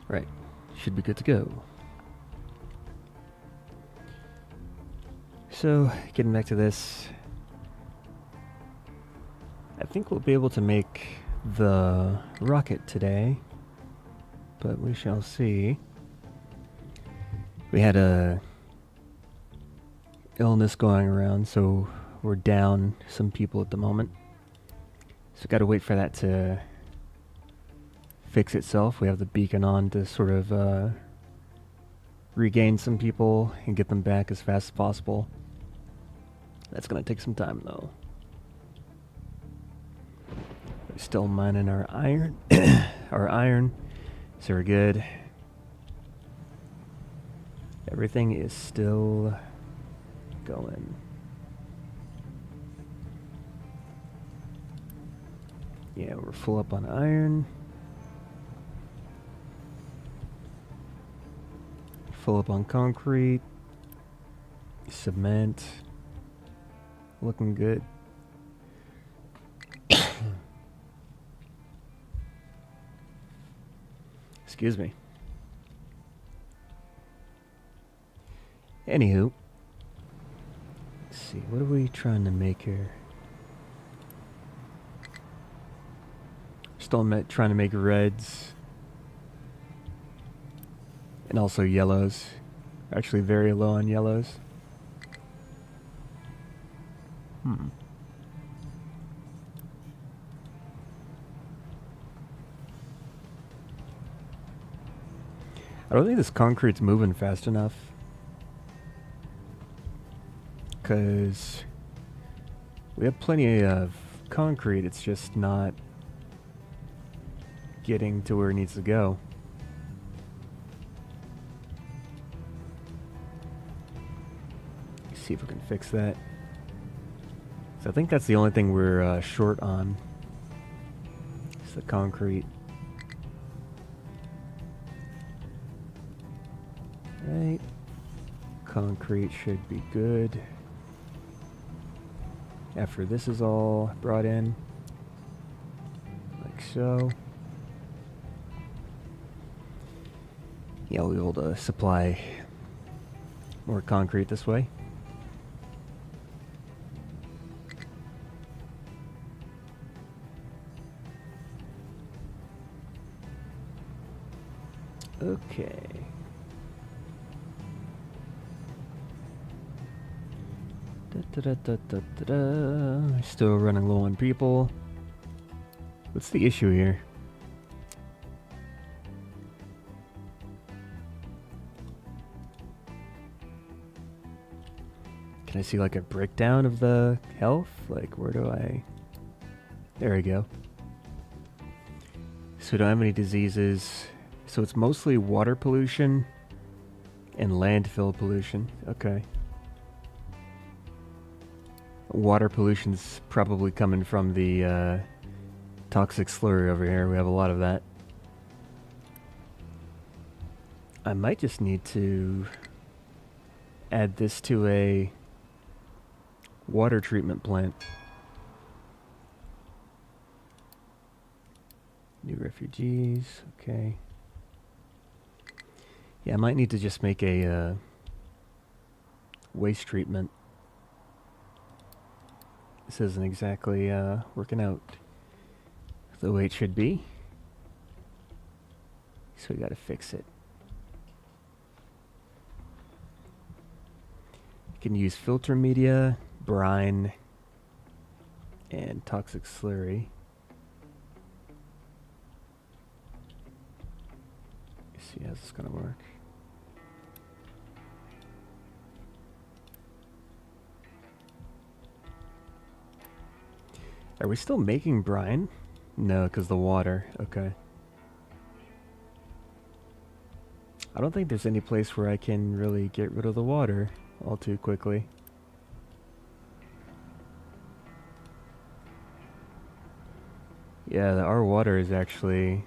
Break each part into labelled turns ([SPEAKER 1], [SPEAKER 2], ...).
[SPEAKER 1] Right. Should be good to go. So, getting back to this, I think we'll be able to make the rocket today, but we shall see. We had a illness going around, so we're down some people at the moment. So gotta wait for that to fix itself. We have the beacon on to sort of regain some people and get them back as fast as possible. That's gonna take some time though. We're still mining our iron. Our iron. So we're good. Everything is still going. Yeah, we're full up on iron. Full up on concrete. Cement. Looking good. Excuse me. Anywho. Let's see, what are we trying to make here? Still trying to make reds. And also yellows. Actually very low on yellows. I don't think this concrete's moving fast enough. Because we have plenty of concrete, it's just not getting to where it needs to go. Let's see if we can fix that. So I think that's the only thing we're short on. It's the concrete. Right. Concrete should be good. After this is all brought in. Like so. Yeah, we'll be able to supply more concrete this way. Okay. Still running low on people. What's the issue here? Can I see like a breakdown of the health? Like where do I... There we go. So we don't have any diseases. So it's mostly water pollution and landfill pollution. Okay. Water pollution's probably coming from the toxic slurry over here. We have a lot of that. I might just need to add this to a water treatment plant. New refugees, okay. Yeah, I might need to just make a waste treatment. This isn't exactly working out the way it should be. So we gotta fix it. You can use filter media, brine, and toxic slurry. Let's see how this is gonna work. Are we still making brine? No, because the water. Okay. I don't think there's any place where I can really get rid of the water all too quickly. Yeah, our water is actually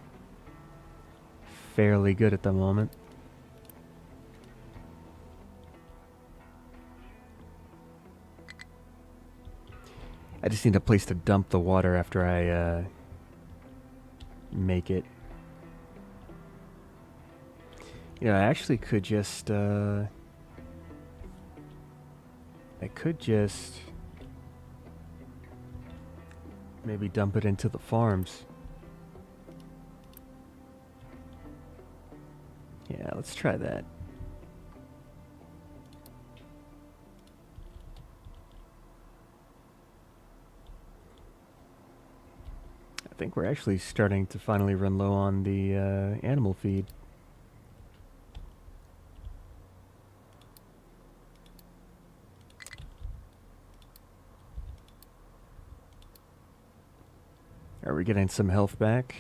[SPEAKER 1] fairly good at the moment. I just need a place to dump the water after I make it. Yeah, I actually could just, I could just maybe dump it into the farms. Yeah, let's try that. I think we're actually starting to finally run low on the animal feed. Are we getting some health back?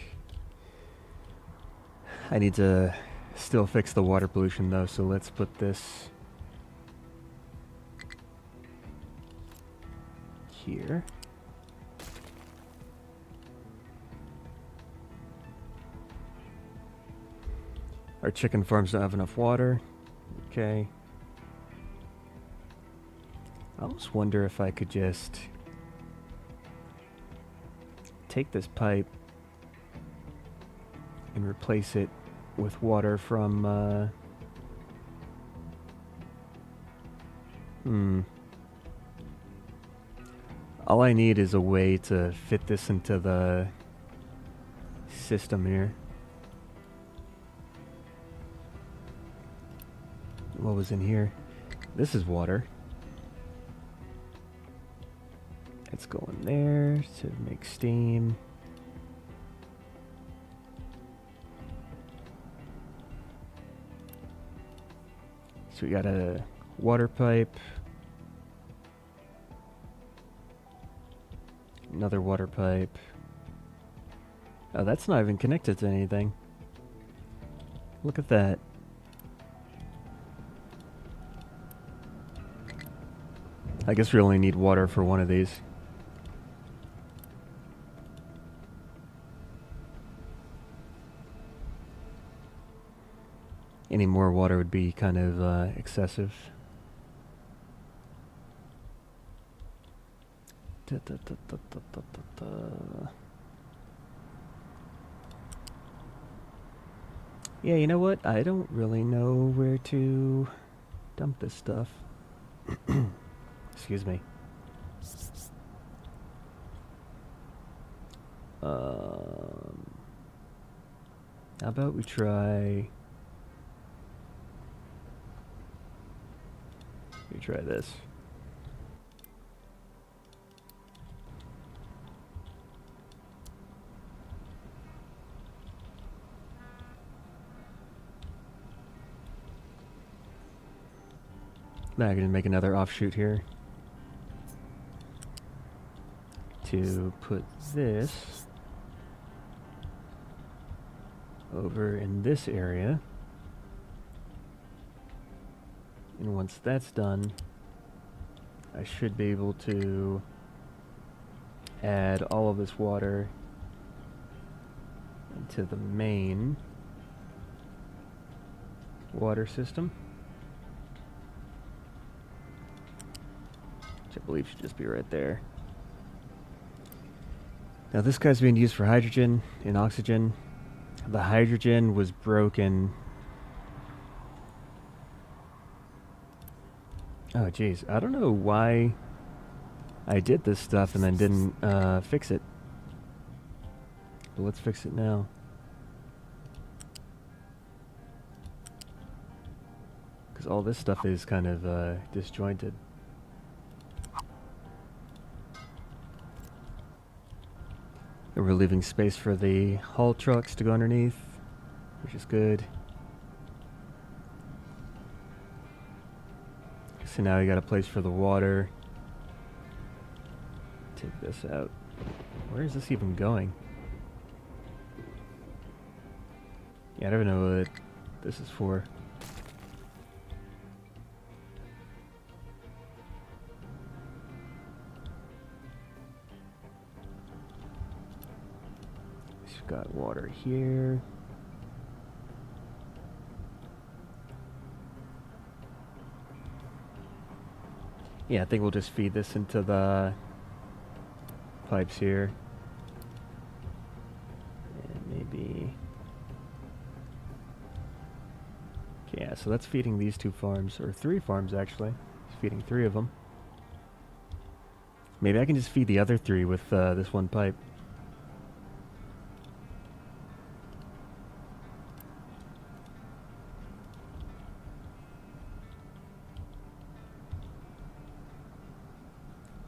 [SPEAKER 1] I need to still fix the water pollution though, so let's put this here. Our chicken farms don't have enough water. Okay. I almost wonder if I could just take this pipe and replace it with water from, all I need is a way to fit this into the system here. What was in here? This is water. It's going there to make steam. So we got a water pipe. Another water pipe. Oh, that's not even connected to anything. Look at that. I guess we only need water for one of these. Any more water would be kind of excessive. Yeah, you know what? I don't really know where to dump this stuff. Excuse me. How about we try... Let me try this. Now I'm going to make another offshoot here to put this over in this area. And once that's done, I should be able to add all of this water into the main water system, which I believe should just be right there. Now this guy's being used for hydrogen and oxygen. The hydrogen was broken. Oh geez, I don't know why I did this stuff and then didn't fix it. But let's fix it now. Because all this stuff is kind of disjointed. And we're leaving space for the haul trucks to go underneath, which is good. So now we got a place for the water. Take this out. Where is this even going? Yeah, I don't even know what this is for. We've got water here. Yeah, I think we'll just feed this into the pipes here. And maybe Yeah, so that's feeding these 2 farms, or 3 farms actually. It's feeding 3 of them. Maybe I can just feed the other 3 with this one pipe.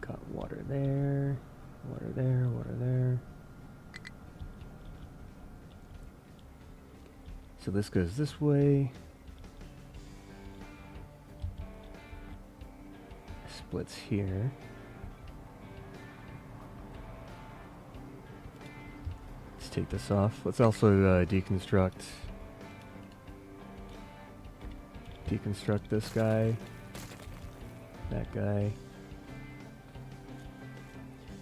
[SPEAKER 1] Got water there, water there, water there. So this goes this way. Splits here. Let's take this off. Let's also deconstruct this guy, that guy.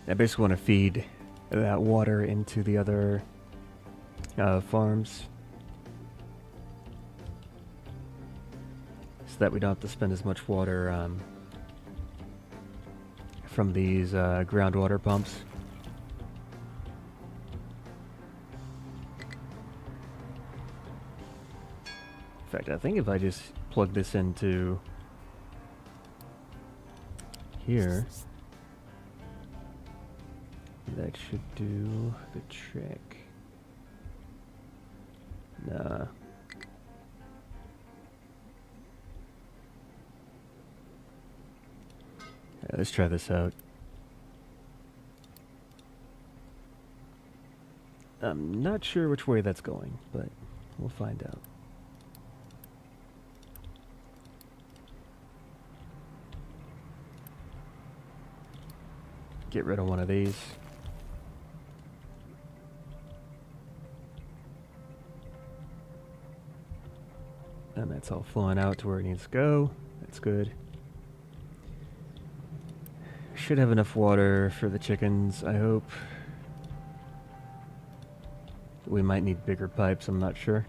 [SPEAKER 1] I basically want to feed that water into the other farms, so that we don't have to spend as much water from these groundwater pumps. In fact, I think if I just plug this into here, that should do the trick. Nah. Let's try this out. I'm not sure which way that's going, but we'll find out. Get rid of one of these. And that's all flowing out to where it needs to go. That's good. Should have enough water for the chickens, I hope. We might need bigger pipes, I'm not sure.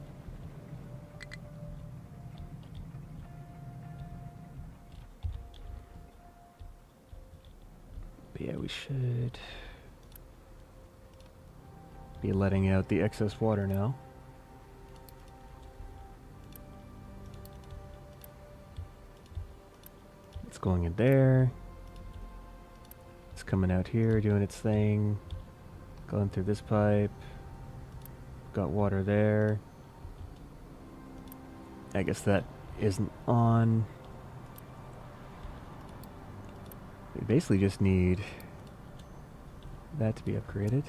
[SPEAKER 1] But yeah, we should be letting out the excess water now. It's going in there. It's coming out here, doing its thing. Going through this pipe. Got water there. I guess that isn't on. We basically just need that to be upgraded.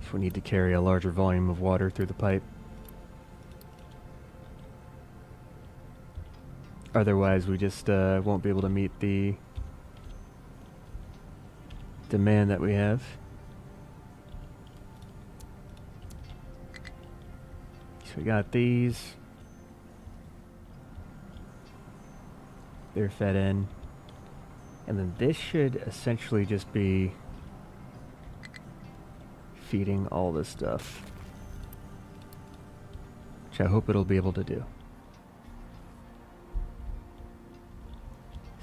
[SPEAKER 1] So we need to carry a larger volume of water through the pipe. Otherwise, we just won't be able to meet the demand that we have. So we got these. They're fed in. And then this should essentially just be feeding all this stuff, which I hope it'll be able to do.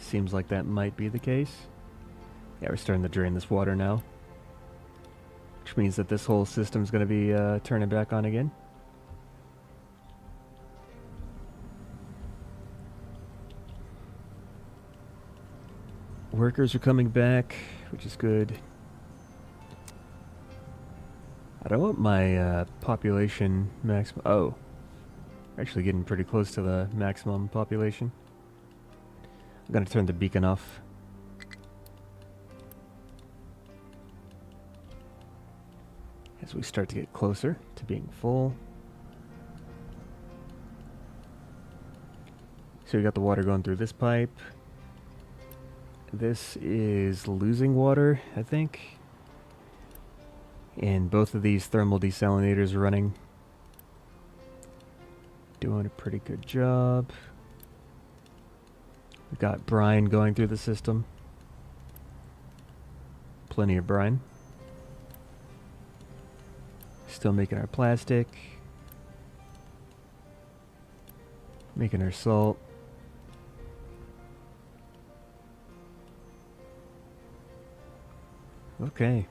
[SPEAKER 1] Seems like that might be the case. Yeah, we're starting to drain this water now, which means that this whole system's going to be turning back on again. Workers are coming back, which is good. I don't want my population maximum. Oh, we're actually getting pretty close to the maximum population. I'm going to turn the beacon off. As we start to get closer to being full. So we got the water going through this pipe. This is losing water, I think. And both of these thermal desalinators are running. Doing a pretty good job. We've got brine going through the system. Plenty of brine. Still making our plastic. Making our salt. Okay.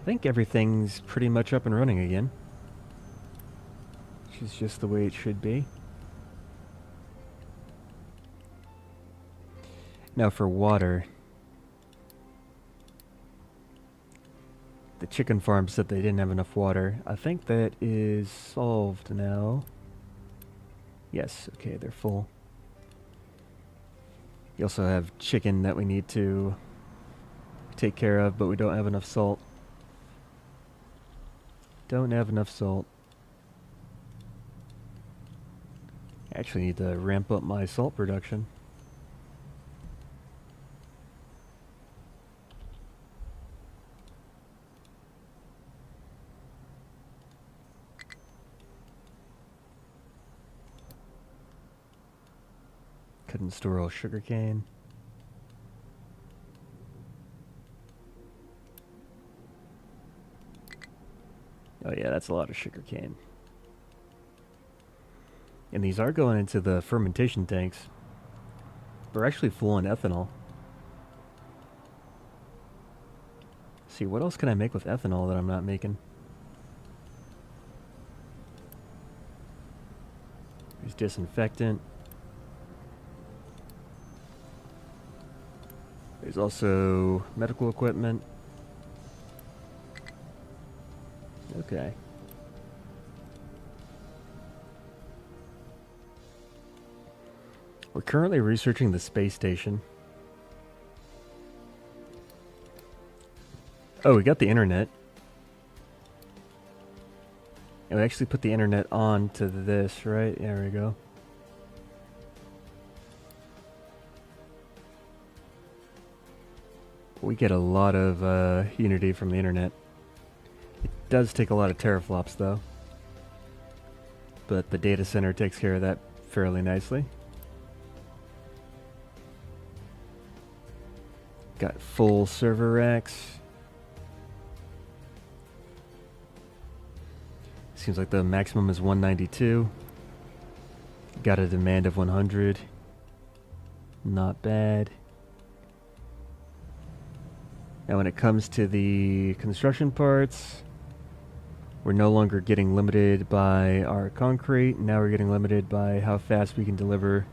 [SPEAKER 1] I think everything's pretty much up and running again. Which is just the way it should be. Now for water. The chicken farm said they didn't have enough water. I think that is solved now. Yes, okay, they're full. We also have chicken that we need to take care of, but we don't have enough salt. Don't have enough salt. I actually need to ramp up my salt production. Couldn't store all sugarcane. Oh yeah, that's a lot of sugarcane. And these are going into the fermentation tanks. We're actually full on ethanol. Let's see, what else can I make with ethanol that I'm not making? There's disinfectant. There's also medical equipment. Okay. We're currently researching the space station. Oh, we got the internet. And we actually put the internet on to this, right? There we go. We get a lot of Unity from the internet. It does take a lot of teraflops though. But the data center takes care of that fairly nicely. Got full server racks. Seems like the maximum is 192. Got a demand of 100. Not bad. Now when it comes to the construction parts, we're no longer getting limited by our concrete. Now we're getting limited by how fast we can deliver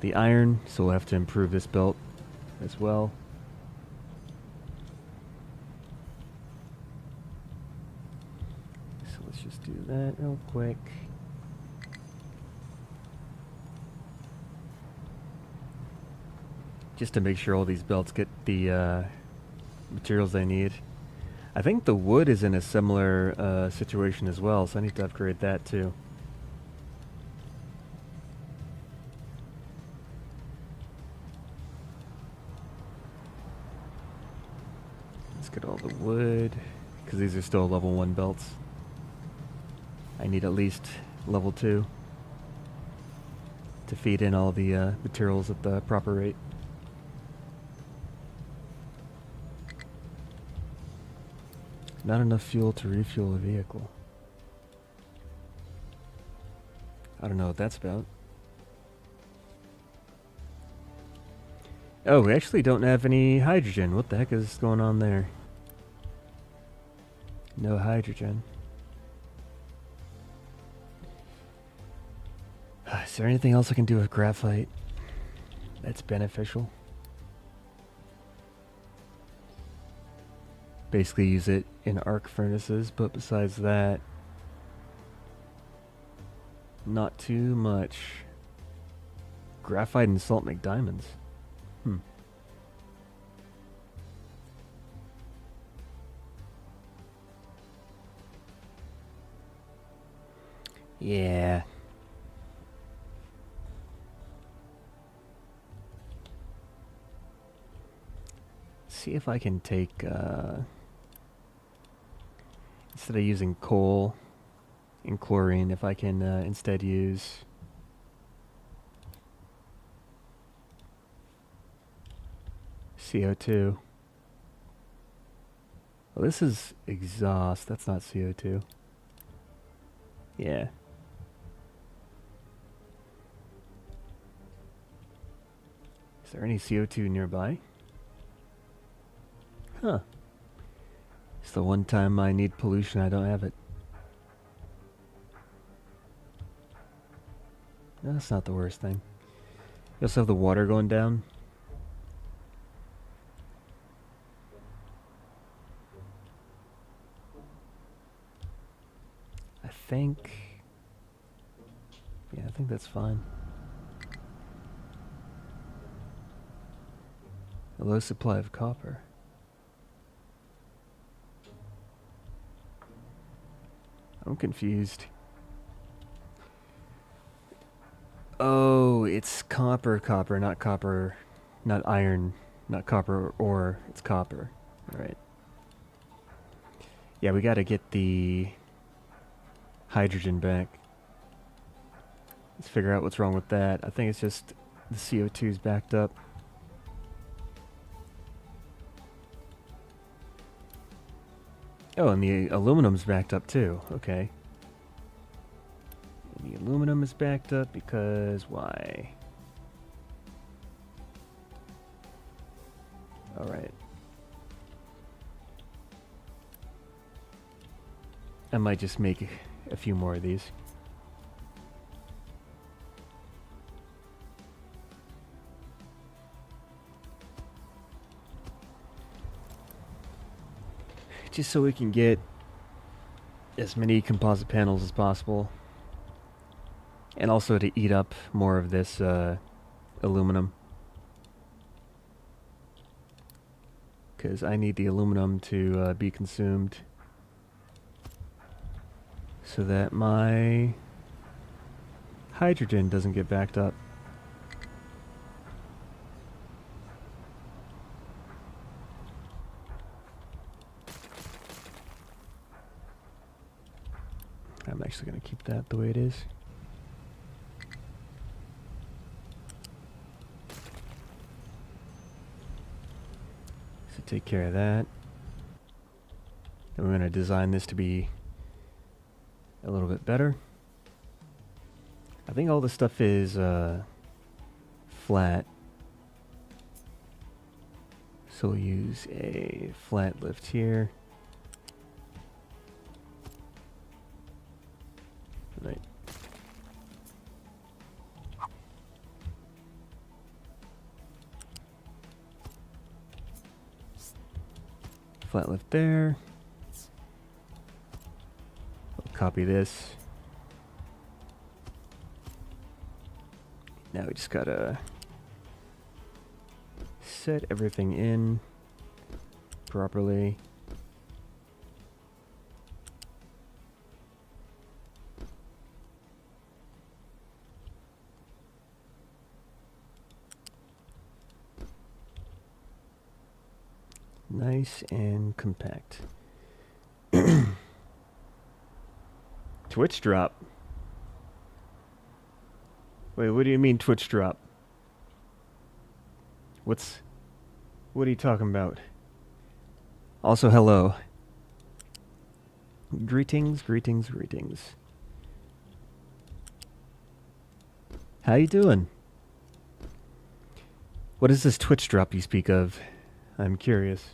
[SPEAKER 1] the iron. So we'll have to improve this belt as well. So let's just do that real quick. Just to make sure all these belts get the materials they need. I think the wood is in a similar situation as well, so I need to upgrade that too. Let's get all the wood, because these are still level 1 belts. I need at least level 2 to feed in all the materials at the proper rate. Not enough fuel to refuel a vehicle. I don't know what that's about. Oh, we actually don't have any hydrogen. What the heck is going on there? No hydrogen. Is there anything else I can do with graphite that's beneficial? Basically use it in arc furnaces, but besides that, not too much. Graphite and salt make diamonds. Yeah. See if I can take, instead of using coal and chlorine, if I can instead use CO2. Well, this is exhaust. That's not CO2. Yeah. Is there any CO2 nearby? Huh. the one time I need pollution, I don't have it. No, that's not the worst thing. You also have the water going down. I think... yeah, I think that's fine. A low supply of copper. I'm confused. Oh, it's copper, not iron, not copper ore, it's copper. Alright. Yeah, we gotta get the hydrogen back. Let's figure out what's wrong with that. I think it's just the CO2's backed up. Oh, and the aluminum's backed up too. Okay. And the aluminum is backed up because why? Alright. I might just make a few more of these. Just so we can get as many composite panels as possible. And also to eat up more of this aluminum. Because I need the aluminum to be consumed so that my hydrogen doesn't get backed up. I'm actually going to keep that the way it is. So take care of that. Then we're going to design this to be a little bit better. I think all this stuff is flat. So we'll use a flat lift here. Right. Flat lift there. I'll copy this. Now we just gotta set everything in properly. Nice and compact. Twitch drop. Wait, what do you mean Twitch drop? What are you talking about? Also, hello. Greetings. How you doing? What is this Twitch drop you speak of? I'm curious.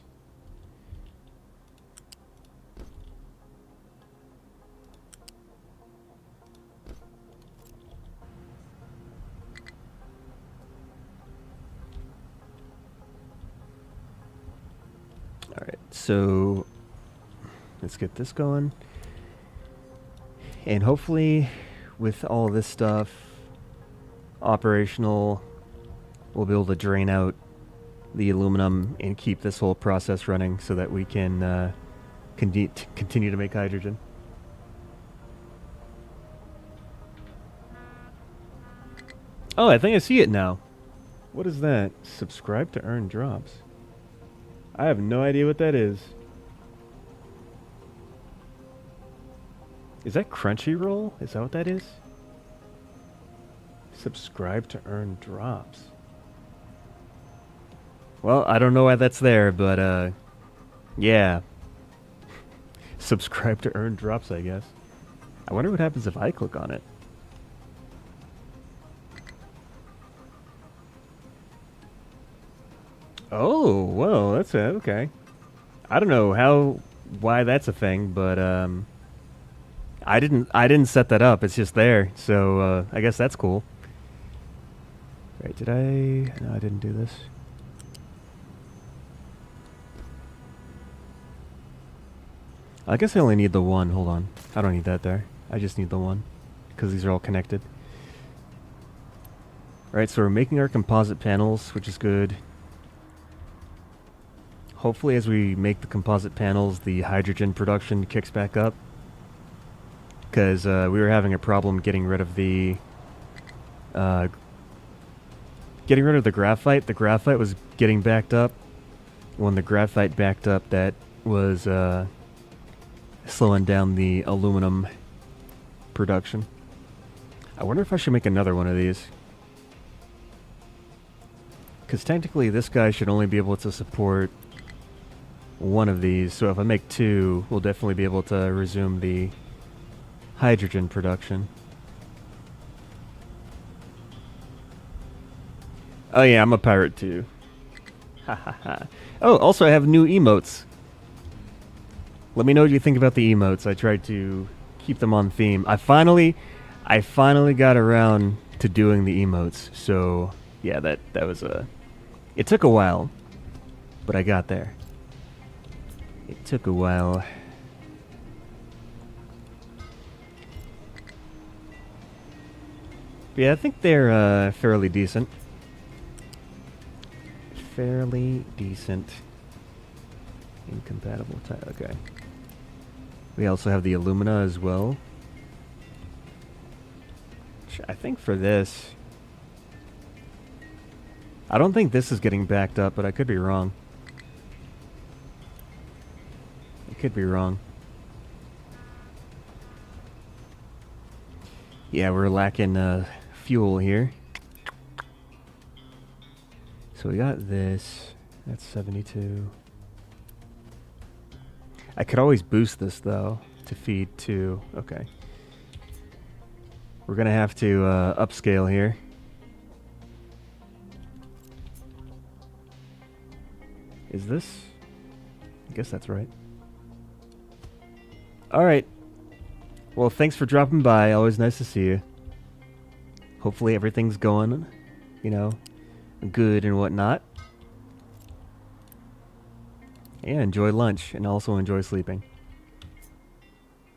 [SPEAKER 1] Alright, so let's get this going. And hopefully with all this stuff operational, we'll be able to drain out the aluminum and keep this whole process running so that we can continue to make hydrogen. Oh, I think I see it now. What is that? Subscribe to earn drops. I have no idea what that is. Is that Crunchyroll? Is that what that is? Subscribe to earn drops. Well, I don't know why that's there, but yeah. Subscribe to earn drops, I guess. I wonder what happens if I click on it. Oh, whoa, that's it. Okay. I don't know how why that's a thing, but I didn't set that up. It's just there, so I guess that's cool. Right? Did I? No, I didn't do this. I guess I only need the one. Hold on, I don't need that there. I just need the one because these are all connected. Right, so we're making our composite panels, which is good. Hopefully as we make the composite panels, the hydrogen production kicks back up. Because we were having a problem getting rid of the... graphite. The graphite was getting backed up. When the graphite backed up, that was slowing down the aluminum production. I wonder if I should make another one of these. Because technically this guy should only be able to support one of these. So if I make two, we'll definitely be able to resume the hydrogen production. Oh yeah, I'm a pirate too. Ha ha ha. Oh, also I have new emotes. Let me know what you think about the emotes. I tried to keep them on theme. I finally got around to doing the emotes. So yeah, that was a... It took a while, but I got there. It took a while. But yeah, I think they're fairly decent. Fairly decent. Incompatible type. Okay. We also have the alumina as well. I think for this... I don't think this is getting backed up, but I could be wrong. I could be wrong. Yeah, we're lacking fuel here. So we got this. That's 72. I could always boost this, though, to feed two. Okay. We're going to have to upscale here. Is this? I guess that's right. Alright. Well, thanks for dropping by. Always nice to see you. Hopefully everything's going, you know, good and whatnot. Yeah, enjoy lunch and also enjoy sleeping.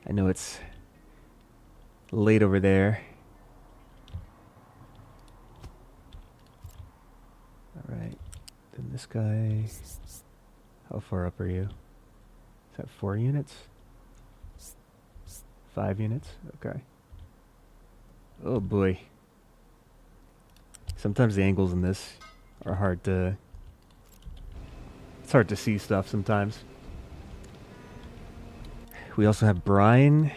[SPEAKER 1] I know it's late over there. Alright. Then this guy... How far up are you? Is that 4 units? 5 units? Okay. Oh boy. Sometimes the angles in this are hard to... It's hard to see stuff sometimes. We also have brine.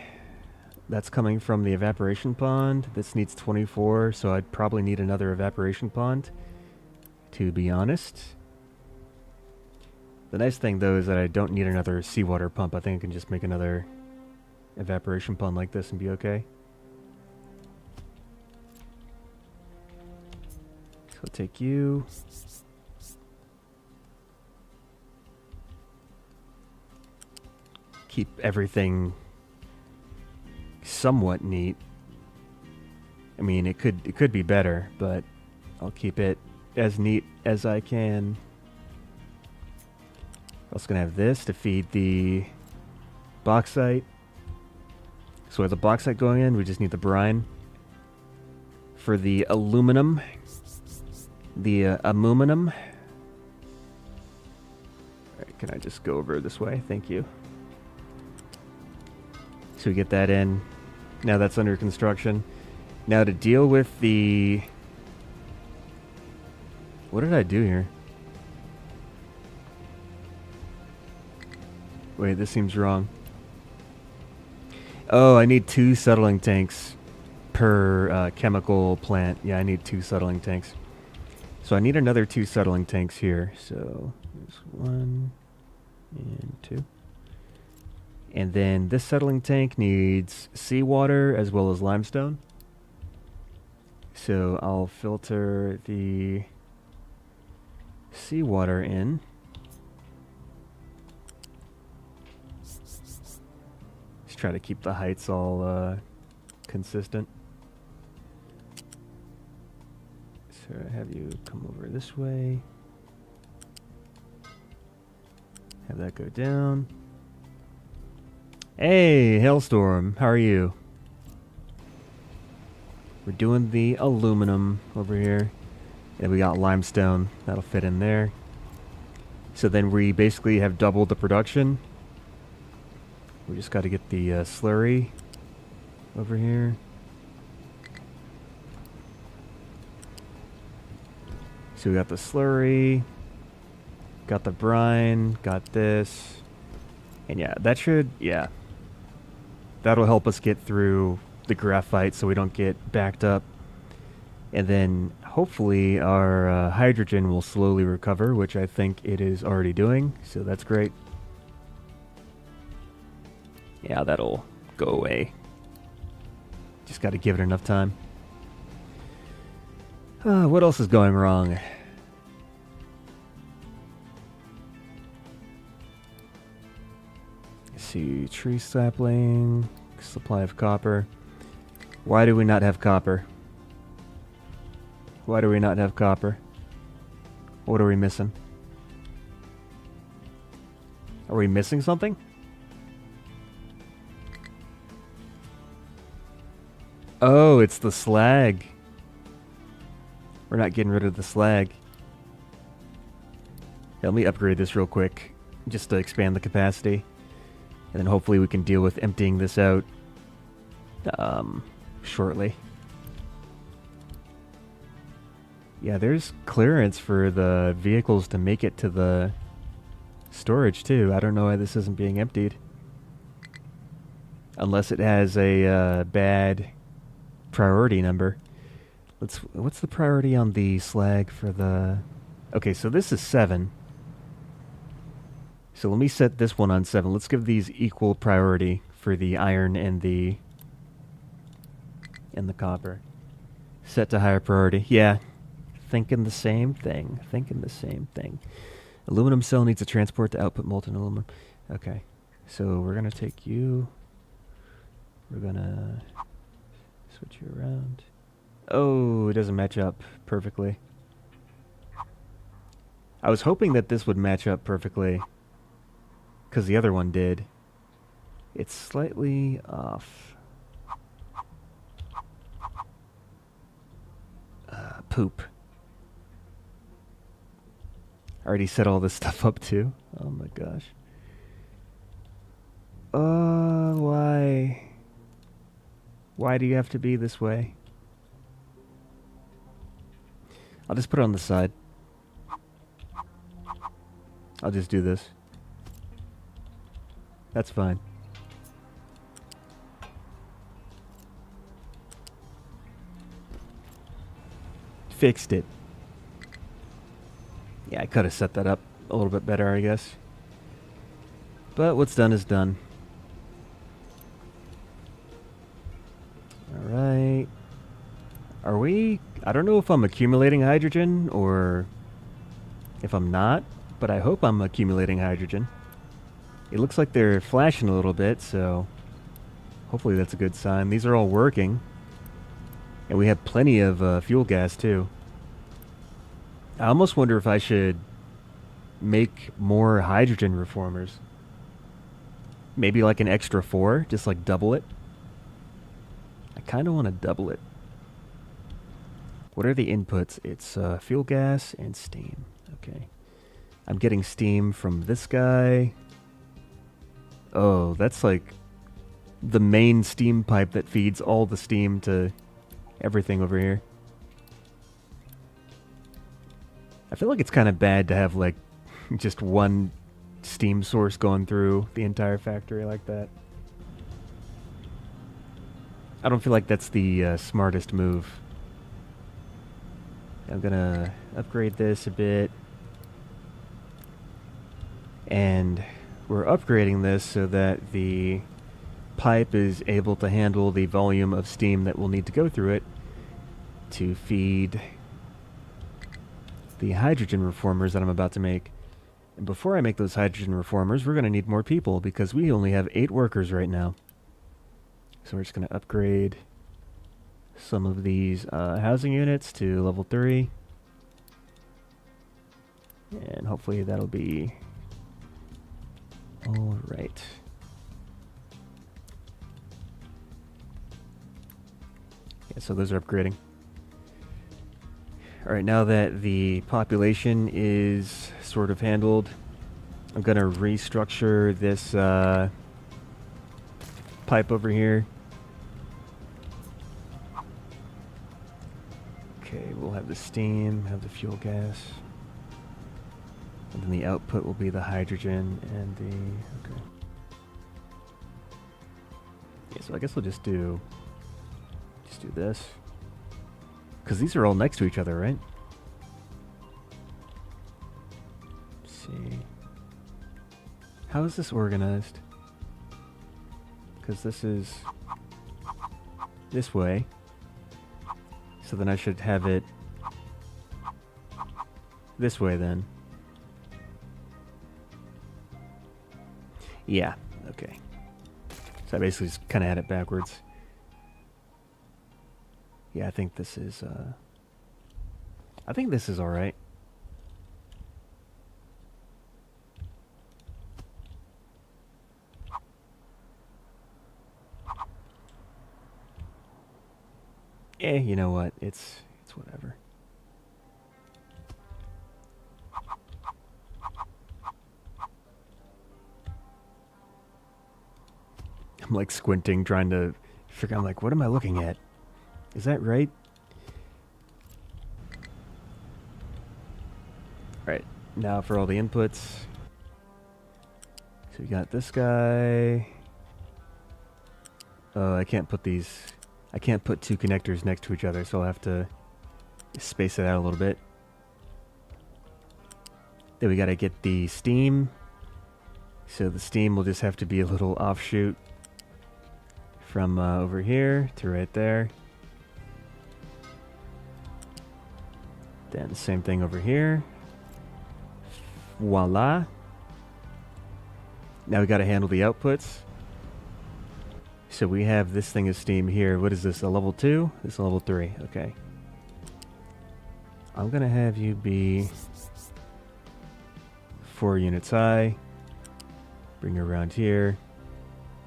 [SPEAKER 1] That's coming from the evaporation pond. This needs 24, so I'd probably need another evaporation pond, to be honest. The nice thing, though, is that I don't need another seawater pump. I think I can just make another evaporation pond like this and be okay. So I'll take you. Keep everything somewhat neat. I mean, it could be better, but I'll keep it as neat as I can. We're also gonna have this to feed the bauxite. So with the bauxite going in, we just need the brine. For the aluminum, the aluminum. Alright, can I just go over this way? Thank you. So we get that in. Now that's under construction. Now to deal with the... What did I do here? Wait, this seems wrong. Oh, I need 2 settling tanks per chemical plant. Yeah, I need 2 settling tanks. So I need another 2 settling tanks here. So there's 1 and 2. And then this settling tank needs seawater as well as limestone. So I'll filter the seawater in. Just try to keep the heights all consistent. So I have you come over this way. Have that go down. Hey, Hailstorm, how are you? We're doing the aluminum over here. And we got limestone. That'll fit in there. So then we basically have doubled the production. We just got to get the slurry over here. So we got the slurry. Got the brine. Got this. And yeah, that should, yeah. That'll help us get through the graphite so we don't get backed up. And then hopefully our hydrogen will slowly recover, which I think it is already doing. So that's great. Yeah, that'll go away. Just got to give it enough time. What else is going wrong? Let's see, tree sapling, supply of copper. Why do we not have copper? Why do we not have copper? What are we missing? Are we missing something? Oh, it's the slag. We're not getting rid of the slag. Yeah, let me upgrade this real quick, just to expand the capacity. And then hopefully we can deal with emptying this out shortly. Yeah, there's clearance for the vehicles to make it to the storage too. I don't know why this isn't being emptied. Unless it has a bad priority number. What's the priority on the slag for the... Okay, so this is 7. So let me set this one on 7. Let's give these equal priority for the iron and the copper. Set to higher priority. Yeah. Thinking the same thing. Aluminum cell needs a transport to output molten aluminum. Okay. So we're going to take you. We're going to switch you around. Oh, it doesn't match up perfectly. I was hoping that this would match up perfectly, because the other one did. It's slightly off. Poop. I already set all this stuff up too. Oh my gosh. Why? Why do you have to be this way? I'll just put it on the side. I'll just do this. That's fine. Fixed it. Yeah, I could have set that up a little bit better, I guess. But what's done is done. Alright. Are we... I don't know if I'm accumulating hydrogen or if I'm not, but I hope I'm accumulating hydrogen. It looks like they're flashing a little bit, so hopefully that's a good sign. These are all working. And we have plenty of fuel gas, too. I almost wonder if I should make more hydrogen reformers. Maybe like an extra 4, just like double it. I kind of want to double it. What are the inputs? It's fuel gas and steam. Okay. I'm getting steam from this guy. Oh, that's like the main steam pipe that feeds all the steam to everything over here. I feel like it's kind of bad to have like just one steam source going through the entire factory like that. I don't feel like that's the smartest move. I'm gonna upgrade this a bit. And we're upgrading this so that the pipe is able to handle the volume of steam that will need to go through it to feed the hydrogen reformers that I'm about to make. And before I make those hydrogen reformers, we're going to need more people because we only have 8 workers right now. So we're just going to upgrade some of these housing units to level 3. And hopefully that'll be all right. Yeah, so those are upgrading. All right, now that the population is sort of handled, I'm going to restructure this pipe over here. Okay, we'll have the steam, have the fuel gas. And then the output will be the hydrogen and the... Okay. Yeah, so I guess we'll just do this. Because these are all next to each other, right? Let's see. How is this organized? Because this is this way. So then I should have it this way then. Yeah, okay. So I basically just kind of had it backwards. Yeah, I think this is all right. You know what? It's whatever. I'm like squinting, trying to figure out, like, what am I looking at? Is that right? Alright, now for all the inputs. So we got this guy. Oh, I can't put these... I can't put two connectors next to each other, so I'll have to space it out a little bit. Then we gotta get the steam. So the steam will just have to be a little offshoot from over here to right there. Then the same thing over here. Voila. Now we gotta handle the outputs. So we have this thing as steam here. What is this, a level 2? This is a level 3, okay. I'm gonna have you be 4 units high. Bring you around here.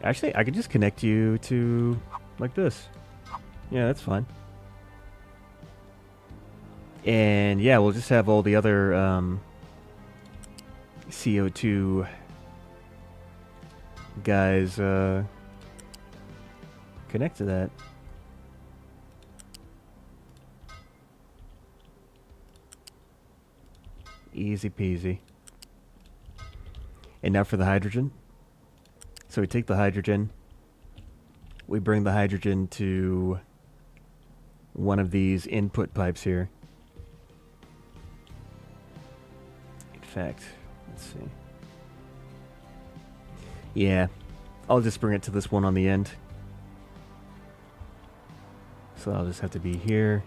[SPEAKER 1] Actually, I could just connect you to like this. Yeah, that's fine. And yeah, we'll just have all the other CO2 guys connect to that. Easy peasy. And now for the hydrogen. So we take the hydrogen. We bring the hydrogen to one of these input pipes here. In fact, let's see. Yeah, I'll just bring it to this one on the end. So I'll just have to be here.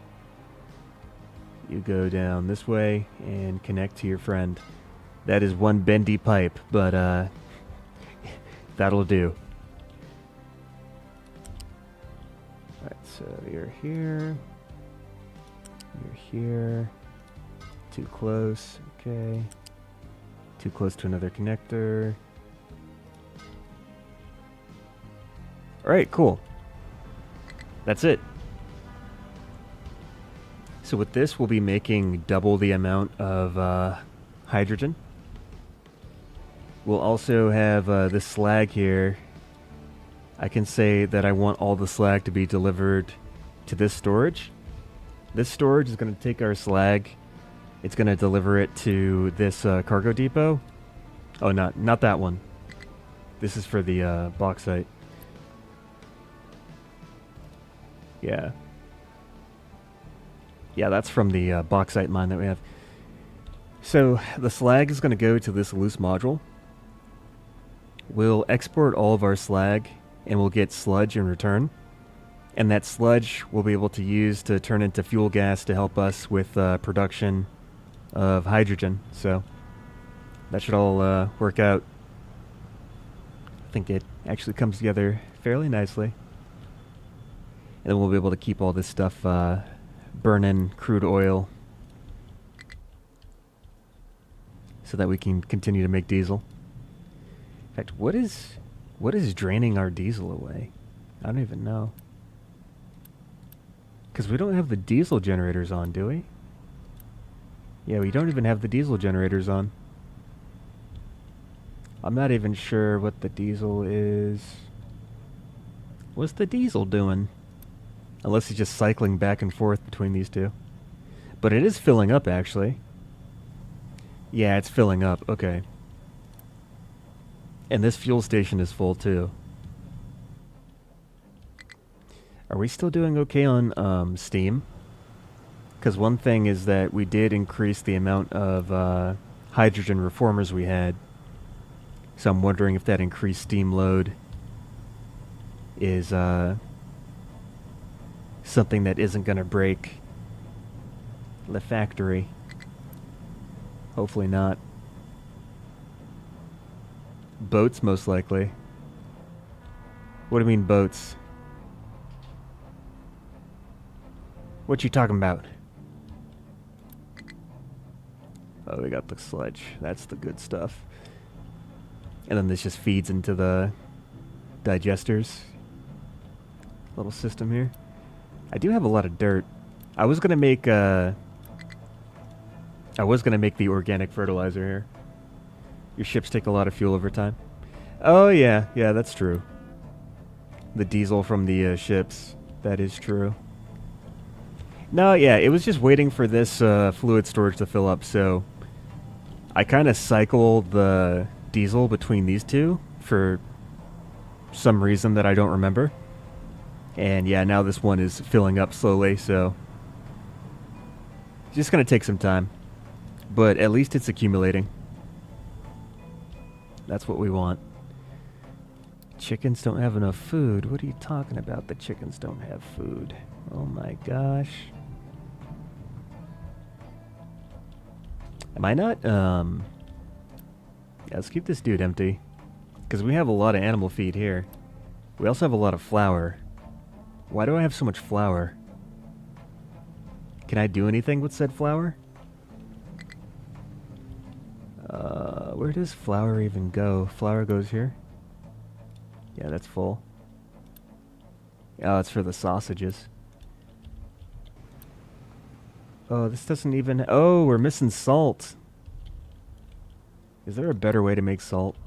[SPEAKER 1] You go down this way and connect to your friend. That is one bendy pipe, but that'll do. Alright, so you're here. You're here. Too close, okay. Too close to another connector. Alright, cool. That's it. So with this, we'll be making double the amount of hydrogen. We'll also have this slag here. I can say that I want all the slag to be delivered to this storage. This storage is going to take our slag. It's going to deliver it to this cargo depot. Oh, not that one. This is for the bauxite. Yeah. Yeah, that's from the bauxite mine that we have. So the slag is going to go to this loose module. We'll export all of our slag, and we'll get sludge in return. And that sludge we'll be able to use to turn into fuel gas to help us with production of hydrogen. So that should all work out. I think it actually comes together fairly nicely. And then we'll be able to keep all this stuff burning crude oil so that we can continue to make diesel. In fact, what is draining our diesel away? I don't even know. Because we don't have the diesel generators on, do we? Yeah, we don't even have the diesel generators on. I'm not even sure what the diesel is. What's the diesel doing? Unless he's just cycling back and forth between these two. But it is filling up, actually. Yeah, it's filling up. Okay. And this fuel station is full, too. Are we still doing okay on Steam? Because one thing is that we did increase the amount of hydrogen reformers we had. So I'm wondering if that increased Steam load is something that isn't going to break the factory. Hopefully not. Boats, most likely. What do you mean, boats? What you talking about? Oh, we got the sludge. That's the good stuff. And then this just feeds into the digesters. Little system here. I do have a lot of dirt. I was gonna make the organic fertilizer here. Your ships take a lot of fuel over time. Oh yeah, that's true. The diesel from the ships. That is true. No, yeah, it was just waiting for this fluid storage to fill up, so I kind of cycle the diesel between these two for some reason that I don't remember. And yeah, now this one is filling up slowly, so it's just going to take some time. But at least it's accumulating. That's what we want. Chickens don't have enough food. What are you talking about? The chickens don't have food. Oh my gosh. Am I not, yeah, let's keep this dude empty. Because we have a lot of animal feed here. We also have a lot of flour. Why do I have so much flour? Can I do anything with said flour? Where does flour even go? Flour goes here? Yeah, that's full. Oh, it's for the sausages. Oh, this doesn't even... Oh, we're missing salt. Is there a better way to make salt?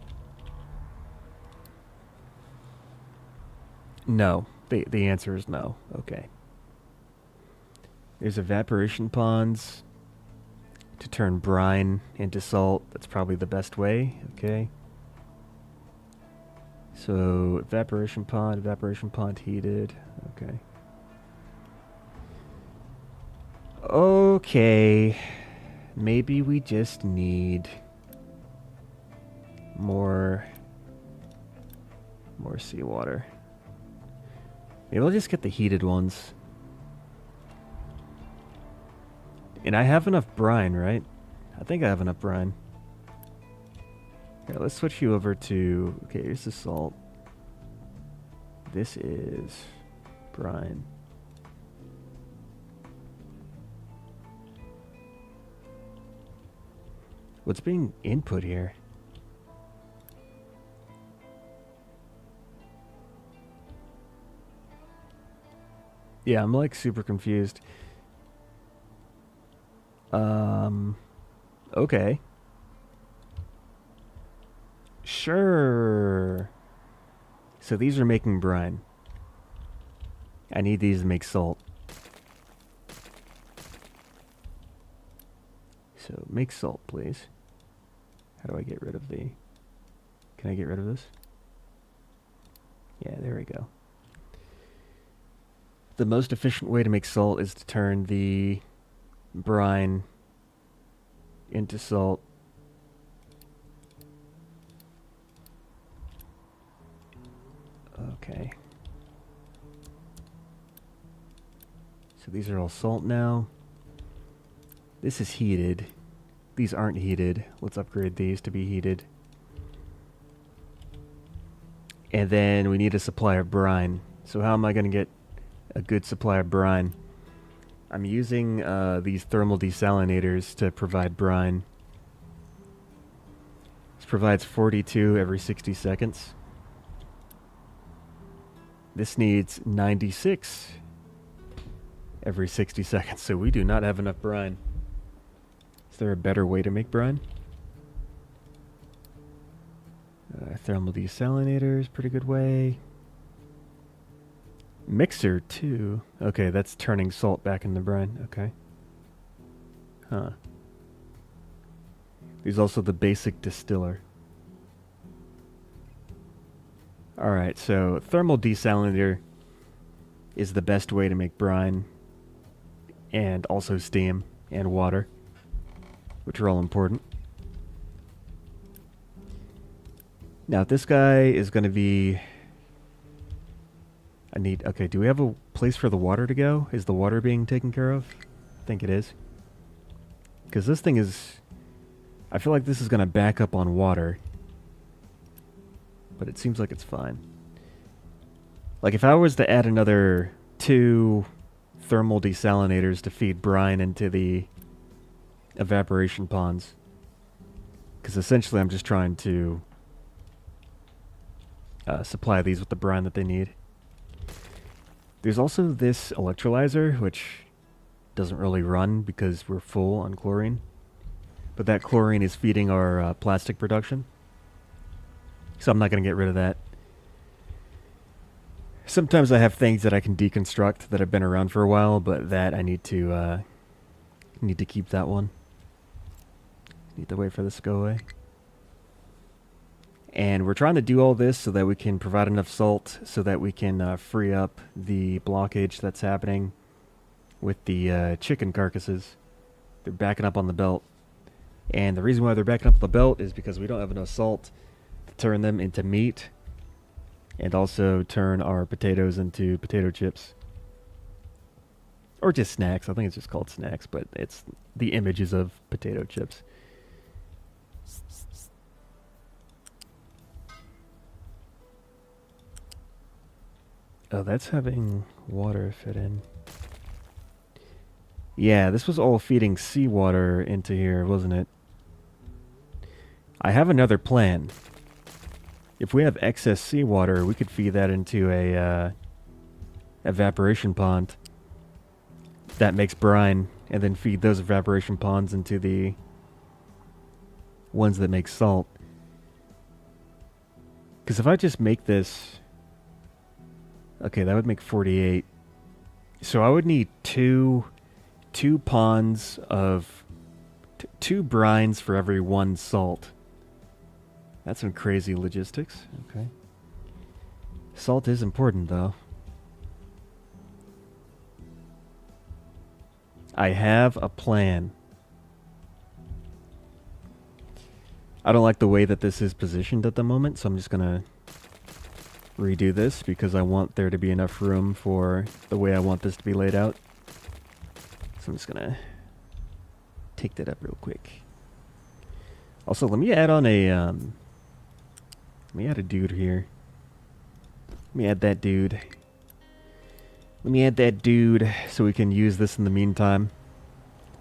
[SPEAKER 1] No. The answer is no. Okay. There's evaporation ponds to turn brine into salt. That's probably the best way. Okay. So, evaporation pond heated. Okay. Okay. Maybe we just need more seawater. Maybe I'll just get the heated ones. And I have enough brine, right? I think I have enough brine. Here, let's switch you over to... Okay, here's the salt. This is brine. What's being input here? Yeah, I'm like super confused. Okay. Sure. So these are making brine. I need these to make salt. So make salt, please. How do I get rid of the... Can I get rid of this? Yeah, there we go. The most efficient way to make salt is to turn the brine into salt. Okay. So these are all salt now. This is heated. These aren't heated. Let's upgrade these to be heated. And then we need a supply of brine. So how am I going to get a good supply of brine. I'm using these thermal desalinators to provide brine. This provides 42 every 60 seconds. This needs 96 every 60 seconds, so we do not have enough brine. Is there a better way to make brine? Thermal desalinators, pretty good way. Mixer, too. Okay, that's turning salt back into brine. Okay. Huh. There's also the basic distiller. Alright, so thermal desalinator is the best way to make brine, and also steam and water, which are all important. Now, this guy is going to be... Okay, do we have a place for the water to go? Is the water being taken care of? I think it is. Because this thing is... I feel like this is going to back up on water. But it seems like it's fine. Like, if I was to add another 2 thermal desalinators to feed brine into the evaporation ponds. Because essentially I'm just trying to supply these with the brine that they need. There's also this electrolyzer, which doesn't really run because we're full on chlorine. But that chlorine is feeding our plastic production. So I'm not going to get rid of that. Sometimes I have things that I can deconstruct that have been around for a while, but that I need to keep that one. Need to wait for this to go away. And we're trying to do all this so that we can provide enough salt so that we can free up the blockage that's happening with the chicken carcasses. They're backing up on the belt. And the reason why they're backing up on the belt is because we don't have enough salt to turn them into meat and also turn our potatoes into potato chips. Or just snacks. I think it's just called snacks, but it's the images of potato chips. Oh, that's having water fit in. Yeah, this was all feeding seawater into here, wasn't it? I have another plan. If we have excess seawater, we could feed that into a evaporation pond that makes brine, and then feed those evaporation ponds into the ones that make salt. Because if I just make this... Okay, that would make 48. So I would need two ponds of... 2 brines for every 1 salt. That's some crazy logistics. Okay. Salt is important, though. I have a plan. I don't like the way that this is positioned at the moment, so I'm just gonna redo this because I want there to be enough room for the way I want this to be laid out. So I'm just gonna take that up real quick. Also, let me add on a let me add a dude here. Let me add that dude. Let me add that dude so we can use this in the meantime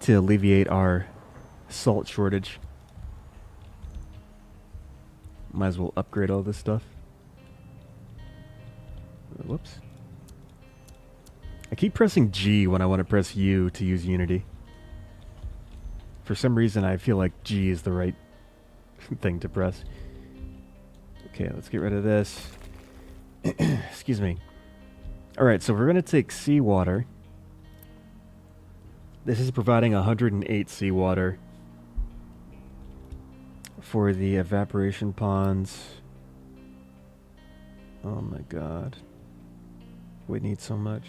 [SPEAKER 1] to alleviate our salt shortage. Might as well upgrade all this stuff. Whoops. I keep pressing G when I want to press U to use Unity. For some reason, I feel like G is the right thing to press. Okay, let's get rid of this. Excuse me. Alright, so we're going to take seawater. This is providing 108 seawater for the evaporation ponds. Oh my god. We need so much.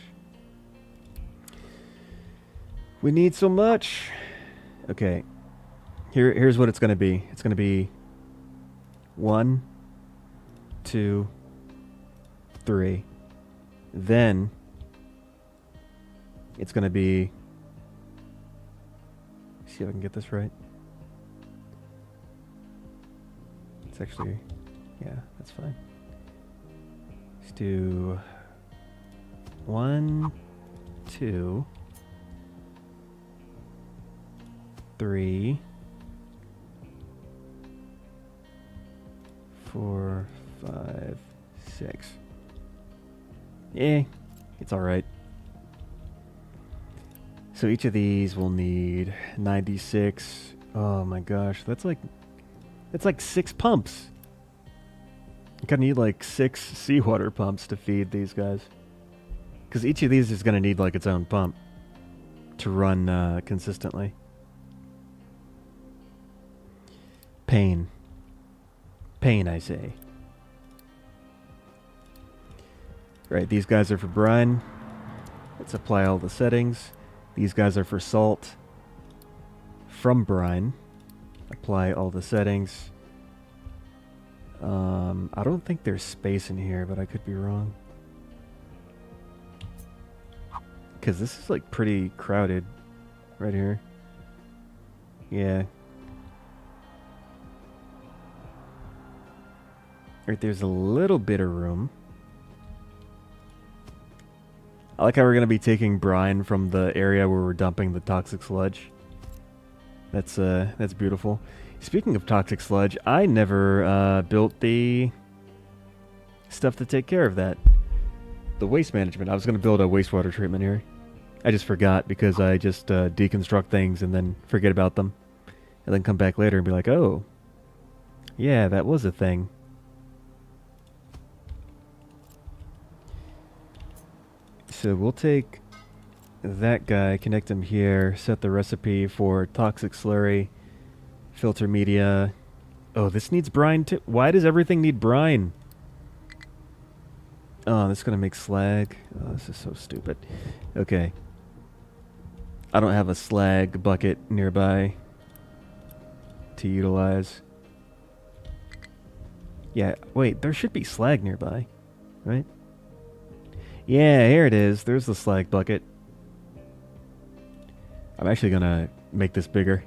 [SPEAKER 1] We need so much! Okay. Here's what it's going to be. It's going to be 1, 2, 3. Then it's going to be... See if I can get this right. It's actually... Yeah, that's fine. Let's do 1, 2, 3, 4, 5, 6. It's alright. So each of these will need 96. Oh my gosh, that's like 6 pumps. I'm gonna need like 6 seawater pumps to feed these guys. Because each of these is gonna need like its own pump to run consistently. Pain. Pain, I say. Right, these guys are for brine. Let's apply all the settings. These guys are for salt. From brine. Apply all the settings. I don't think there's space in here, but I could be wrong. Because this is like pretty crowded right here. Yeah. Right, there's a little bit of room. I like how we're going to be taking brine from the area where we're dumping the toxic sludge. That's beautiful. Speaking of toxic sludge, I never built the stuff to take care of that. The waste management. I was going to build a wastewater treatment here. I just forgot because I just deconstruct things and then forget about them. And then come back later and be like, oh, yeah, that was a thing. So we'll take that guy, connect him here, set the recipe for toxic slurry, filter media. Oh, this needs brine too. Why does everything need brine? Oh, this is going to make slag. Oh, this is so stupid. Okay. I don't have a slag bucket nearby to utilize. Yeah, wait, there should be slag nearby, right? Yeah, here it is. There's the slag bucket. I'm actually going to make this bigger.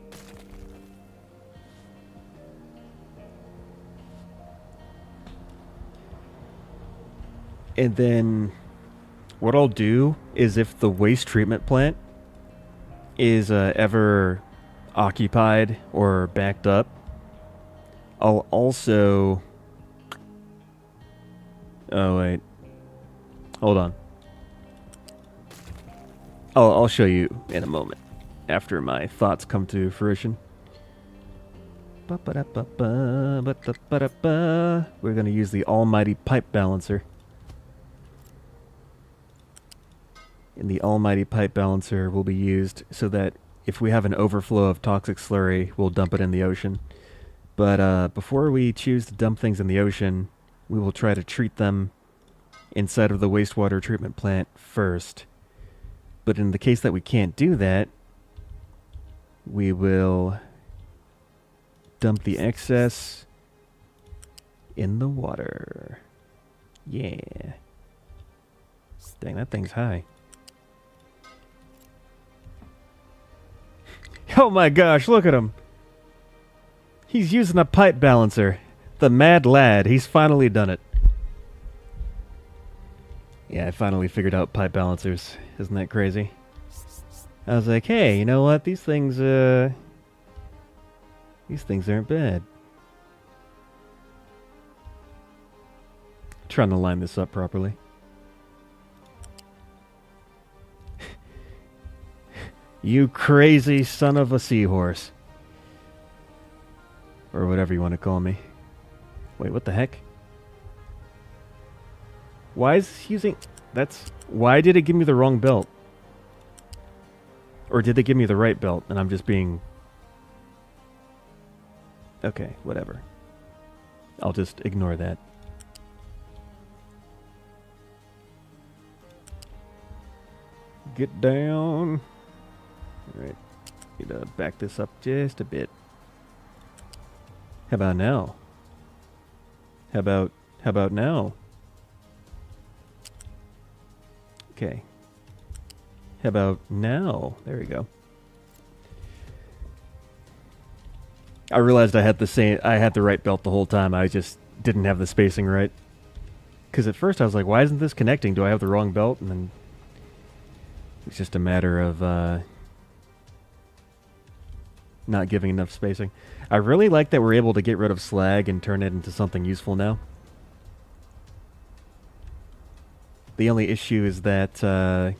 [SPEAKER 1] And then what I'll do is if the waste treatment plant is ever occupied or backed up, I'll also... Oh, wait. Hold on. I'll show you in a moment after my thoughts come to fruition. We're going to use the almighty pipe balancer. And the almighty pipe balancer will be used so that if we have an overflow of toxic slurry, we'll dump it in the ocean. But before we choose to dump things in the ocean, we will try to treat them inside of the wastewater treatment plant first. But in the case that we can't do that, we will dump the excess in the water. Yeah. Dang, that thing's high. Oh my gosh, look at him. He's using a pipe balancer. The mad lad, he's finally done it. Yeah, I finally figured out pipe balancers. Isn't that crazy? I was like, hey, you know what? These things aren't bad. Trying to line this up properly. You crazy son of a seahorse. Or whatever you want to call me. Wait, what the heck? Why is this using... Why did it give me the wrong belt? Or did they give me the right belt and I'm just being... Okay, whatever. I'll just ignore that. Get down. Alright. Need to back this up just a bit. How about now? How about now? Okay. How about now? There we go. I realized I had the right belt the whole time. I just didn't have the spacing right. Because at first I was like, why isn't this connecting? Do I have the wrong belt? And then It's just a matter of not giving enough spacing. I really like that we're able to get rid of slag and turn it into something useful now. The only issue is that I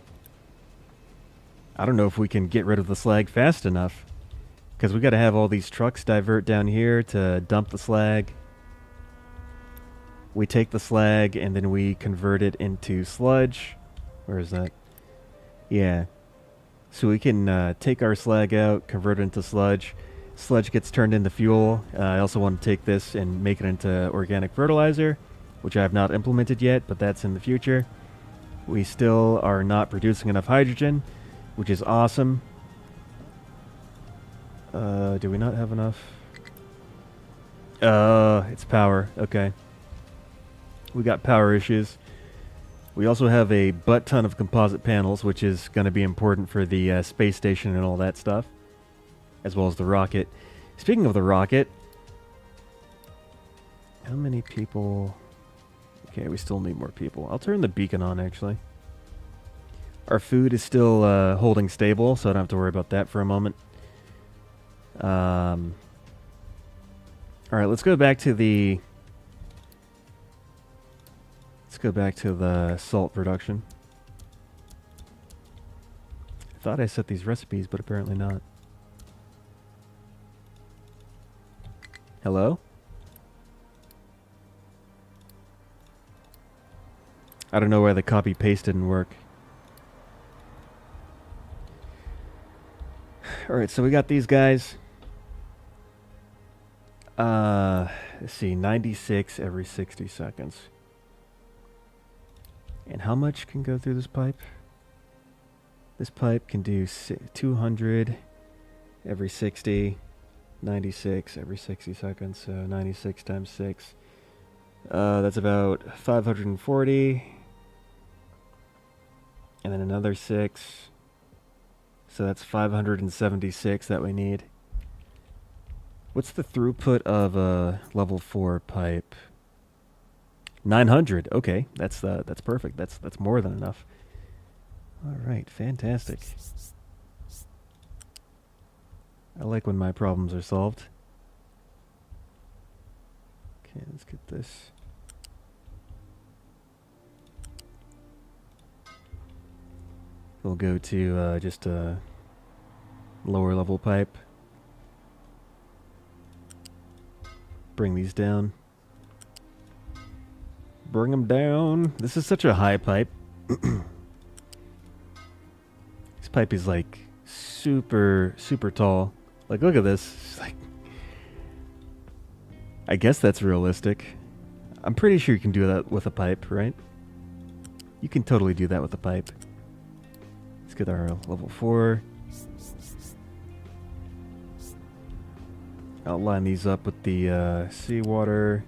[SPEAKER 1] don't know if we can get rid of the slag fast enough. Because we got to have all these trucks divert down here to dump the slag. We take the slag and then we convert it into sludge. Where is that? Yeah. So we can take our slag out, convert it into sludge. Sludge gets turned into fuel. I also want to take this and make it into organic fertilizer, which I have not implemented yet, but that's in the future. We still are not producing enough hydrogen, which is awesome. Do we not have enough? It's power. Okay. We got power issues. We also have a butt ton of composite panels, which is going to be important for the space station and all that stuff, as well as the rocket. Speaking of the rocket, how many people? Okay, we still need more people. I'll turn the beacon on, actually. Our food is still holding stable, so I don't have to worry about that for a moment. All right, let's go back to the salt production. I thought I set these recipes, but apparently not. Hello? I don't know why the copy paste didn't work. Alright, so we got these guys. Let's see, 96 every 60 seconds. And how much can go through this pipe? This pipe can do 200 every 60, 96 every 60 seconds, so 96 times 6. That's about 540. And then another 6. So that's 576 that we need. What's the throughput of a level 4 pipe? 900. Okay, that's perfect. That's more than enough. All right, fantastic. I like when my problems are solved. Okay, let's get this. We'll go to just a lower level pipe. Bring these down. Bring them down. This is such a high pipe. This pipe is like super, super tall. Like, look at this. It's like, I guess that's realistic. I'm pretty sure you can do that with a pipe, right? You can totally do that with a pipe. Let's get our level 4. I'll line these up with the seawater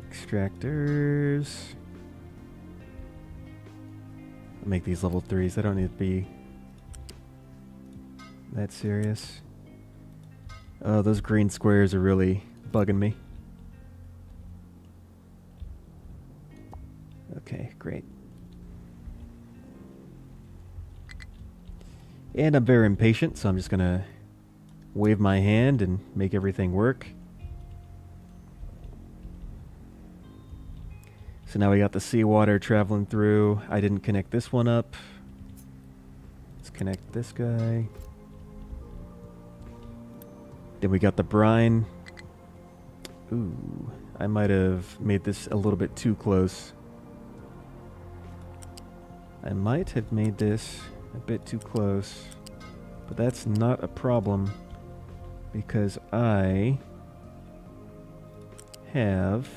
[SPEAKER 1] extractors. I'll make these level 3s. They don't need to be that serious. Oh, those green squares are really bugging me. Okay, great. And I'm very impatient, so I'm just gonna wave my hand and make everything work. So now we got the seawater traveling through. I didn't connect this one up. Let's connect this guy. Then we got the brine. Ooh, I might have made this a little bit too close. I might have made this a bit too close, but that's not a problem because I have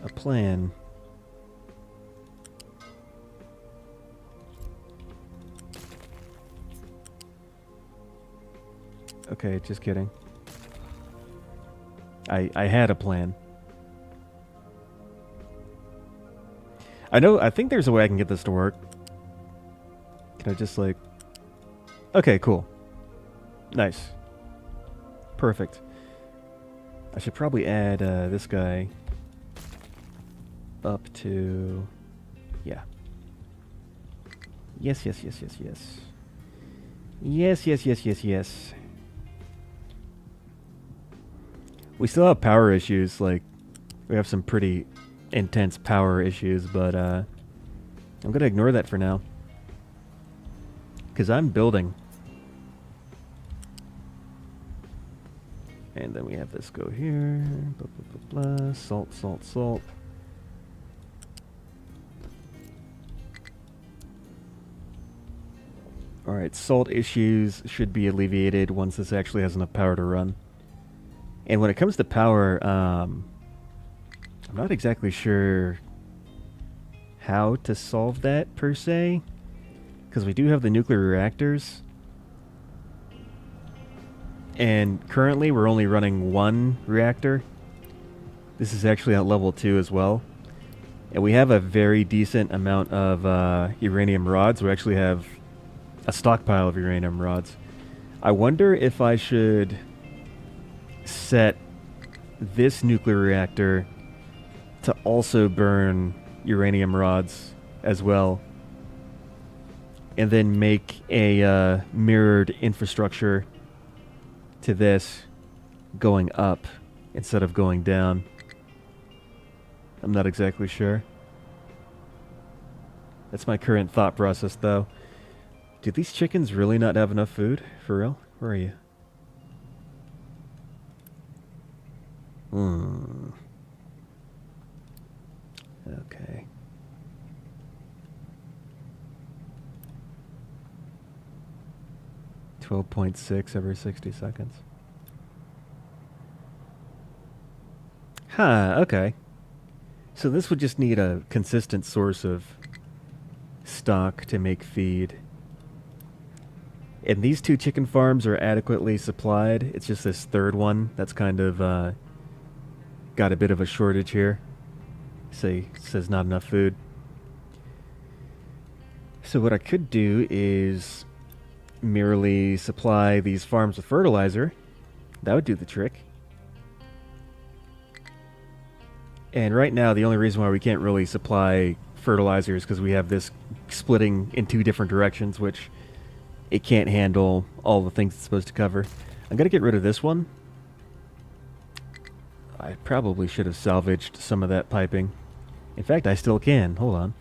[SPEAKER 1] a plan. Okay, just kidding. I had a plan. I think there's a way I can get this to work. Can I just like... Okay, cool. Nice. Perfect. I should probably add this guy up to... Yeah. Yes, yes, yes, yes, yes. Yes, yes, yes, yes, yes. We still have power issues, like, we have some pretty intense power issues, but, I'm gonna ignore that for now. Because I'm building. And then we have this go here. Blah, blah, blah, blah. Salt, salt, salt. Alright, salt issues should be alleviated once this actually has enough power to run. And when it comes to power, I'm not exactly sure how to solve that per se. Because we do have the nuclear reactors. And currently we're only running one reactor. This is actually at level 2 as well. And we have a very decent amount of uranium rods. We actually have a stockpile of uranium rods. I wonder if I should set this nuclear reactor to also burn uranium rods as well. And then make a mirrored infrastructure to this going up instead of going down. I'm not exactly sure. That's my current thought process, though. Do these chickens really not have enough food? For real? Where are you? Okay. .6 every 60 seconds. Huh, okay. So this would just need a consistent source of stock to make feed. And these 2 chicken farms are adequately supplied. It's just this third one that's kind of got a bit of a shortage here. Says not enough food. So what I could do is merely supply these farms with fertilizer. That would do the trick. And right now, the only reason why we can't really supply fertilizer is because we have this splitting in 2 different directions, which it can't handle all the things it's supposed to cover. I'm going to get rid of this one. I probably should have salvaged some of that piping. In fact, I still can. Hold on.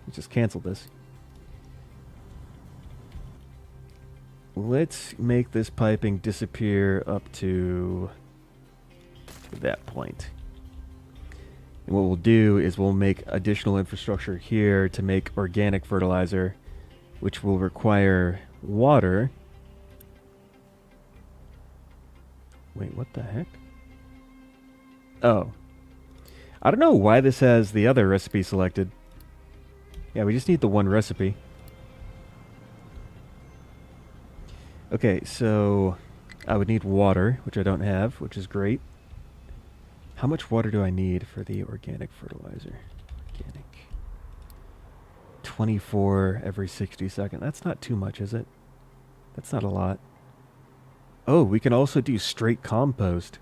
[SPEAKER 1] Let's just cancel this. Let's make this piping disappear up to that point. And what we'll do is we'll make additional infrastructure here to make organic fertilizer, which will require water. Wait, what the heck? Oh. I don't know why this has the other recipe selected. Yeah, we just need the one recipe. Okay, so I would need water, which I don't have, which is great. How much water do I need for the organic fertilizer? Organic. 24 every 60 seconds. That's not too much, is it? That's not a lot. Oh, we can also do straight compost.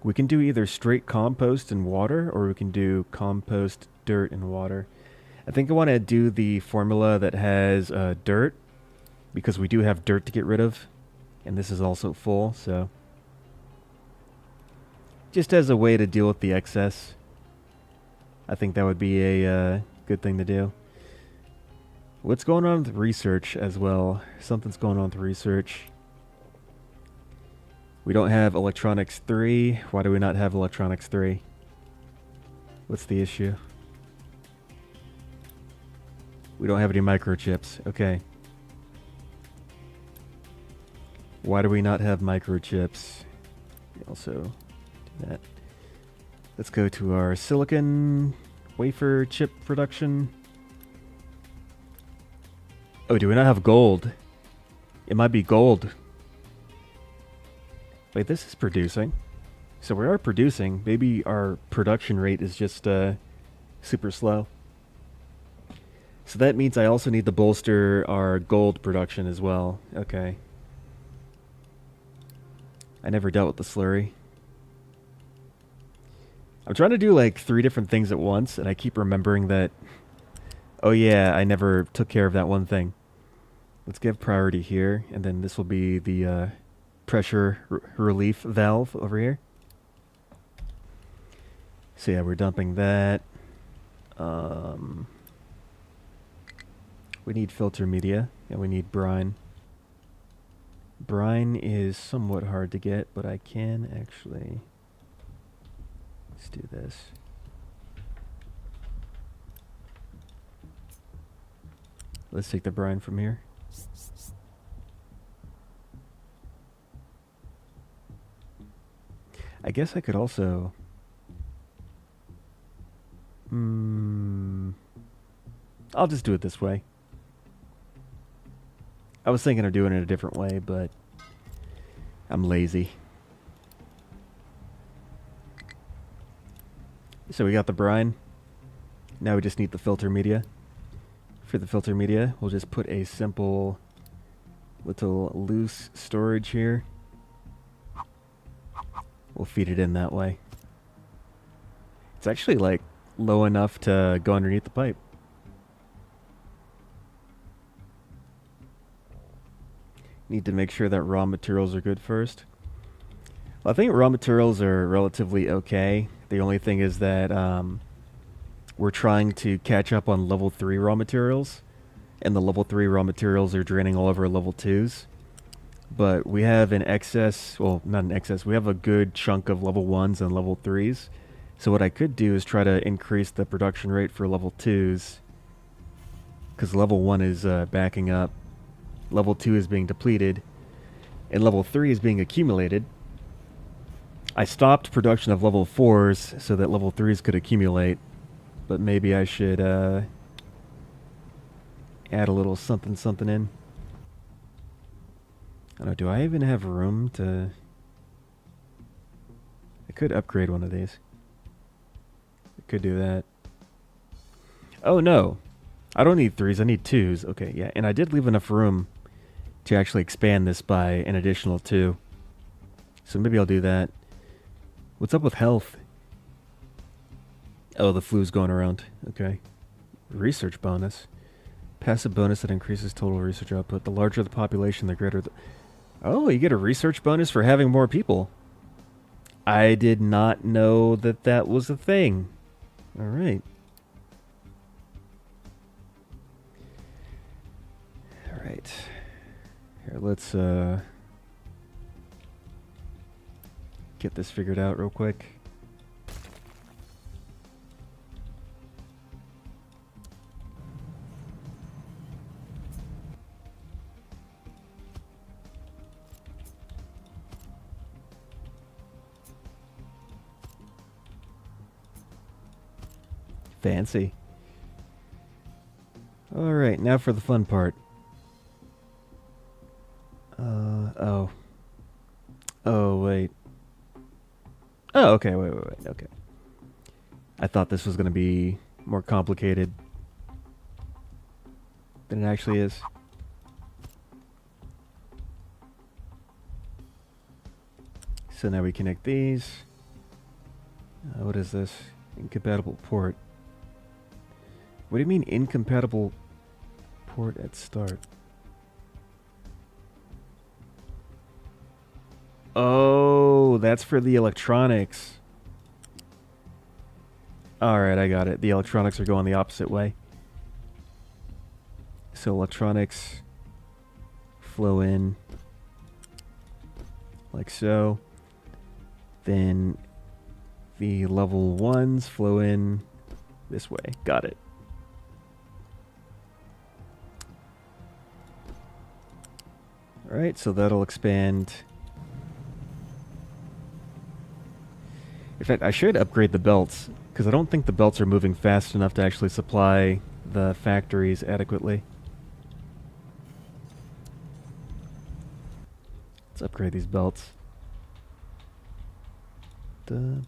[SPEAKER 1] We can do either straight compost and water, or we can do compost, dirt, and water. I think I want to do the formula that has dirt, because we do have dirt to get rid of, and this is also full, so just as a way to deal with the excess, I think that would be a good thing to do. What's going on with research as well? Something's going on with research. We don't have electronics 3. Why do we not have electronics 3? What's the issue? We don't have any microchips. Okay. Why do we not have microchips? Also do that. Let's go to our silicon wafer chip production. Oh, do we not have gold? It might be gold. Wait, this is producing. So we are producing. Maybe our production rate is just super slow. So that means I also need to bolster our gold production as well. Okay. I never dealt with the slurry. I'm trying to do like 3 different things at once, and I keep remembering that, oh yeah, I never took care of that one thing. Let's give priority here, and then this will be the pressure relief valve over here. So yeah, we're dumping that. We need filter media, and we need brine. Brine is somewhat hard to get, but I can actually... Let's do this. Let's take the brine from here. I guess I could also... I'll just do it this way. I was thinking of doing it a different way, but I'm lazy. So we got the brine. Now we just need the filter media. For the filter media, we'll just put a simple little loose storage here. We'll feed it in that way. It's actually like low enough to go underneath the pipe. Need to make sure that raw materials are good first. Well, I think raw materials are relatively okay. The only thing is that we're trying to catch up on level 3 raw materials, and the level 3 raw materials are draining all over level 2s. But we have an excess, well, not an excess, we have a good chunk of level 1s and level 3s. So what I could do is try to increase the production rate for level 2s, because level 1 is backing up, level 2 is being depleted, and level 3 is being accumulated. I stopped production of level 4s so that level 3s could accumulate, but maybe I should add a little something something in. I don't know, do I even have room to... I could upgrade one of these. I could do that. Oh no, I don't need 3s, I need 2s. Okay, yeah, and I did leave enough room to actually expand this by an additional 2. So maybe I'll do that. What's up with health? Oh, the flu's going around. Okay. Research bonus. Passive bonus that increases total research output. The larger the population, the greater the... Oh, you get a research bonus for having more people. I did not know that that was a thing. Alright. Alright. Here, let's get this figured out real quick. Fancy. Alright, now for the fun part. Oh. Oh, wait. Oh, okay, wait, okay. I thought this was going to be more complicated than it actually is. So now we connect these. What is this? Incompatible port. What do you mean incompatible port at start? Oh, that's for the electronics. Alright, I got it. The electronics are going the opposite way. So electronics flow in like so. Then the level 1s flow in this way. Got it. Alright, so that'll expand. In fact, I should upgrade the belts, because I don't think the belts are moving fast enough to actually supply the factories adequately. Let's upgrade these belts. Oh,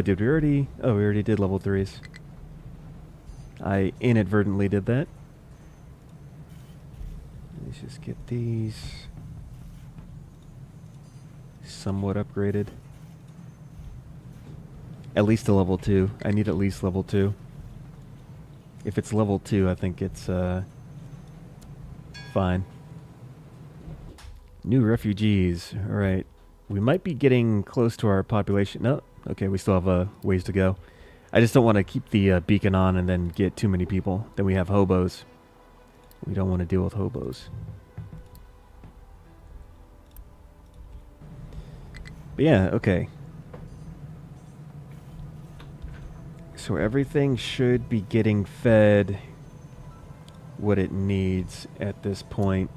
[SPEAKER 1] did we already... Oh, we already did level 3s. I inadvertently did that. Let's just get these somewhat upgraded. At least a level 2. I need at least level 2. If it's level 2, I think it's fine. New refugees. Alright. We might be getting close to our population. No, okay, we still have a ways to go. I just don't want to keep the beacon on and then get too many people. Then we have hobos. We don't want to deal with hobos. But yeah, okay. So everything should be getting fed what it needs at this point,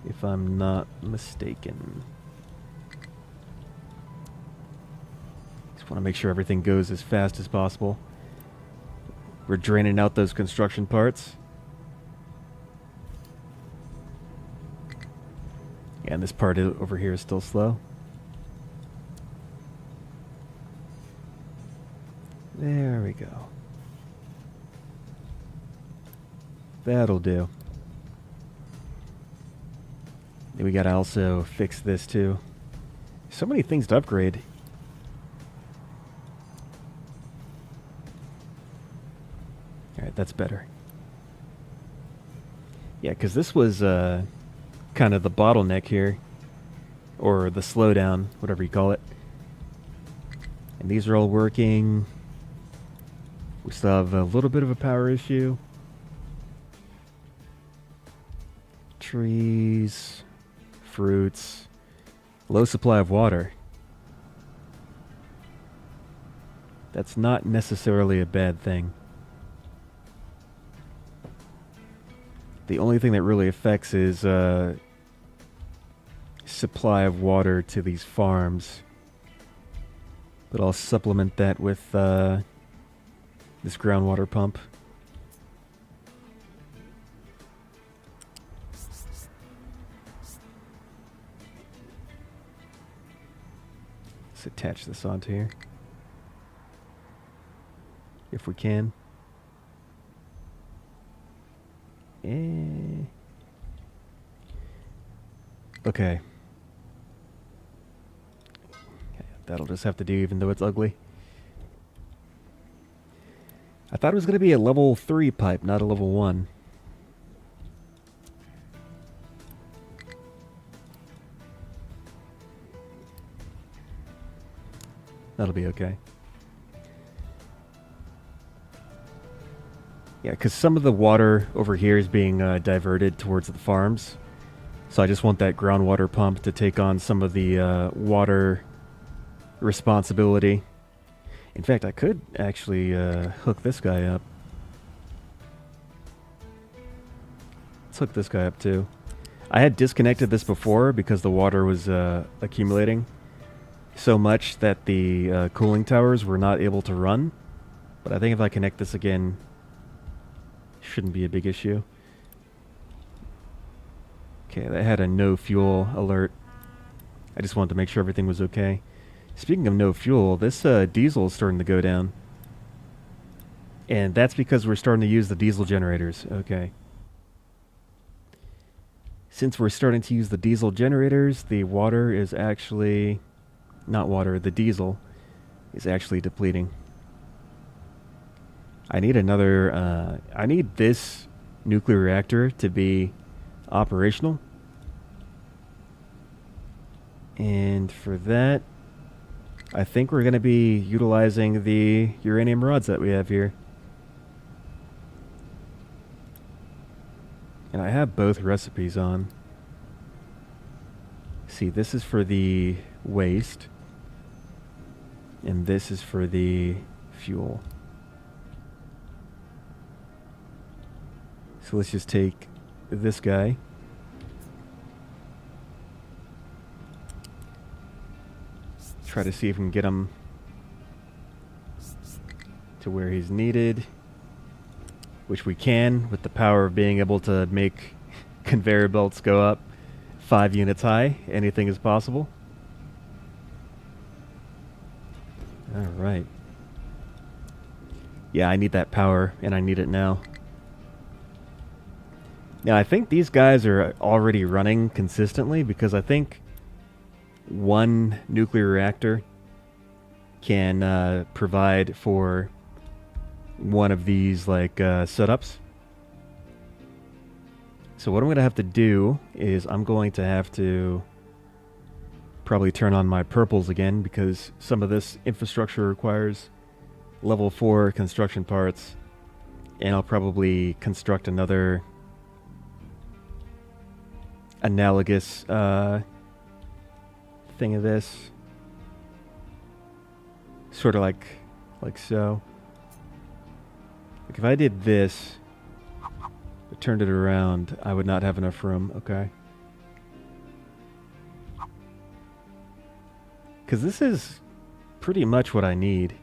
[SPEAKER 1] if I'm not mistaken. Just want to make sure everything goes as fast as possible. We're draining out those construction parts. Yeah, and this part over here is still slow. There we go. That'll do. Then we gotta also fix this too. So many things to upgrade. Alright, that's better. Yeah, because this was kind of the bottleneck here. Or the slowdown, whatever you call it. And these are all working. We still have a little bit of a power issue. Trees, fruits, low supply of water. That's not necessarily a bad thing. The only thing that really affects is supply of water to these farms. But I'll supplement that with this groundwater pump. Let's attach this onto here. If we can. Okay. That'll just have to do even though it's ugly. I thought it was going to be a level 3 pipe, not a level 1. That'll be okay. Yeah, because some of the water over here is being diverted towards the farms. So I just want that groundwater pump to take on some of the water responsibility. In fact, I could actually hook this guy up. Let's hook this guy up too. I had disconnected this before because the water was accumulating so much that the cooling towers were not able to run. But I think if I connect this again, shouldn't be a big issue. Okay, that had a no fuel alert. I just wanted to make sure everything was okay. Speaking of no fuel, this diesel is starting to go down. And that's because we're starting to use the diesel generators. Okay. Since we're starting to use the diesel generators, the water is actually... Not water, the diesel is actually depleting. I need another... I need this nuclear reactor to be operational. And for that... I think we're going to be utilizing the uranium rods that we have here. And I have both recipes on. See, this is for the waste. And this is for the fuel. So let's just take this guy. Try to see if we can get him to where he's needed, which we can with the power of being able to make conveyor belts go up 5 units high. Anything is possible. All right. Yeah, I need that power, and I need it now. Now, I think these guys are already running consistently because I think one nuclear reactor can provide for one of these like setups. So what I'm going to have to do is I'm going to have to probably turn on my purples again, because some of this infrastructure requires level 4 construction parts, and I'll probably construct another analogous thing of this, sort of like so. Like if I did this, turned it around, I would not have enough room. Okay. Because this is pretty much what I need.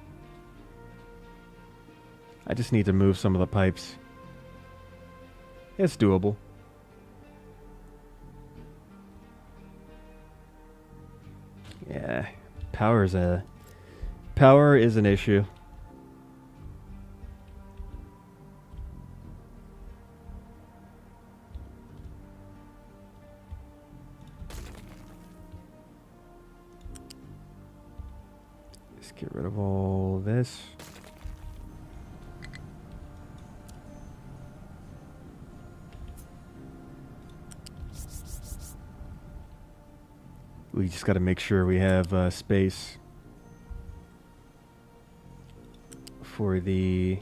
[SPEAKER 1] I just need to move some of the pipes. It's doable. Yeah, power is an issue. Let's get rid of all this. We just got to make sure we have space for the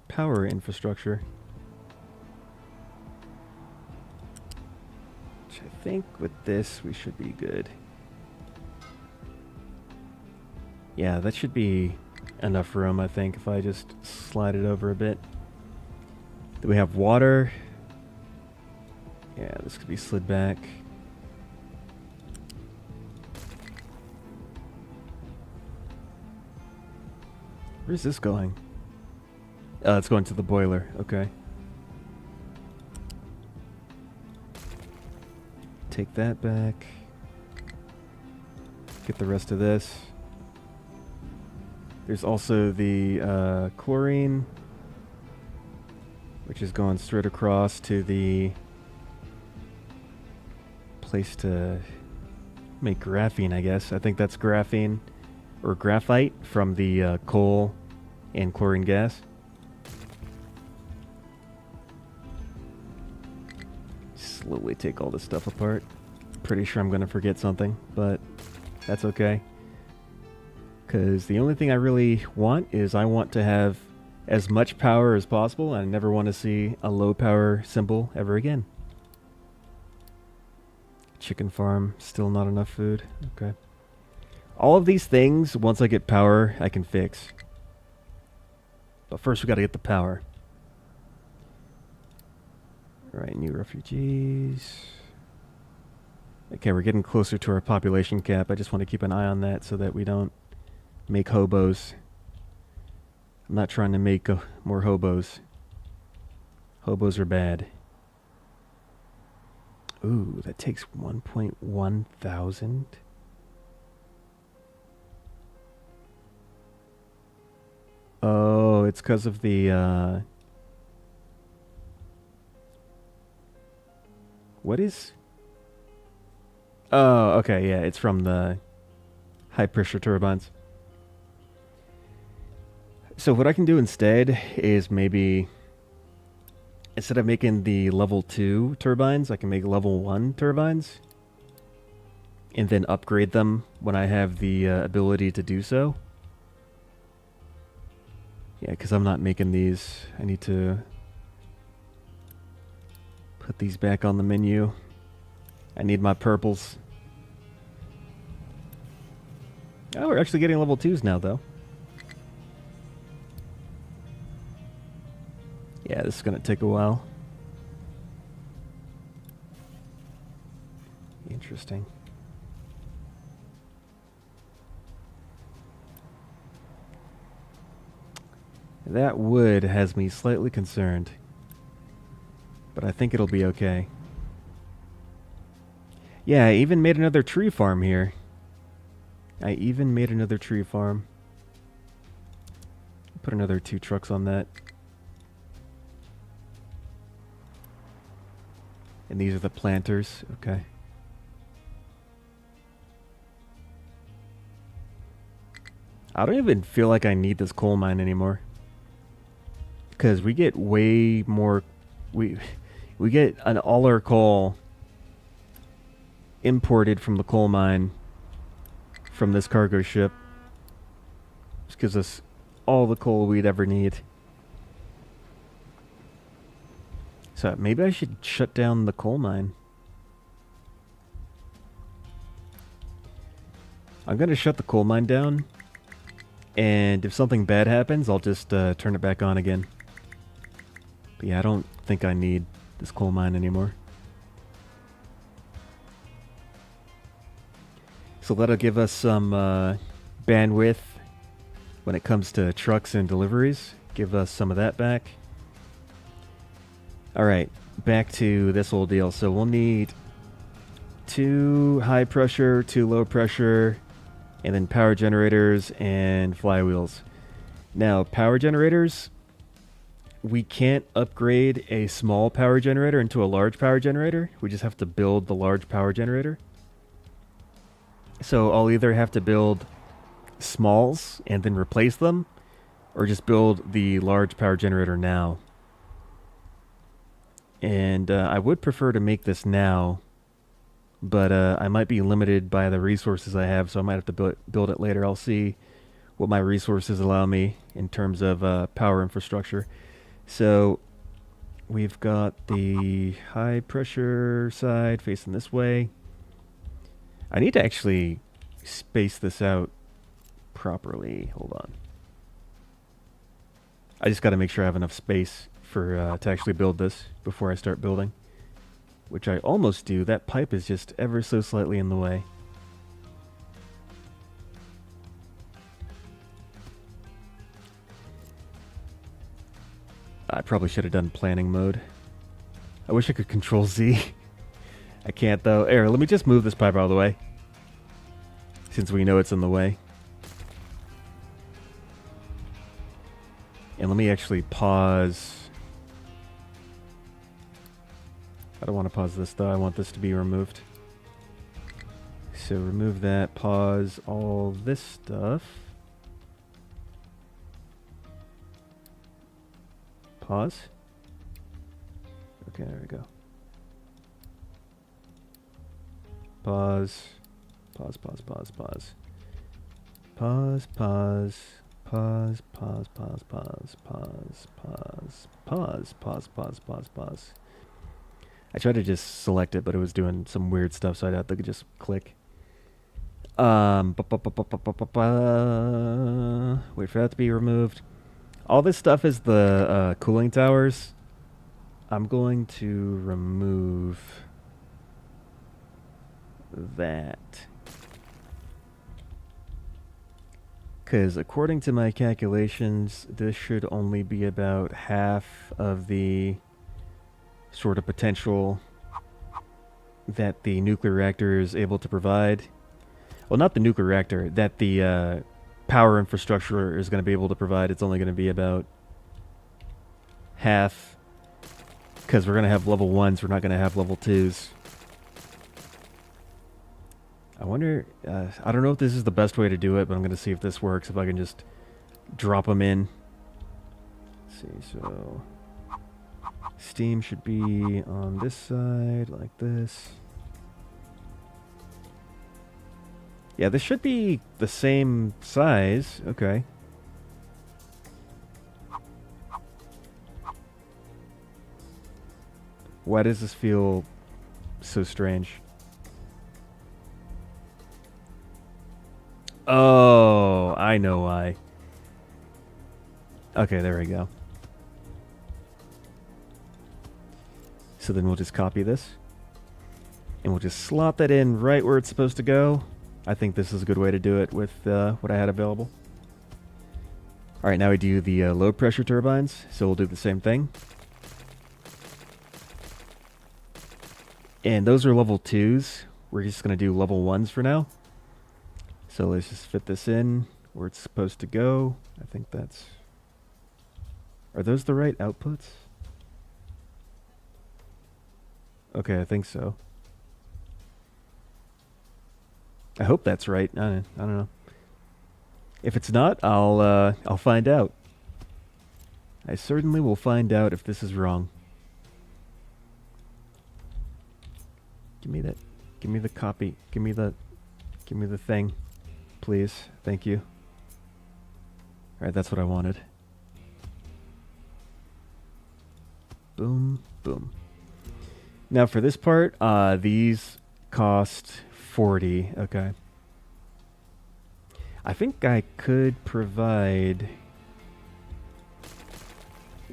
[SPEAKER 1] power infrastructure. Which I think with this we should be good. Yeah, that should be enough room, I think, if I just slide it over a bit. Do we have water? Yeah, this could be slid back. Where's this going? Oh, it's going to the boiler. Okay. Take that back. Get the rest of this. There's also the chlorine, which is going straight across to the place to make graphene, I guess. I think that's graphene or graphite from the coal and chlorine gas. Slowly take all this stuff apart. Pretty sure I'm going to forget something, but that's okay. Because the only thing I really want is I want to have as much power as possible. I never want to see a low power symbol ever again. Chicken farm, still not enough food. Okay. All of these things, once I get power, I can fix. But first we got to get the power. Alright, new refugees. Okay, we're getting closer to our population cap. I just want to keep an eye on that so that we don't make hobos. I'm not trying to make more hobos. Hobos are bad. Ooh, that takes 1.1 thousand. Oh, it's because of the, what is? Oh, okay, yeah, it's from the high pressure turbines. So what I can do instead is maybe, instead of making the level 2 turbines, I can make level 1 turbines. And then upgrade them when I have the ability to do so. Yeah, because I'm not making these. I need to put these back on the menu. I need my purples. Oh, we're actually getting level 2s now, though. Yeah, this is going to take a while. Interesting. That wood has me slightly concerned. But I think it'll be okay. Yeah, I even made another tree farm here. Put another 2 trucks on that. And these are the planters. Okay. I don't even feel like I need this coal mine anymore. Because we get way more... We get all our coal imported from the coal mine from this cargo ship. This gives us all the coal we'd ever need. So maybe I should shut down the coal mine. I'm going to shut the coal mine down. And if something bad happens, I'll just turn it back on again. But yeah, I don't think I need this coal mine anymore. So that'll give us some bandwidth when it comes to trucks and deliveries. Give us some of that back. Alright, back to this whole deal. So we'll need 2 high pressure, 2 low pressure, and then power generators and flywheels. Now, power generators, we can't upgrade a small power generator into a large power generator. We just have to build the large power generator. So I'll either have to build smalls and then replace them, or just build the large power generator now. And I would prefer to make this now, but I might be limited by the resources I have, so I might have to build it later. I'll see what my resources allow me in terms of power infrastructure. So we've got the high pressure side facing this way. I need to actually space this out properly. Hold on. I just got to make sure I have enough space for to actually build this before I start building, which I almost do. That pipe is just ever so slightly in the way. I probably should have done planning mode. I wish I could control Z. I can't though. Here, let me just move this pipe out of the way, since we know it's in the way. And let me actually pause. I don't want to pause this though. I want this to be removed. So remove that, pause all this stuff. Pause. Okay, there we go. Pause. Pause, pause, pause, pause. Pause, pause. Pause, pause, pause, pause, pause, pause, pause, pause, pause, pause, pause. I tried to just select it, but it was doing some weird stuff, so I had to just click. Wait for that to be removed. All this stuff is the cooling towers. I'm going to remove that. Because according to my calculations, this should only be about half of the sort of potential that the nuclear reactor is able to provide. Well, not the nuclear reactor, that the power infrastructure is going to be able to provide. It's only going to be about half, because we're going to have level 1s, we're not going to have level 2s. I wonder, I don't know if this is the best way to do it, but I'm going to see if this works, if I can just drop them in. Let's see, so steam should be on this side, like this. Yeah, this should be the same size. Okay. Why does this feel so strange? Oh, I know why. Okay, there we go. So then we'll just copy this. And we'll just slot that in right where it's supposed to go. I think this is a good way to do it with what I had available. Alright, now we do the low pressure turbines. So we'll do the same thing. And those are level 2s. We're just going to do level 1s for now. So let's just fit this in where it's supposed to go. I think that's... Are those the right outputs? Okay, I think so. I hope that's right. I don't know. If it's not, I'll find out. I certainly will find out if this is wrong. Give me that. Give me the copy. Give me the thing. Please. Thank you. Alright, that's what I wanted. Boom, boom. Now for this part, these cost 40. Okay. I think I could provide...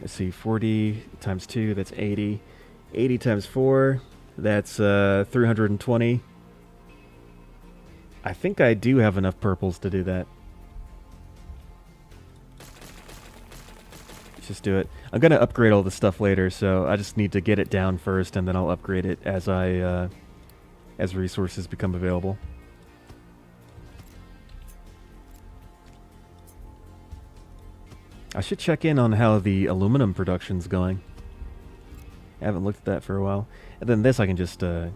[SPEAKER 1] Let's see, 40 times 2, that's 80. 80 times 4, that's 320. I think I do have enough purples to do that. Let's just do it. I'm going to upgrade all this stuff later, so I just need to get it down first, and then I'll upgrade it as as resources become available. I should check in on how the aluminum production's going. I haven't looked at that for a while. And then this I can just do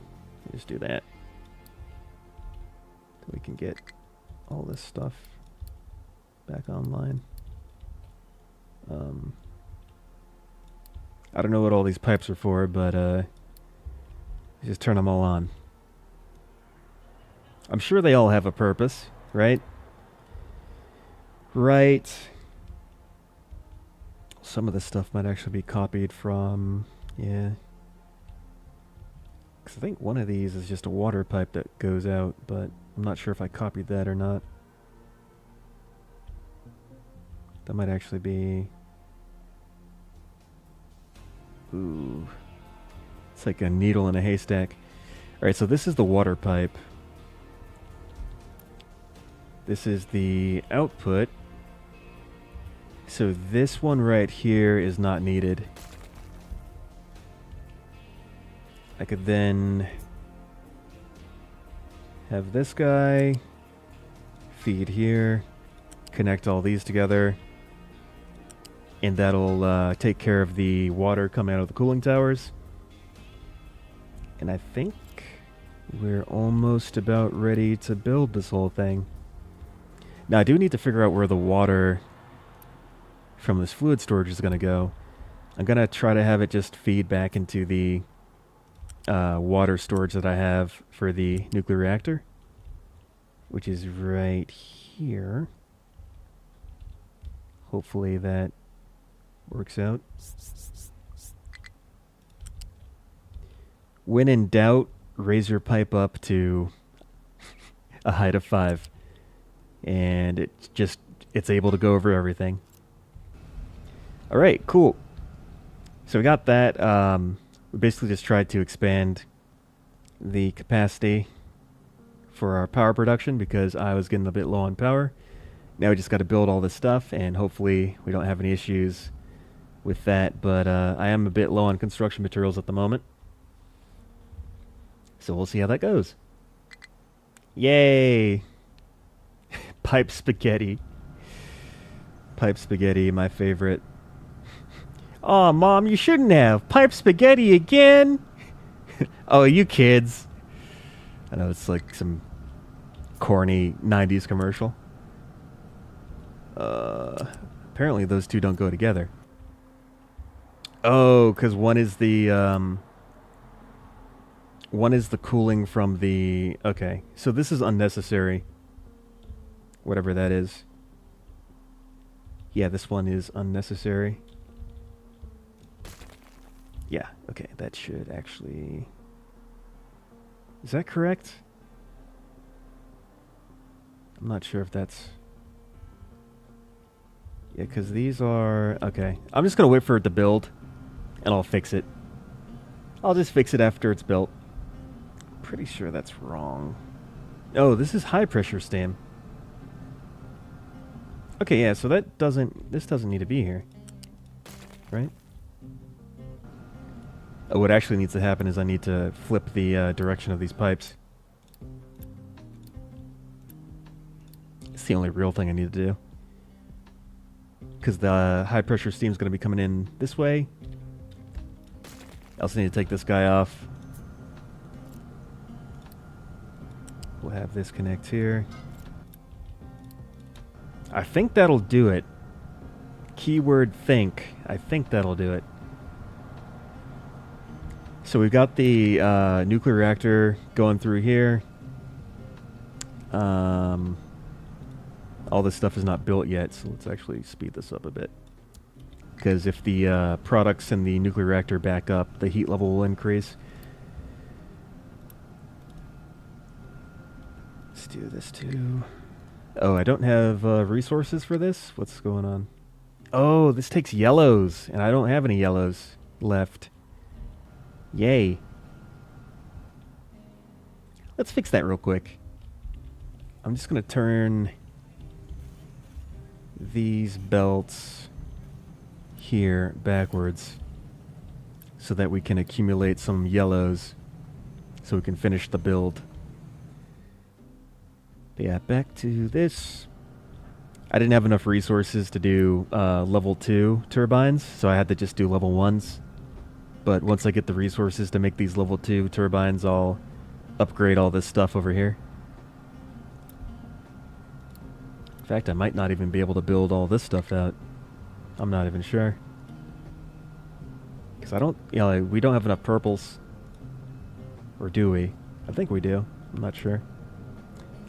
[SPEAKER 1] that. We can get all this stuff back online. I don't know what all these pipes are for, but just turn them all on. I'm sure they all have a purpose, right? Right. Some of this stuff might actually be copied from, yeah. Because I think one of these is just a water pipe that goes out, but I'm not sure if I copied that or not. That might actually be... Ooh. It's like a needle in a haystack. Alright, so this is the water pipe. This is the output. So this one right here is not needed. I could then have this guy feed here, connect all these together, and that'll take care of the water coming out of the cooling towers. And I think we're almost about ready to build this whole thing. Now I do need to figure out where the water from this fluid storage is going to go. I'm going to try to have it just feed back into the water storage that I have for the nuclear reactor, which is right here. Hopefully that works out. When in doubt, raise your pipe up to a height of 5. And it's able to go over everything. Alright, cool. So we got that. We basically just tried to expand the capacity for our power production because I was getting a bit low on power. Now we just got to build all this stuff, and hopefully we don't have any issues with that. But I am a bit low on construction materials at the moment. So we'll see how that goes. Yay! Pipe spaghetti. Pipe spaghetti, my favorite. Aw, Mom, you shouldn't have. Pipe spaghetti again? Oh, you kids. I know it's like some corny 90s commercial. Apparently those two don't go together. Oh, because one is the cooling from the... Okay, so this is unnecessary. Whatever that is. Yeah, this one is unnecessary. Yeah, okay, that should actually... Is that correct? I'm not sure if that's... Yeah, because these are... Okay, I'm just going to wait for it to build, and I'll fix it. I'll just fix it after it's built. Pretty sure that's wrong. Oh, this is high pressure steam. Okay, yeah, so that doesn't... This doesn't need to be here. Right? Oh, what actually needs to happen is I need to flip the direction of these pipes. It's the only real thing I need to do. Because the high pressure steam is going to be coming in this way. I also need to take this guy off. We'll have this connect here. I think that'll do it. Keyword think. I think that'll do it. So we've got the nuclear reactor going through here. All this stuff is not built yet, so let's actually speed this up a bit. Because if the products in the nuclear reactor back up, the heat level will increase. Let's do this too. Oh, I don't have resources for this? What's going on? Oh, this takes yellows, and I don't have any yellows left. Yay. Let's fix that real quick. I'm just going to turn these belts here backwards so that we can accumulate some yellows so we can finish the build. But yeah, back to this. I didn't have enough resources to do level 2 turbines, so I had to just do level 1s. But once I get the resources to make these level 2 turbines, I'll upgrade all this stuff over here. In fact, I might not even be able to build all this stuff out. I'm not even sure. Because I don't, we don't have enough purples. Or do we? I think we do. I'm not sure.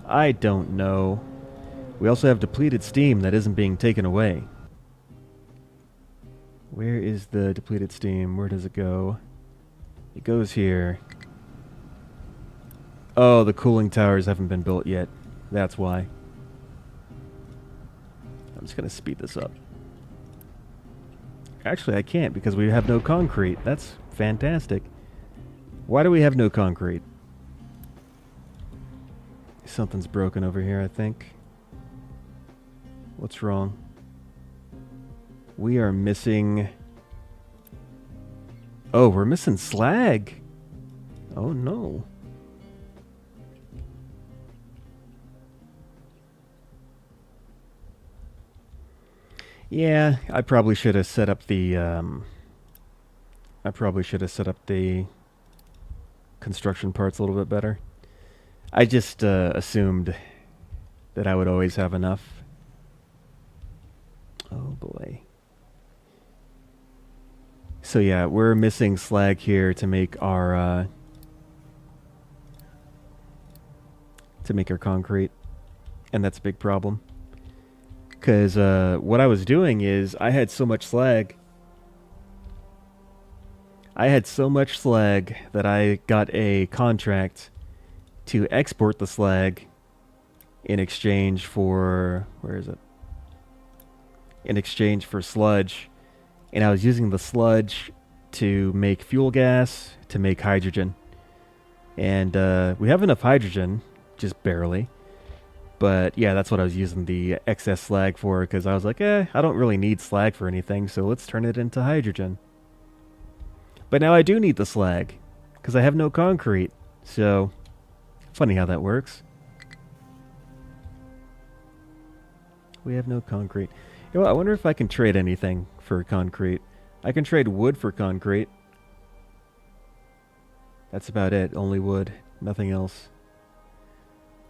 [SPEAKER 1] I don't know. We also have depleted steam that isn't being taken away. Where is the depleted steam? Where does it go? It goes here. Oh, the cooling towers haven't been built yet. That's why. I'm just going to speed this up. Actually, I can't because we have no concrete. That's fantastic. Why do we have no concrete? Something's broken over here, I think. What's wrong? We are missing... Oh, we're missing slag. Oh, no. Yeah, I probably should have set up the... construction parts a little bit better. I just assumed that I would always have enough. Oh boy. So yeah, we're missing slag here to make our concrete, and that's a big problem. Because what I was doing is I had so much slag. I had so much slag that I got a contract to export the slag in exchange for... Where is it? In exchange for sludge. And I was using the sludge to make fuel gas, to make hydrogen. And we have enough hydrogen, just barely. But yeah, that's what I was using the excess slag for, because I was like, I don't really need slag for anything, so let's turn it into hydrogen. But now I do need the slag, because I have no concrete. So, funny how that works. We have no concrete. You know what, I wonder if I can trade anything for concrete. I can trade wood for concrete. That's about it, only wood, nothing else.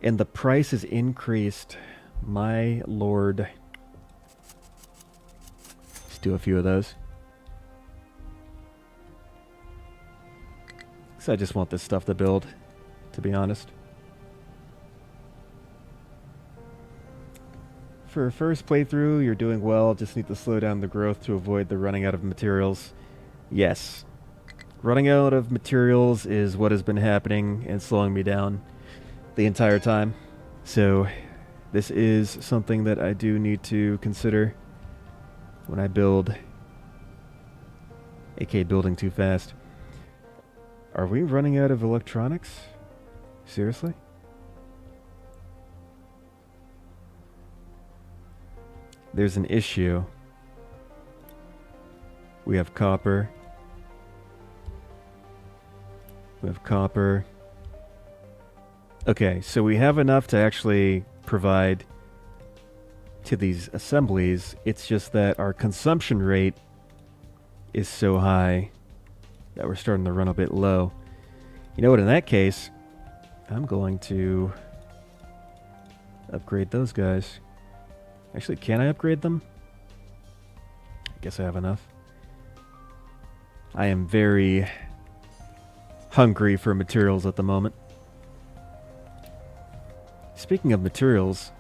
[SPEAKER 1] And the price is increased. My lord. Let's do a few of those. So I just want this stuff to build, to be honest. For a first playthrough, you're doing well. Just need to slow down the growth to avoid the running out of materials. Yes. Running out of materials is what has been happening and slowing me down the entire time. So this is something that I do need to consider when I build, aka building too fast. Are we running out of electronics? Seriously? There's an issue. We have copper. We have copper. Okay, so we have enough to actually provide to these assemblies. It's just that our consumption rate is so high that we're starting to run a bit low. You know what, in that case, I'm going to upgrade those guys. Actually, can I upgrade them? I guess I have enough. I am very hungry for materials at the moment. Speaking of materials,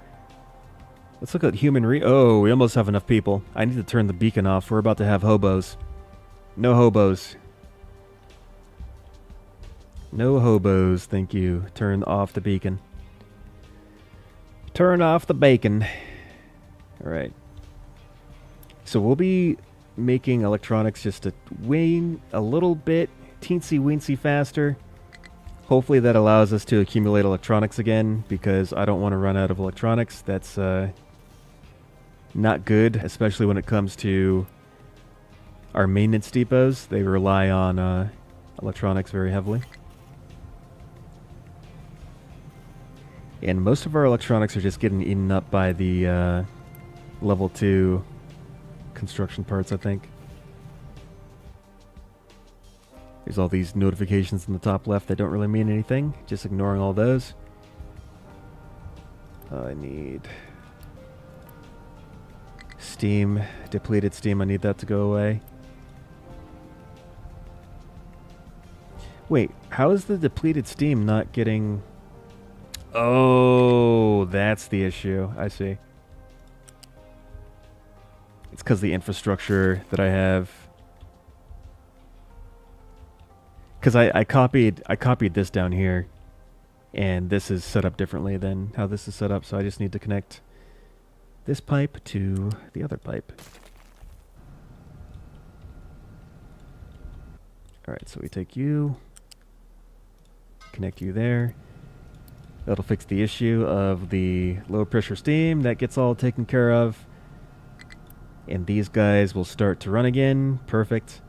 [SPEAKER 1] let's look at human oh, we almost have enough people. I need to turn the beacon off. We're about to have hobos. No hobos. No hobos, thank you. Turn off the beacon. Turn off the bacon. Alright. So we'll be making electronics just a little bit teensy-weensy faster. Hopefully that allows us to accumulate electronics again, because I don't want to run out of electronics. That's not good, especially when it comes to our maintenance depots. They rely on electronics very heavily. And most of our electronics are just getting eaten up by the level 2 construction parts, I think. There's all these notifications in the top left that don't really mean anything. Just ignoring all those. I need steam, depleted steam. I need that to go away. Wait, how is the depleted steam not getting... Oh, that's the issue. I see. It's because the infrastructure that I have... Because I copied this down here, and this is set up differently than how this is set up, so I just need to connect this pipe to the other pipe. Alright, so we take you, connect you there. That'll fix the issue of the low pressure steam. That gets all taken care of. And these guys will start to run again. Perfect.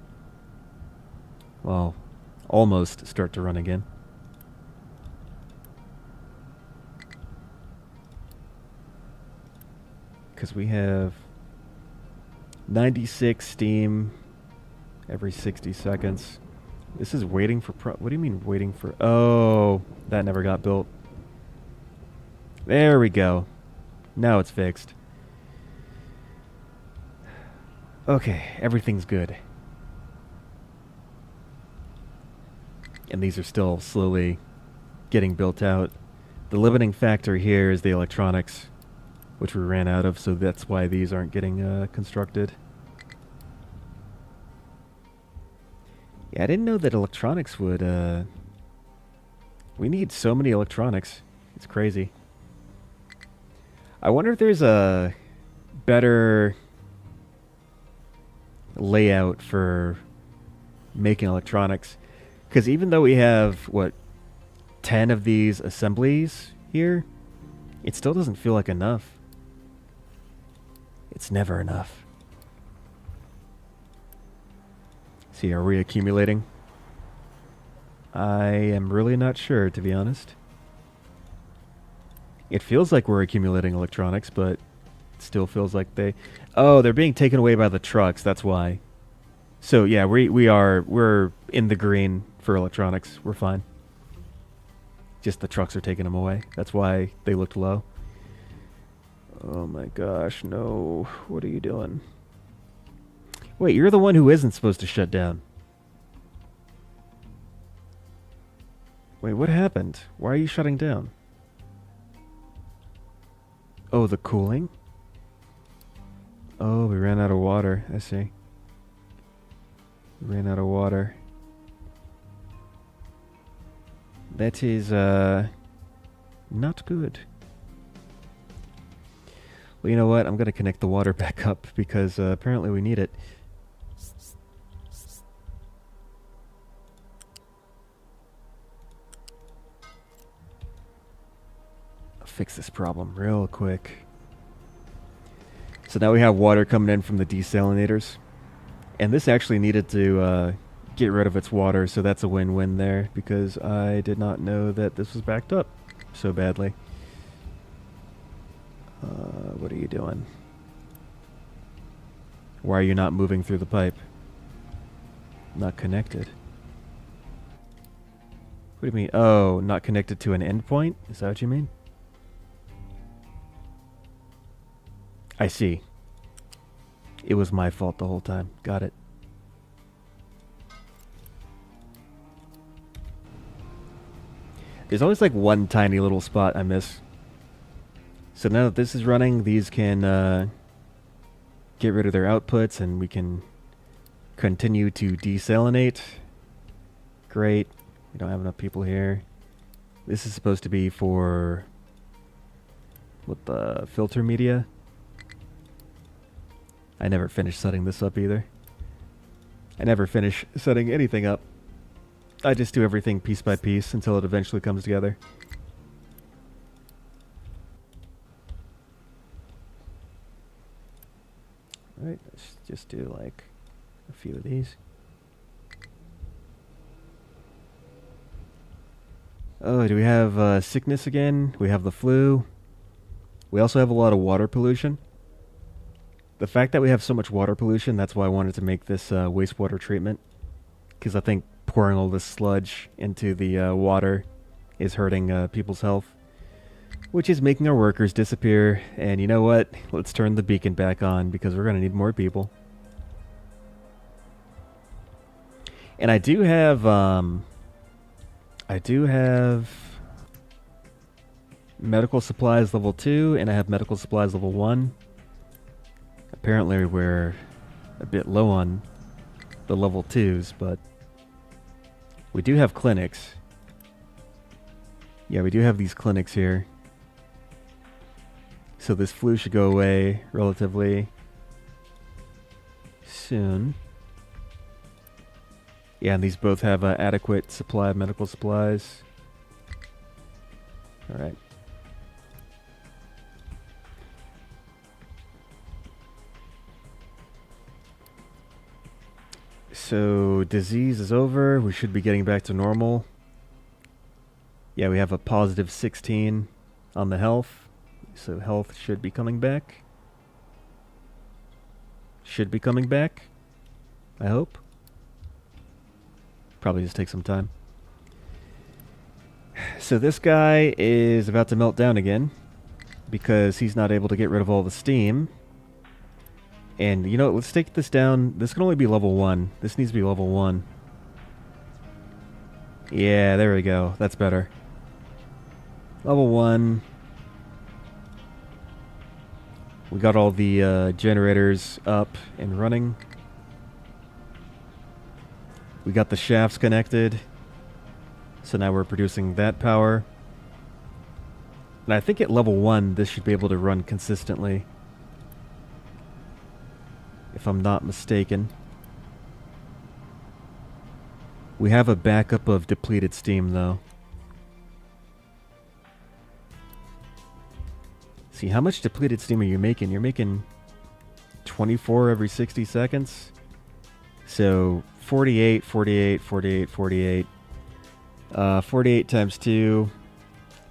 [SPEAKER 1] Well, almost start to run again. Because we have 96 steam every 60 seconds. This is waiting for... what do you mean waiting for... Oh, that never got built. There we go. Now it's fixed. Okay, everything's good. And these are still slowly getting built out. The limiting factor here is the electronics, which we ran out of, so that's why these aren't getting constructed. Yeah, I didn't know that electronics would... We need so many electronics. It's crazy. I wonder if there's a better layout for making electronics. Because even though we have, what, 10 of these assemblies here, it still doesn't feel like enough. It's never enough. See, are we accumulating? I am really not sure, to be honest. It feels like we're accumulating electronics, but it still feels like they... Oh, they're being taken away by the trucks, that's why. So, yeah, we're in the green for electronics. We're fine. Just the trucks are taking them away. That's why they looked low. Oh my gosh, no. What are you doing? Wait, you're the one who isn't supposed to shut down. Wait, what happened? Why are you shutting down? Oh, the cooling? Oh, we ran out of water. I see. We ran out of water. That is, not good. Well, you know what? I'm going to connect the water back up because apparently we need it. I'll fix this problem real quick. So now we have water coming in from the desalinators. And this actually needed to get rid of its water, so that's a win-win there, because I did not know that this was backed up so badly. What are you doing? Why are you not moving through the pipe? Not connected. What do you mean? Oh, not connected to an endpoint? Is that what you mean? I see. It was my fault the whole time. Got it. There's always like one tiny little spot I miss. So now that this is running, these can get rid of their outputs and we can continue to desalinate. Great. We don't have enough people here. This is supposed to be for what, the filter media. I never finish setting this up either. I never finish setting anything up. I just do everything piece by piece until it eventually comes together. Alright, let's just do like a few of these. Oh, do we have sickness again? We have the flu. We also have a lot of water pollution. The fact that we have so much water pollution, that's why I wanted to make this wastewater treatment. Because I think pouring all this sludge into the water is hurting people's health. Which is making our workers disappear. And you know what? Let's turn the beacon back on because we're going to need more people. And I do have medical supplies level 2 and I have medical supplies level 1. Apparently we're a bit low on the level 2s, but we do have clinics. Yeah, we do have these clinics here. So this flu should go away relatively soon. Yeah, and these both have adequate supply of medical supplies. Alright. So disease is over. We should be getting back to normal. Yeah, we have a positive 16 on the health. So health should be coming back. Should be coming back. I hope. Probably just take some time. So this guy is about to melt down again because he's not able to get rid of all the steam. And you know what, let's take this down. This can only be level 1. This needs to be level 1. Yeah, there we go. That's better. Level 1. We got all the generators up and running. We got the shafts connected. So now we're producing that power. And I think at level 1, this should be able to run consistently. If I'm not mistaken. We have a backup of depleted steam, though. See, how much depleted steam are you making? You're making 24 every 60 seconds. So 48, 48, 48, 48. 48 times 2.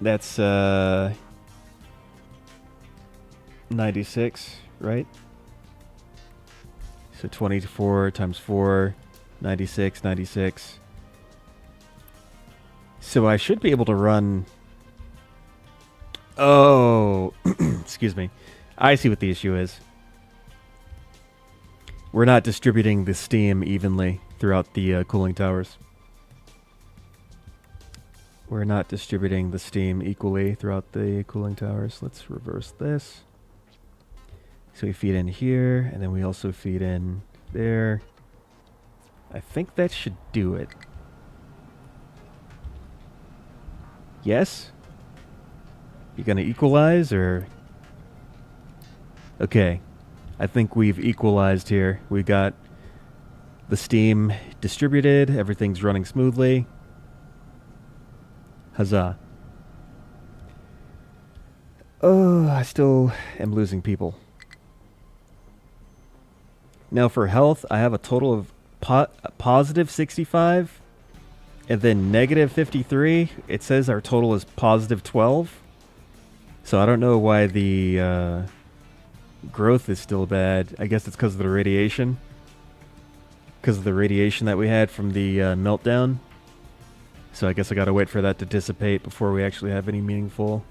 [SPEAKER 1] That's 96, right? So 24 times 4, 96, 96. So I should be able to run... Oh, excuse me. I see what the issue is. We're not distributing the steam evenly throughout the cooling towers. We're not distributing the steam equally throughout the cooling towers. Let's reverse this. So we feed in here, and then we also feed in there. I think that should do it. Yes? You gonna equalize, or... Okay. I think we've equalized here. We got the steam distributed. Everything's running smoothly. Huzzah. Oh, I still am losing people. Now for health, I have a total of positive 65 and then negative 53. It says our total is positive 12. So I don't know why the growth is still bad. I guess it's because of the radiation. Because of the radiation that we had from the meltdown. So I guess I gotta wait for that to dissipate before we actually have any meaningful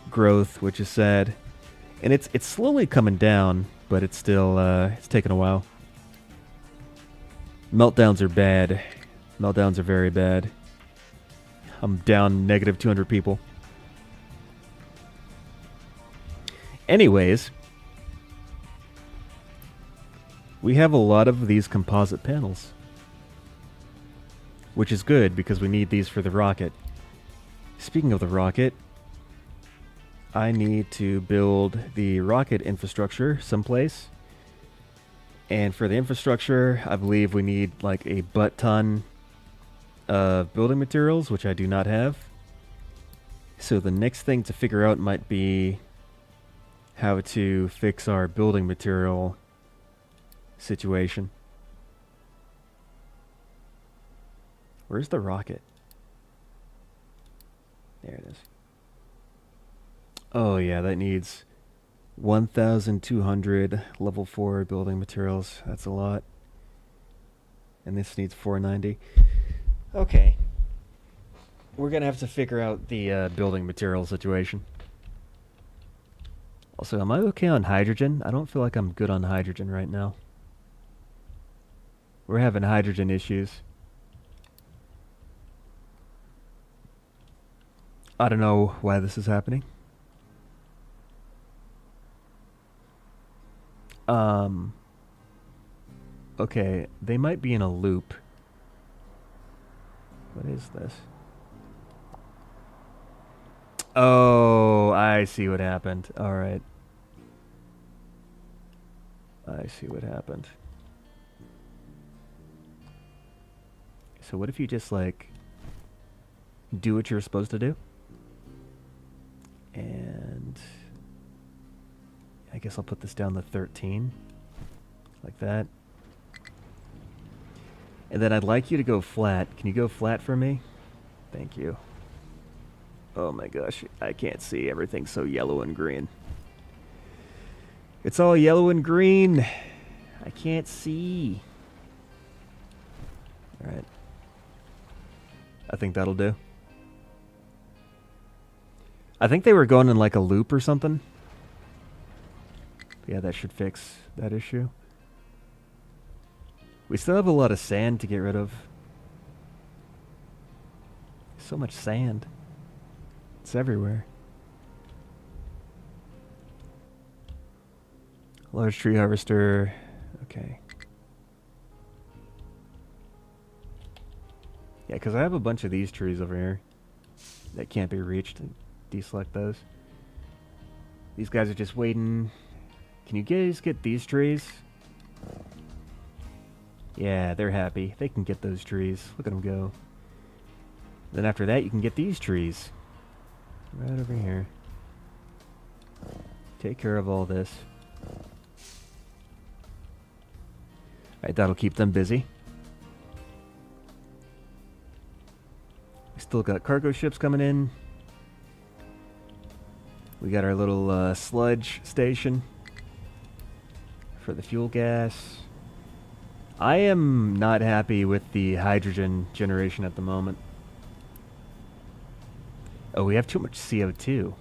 [SPEAKER 1] growth, which is sad. And it's slowly coming down, but it's still it's taking a while. Meltdowns are bad. Meltdowns are very bad. I'm down negative 200 people. Anyways, we have a lot of these composite panels, which is good because we need these for the rocket. Speaking of the rocket, I need to build the rocket infrastructure someplace. And for the infrastructure, I believe we need like a butt-ton of building materials, which I do not have. So the next thing to figure out might be how to fix our building material situation. Where's the rocket? There it is. Oh yeah, that needs 1,200 level 4 building materials. That's a lot. And this needs 490. Okay. We're gonna have to figure out the building material situation. Also, am I okay on hydrogen? I don't feel like I'm good on hydrogen right now. We're having hydrogen issues. I don't know why this is happening. Okay, they might be in a loop. What is this? Oh, I see what happened. Alright. I see what happened. So what if you just, like, do what you're supposed to do? And I guess I'll put this down to 13. Like that. And then I'd like you to go flat. Can you go flat for me? Thank you. Oh my gosh, I can't see. Everything's so yellow and green. It's all yellow and green. I can't see. Alright. I think that'll do. I think they were going in like a loop or something. Yeah, that should fix that issue. We still have a lot of sand to get rid of. So much sand. It's everywhere. Large tree harvester. Okay. Yeah, because I have a bunch of these trees over here that can't be reached. Deselect those. These guys are just waiting. Can you guys get these trees? Yeah, they're happy. They can get those trees. Look at them go. Then after that, you can get these trees. Right over here. Take care of all this. Alright, that'll keep them busy. We still got cargo ships coming in. We got our little sludge station for the fuel gas. I am not happy with the hydrogen generation at the moment. Oh, we have too much CO2.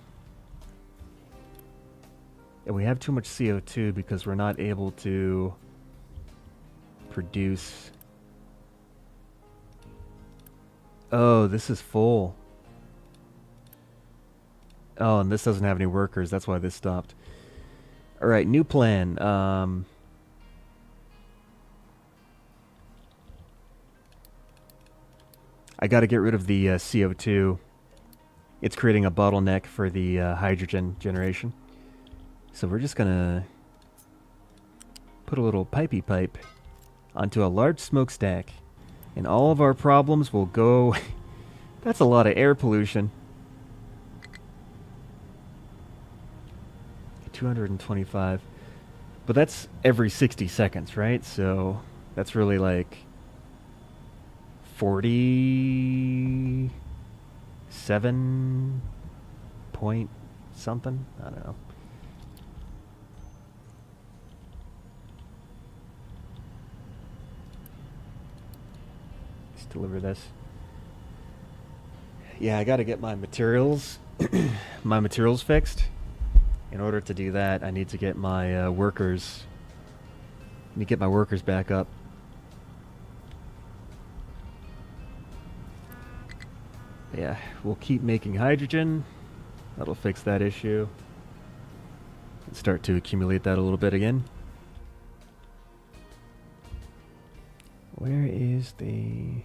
[SPEAKER 1] And we have too much CO2 because we're not able to produce. Oh, this is full. Oh, and this doesn't have any workers. That's why this stopped. Alright, new plan. I gotta get rid of the CO2. It's creating a bottleneck for the hydrogen generation. So we're just gonna put a little pipey pipe onto a large smokestack. And all of our problems will go... That's a lot of air pollution. 225. But that's every 60 seconds, right? So that's really like 47 point something? I don't know. Let's deliver this. Yeah, I gotta get my materials my materials fixed. In order to do that, I need to get my workers. Let me get my workers back up. Yeah, we'll keep making hydrogen. That'll fix that issue. And start to accumulate that a little bit again. Where is the...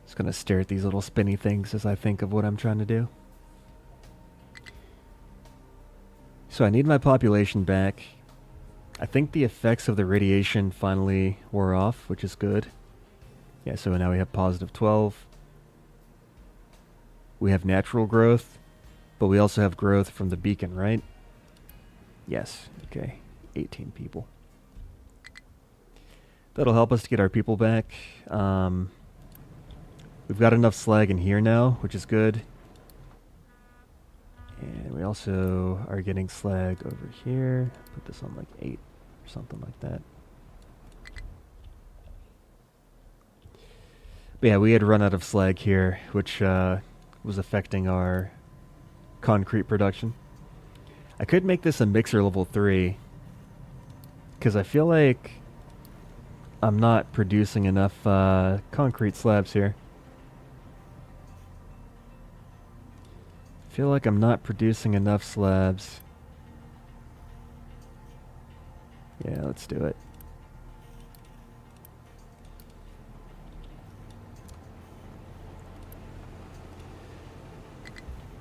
[SPEAKER 1] Just gonna stare at these little spinny things as I think of what I'm trying to do. So I need my population back. I think the effects of the radiation finally wore off, which is good. Yeah, so now we have positive 12. We have natural growth, but we also have growth from the beacon, right? Yes, okay. 18 people. That'll help us to get our people back. We've got enough slag in here now, which is good. And we also are getting slag over here. Put this on like 8 or something like that. But yeah, we had run out of slag here, which was affecting our concrete production. I could make this a mixer level 3, because I feel like I'm not producing enough concrete slabs here. I feel like I'm not producing enough slabs. Yeah, let's do it.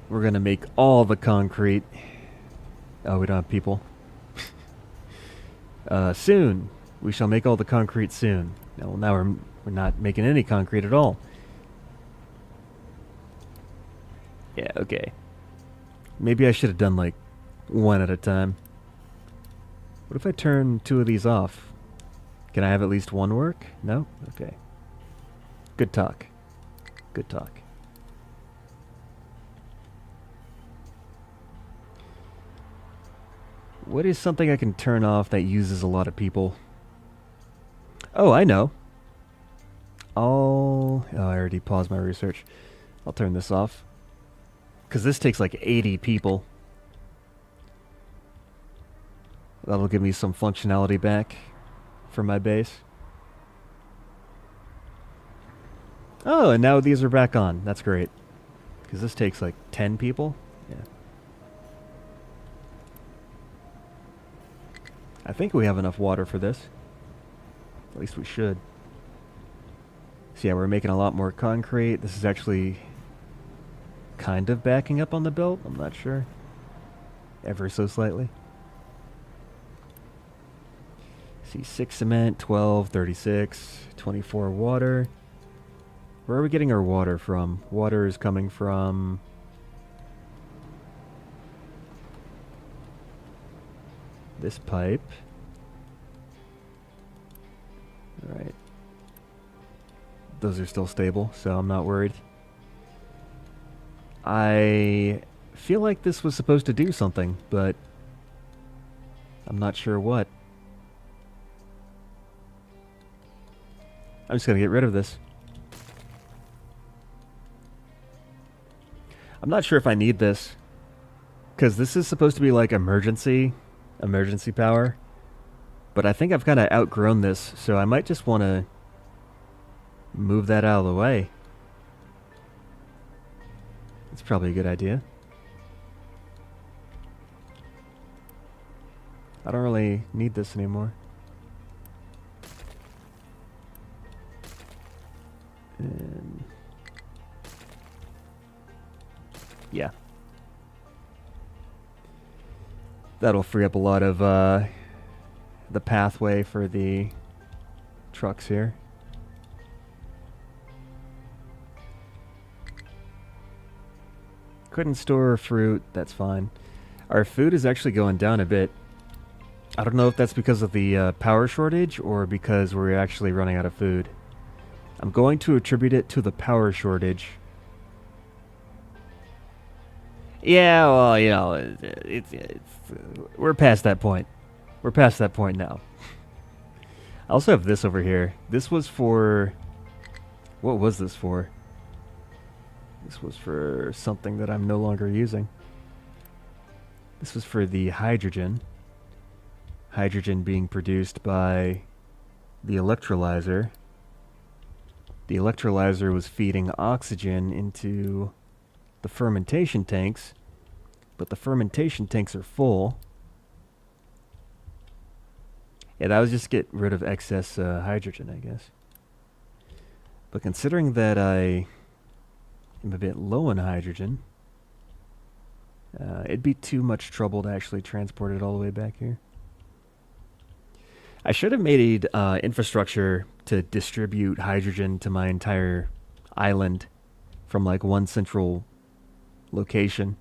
[SPEAKER 1] We're gonna make all the concrete. Oh, we don't have people. Soon. We shall make all the concrete soon. Now we're not making any concrete at all. Yeah, okay. Maybe I should have done like one at a time. What if I turn 2 of these off? Can I have at least one work? No? Okay. Good talk. Good talk. What is something I can turn off that uses a lot of people? Oh, I know. Oh, I already paused my research. I'll turn this off. Because this takes like 80 people. That'll give me some functionality back for my base. Oh, and now these are back on. That's great. Because this takes like 10 people. Yeah. I think we have enough water for this. At least we should. So yeah, we're making a lot more concrete. This is actually kind of backing up on the belt. I'm not sure. Ever so slightly. See, 6 cement, 12, 36, 24 water. Where are we getting our water from? Water is coming from... this pipe. Alright. Those are still stable, so I'm not worried. I feel like this was supposed to do something, but I'm not sure what. I'm just gonna get rid of this. I'm not sure if I need this, because this is supposed to be like emergency power, but I think I've kind of outgrown this, so I might just want to move that out of the way. It's probably a good idea. I don't really need this anymore. And yeah. That'll free up a lot of the pathway for the trucks here. Couldn't store fruit, that's fine. Our food is actually going down a bit. I don't know if that's because of the power shortage or because we're actually running out of food. I'm going to attribute it to the power shortage. Yeah, well, you know, we're past that point. We're past that point now. I also have this over here. This was for... what was this for? This was for something that I'm no longer using. This was for the hydrogen. Hydrogen being produced by the electrolyzer. The electrolyzer was feeding oxygen into the fermentation tanks, but the fermentation tanks are full. Yeah, that was just get rid of excess hydrogen, I guess. But considering that I am a bit low on hydrogen, it'd be too much trouble to actually transport it all the way back here. I should have made infrastructure to distribute hydrogen to my entire island from like one central location.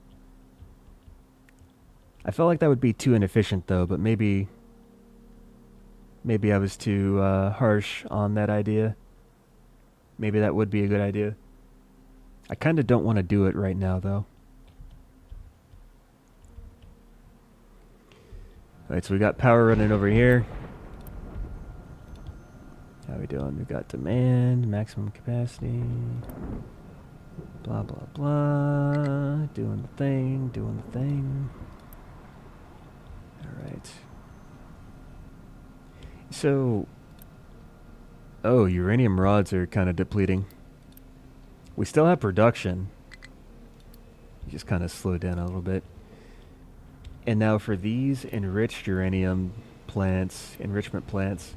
[SPEAKER 1] I felt like that would be too inefficient though, but maybe I was too harsh on that idea. Maybe that would be a good idea. I kind of don't want to do it right now though. Alright, so we got power running over here. How we doing? We got demand, maximum capacity, blah blah blah, doing the thing. Alright. So, oh, uranium rods are kind of depleting. We still have production. Just kind of slowed down a little bit. And now for these enriched uranium plants, enrichment plants,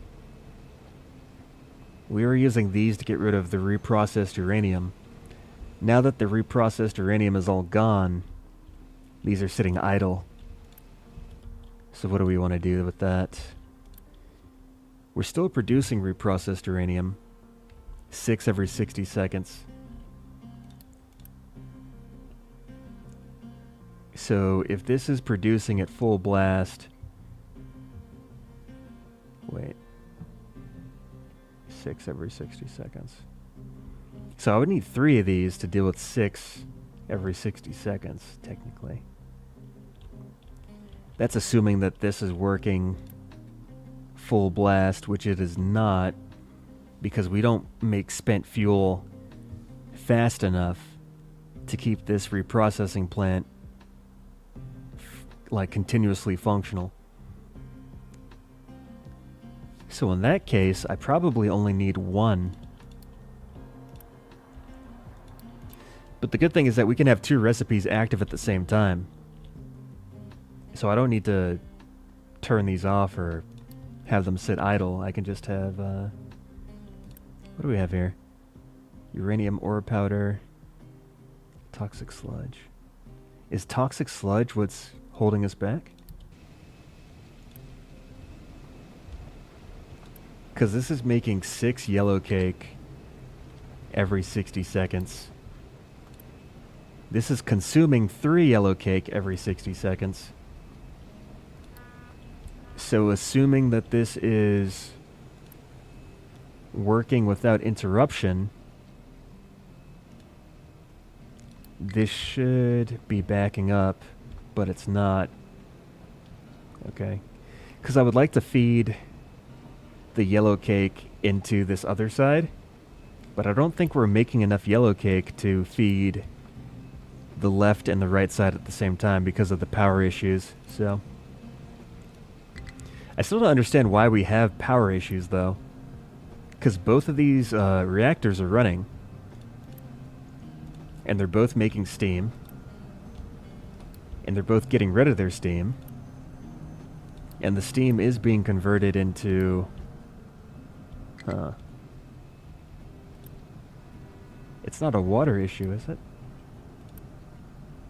[SPEAKER 1] we were using these to get rid of the reprocessed uranium. Now that the reprocessed uranium is all gone, these are sitting idle. So what do we want to do with that? We're still producing reprocessed uranium, 6 every 60 seconds. So if this is producing at full blast, wait, 6 every 60 seconds. So I would need 3 of these to deal with 6 every 60 seconds, technically. That's assuming that this is working full blast, which it is not, because we don't make spent fuel fast enough to keep this reprocessing plant like continuously functional. So in that case, I probably only need 1. But the good thing is that we can have 2 recipes active at the same time. So I don't need to turn these off or have them sit idle. I can just have, what do we have here? Uranium ore powder, toxic sludge. Is toxic sludge what's holding us back? Because this is making 6 yellow cake every 60 seconds. This is consuming 3 yellow cake every 60 seconds. So assuming that this is working without interruption, this should be backing up, but it's not. Okay. Because I would like to feed the yellow cake into this other side, but I don't think we're making enough yellow cake to feed the left and the right side at the same time because of the power issues. So I still don't understand why we have power issues though, because both of these reactors are running and they're both making steam and they're both getting rid of their steam, and the steam is being converted into it's not a water issue, is it?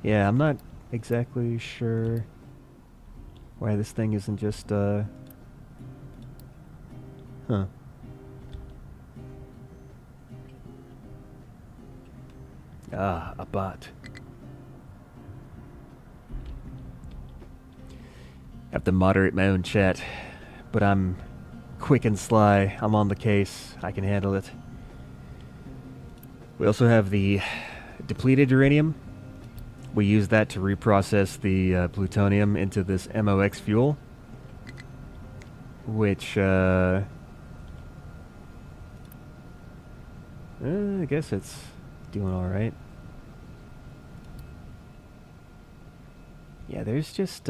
[SPEAKER 1] Yeah, I'm not exactly sure why this thing isn't just, a bot. Have to moderate my own chat, but I'm quick and sly. I'm on the case. I can handle it. We also have the depleted uranium. We use that to reprocess the plutonium into this MOX fuel, which I guess it's doing all right. Yeah, there's just,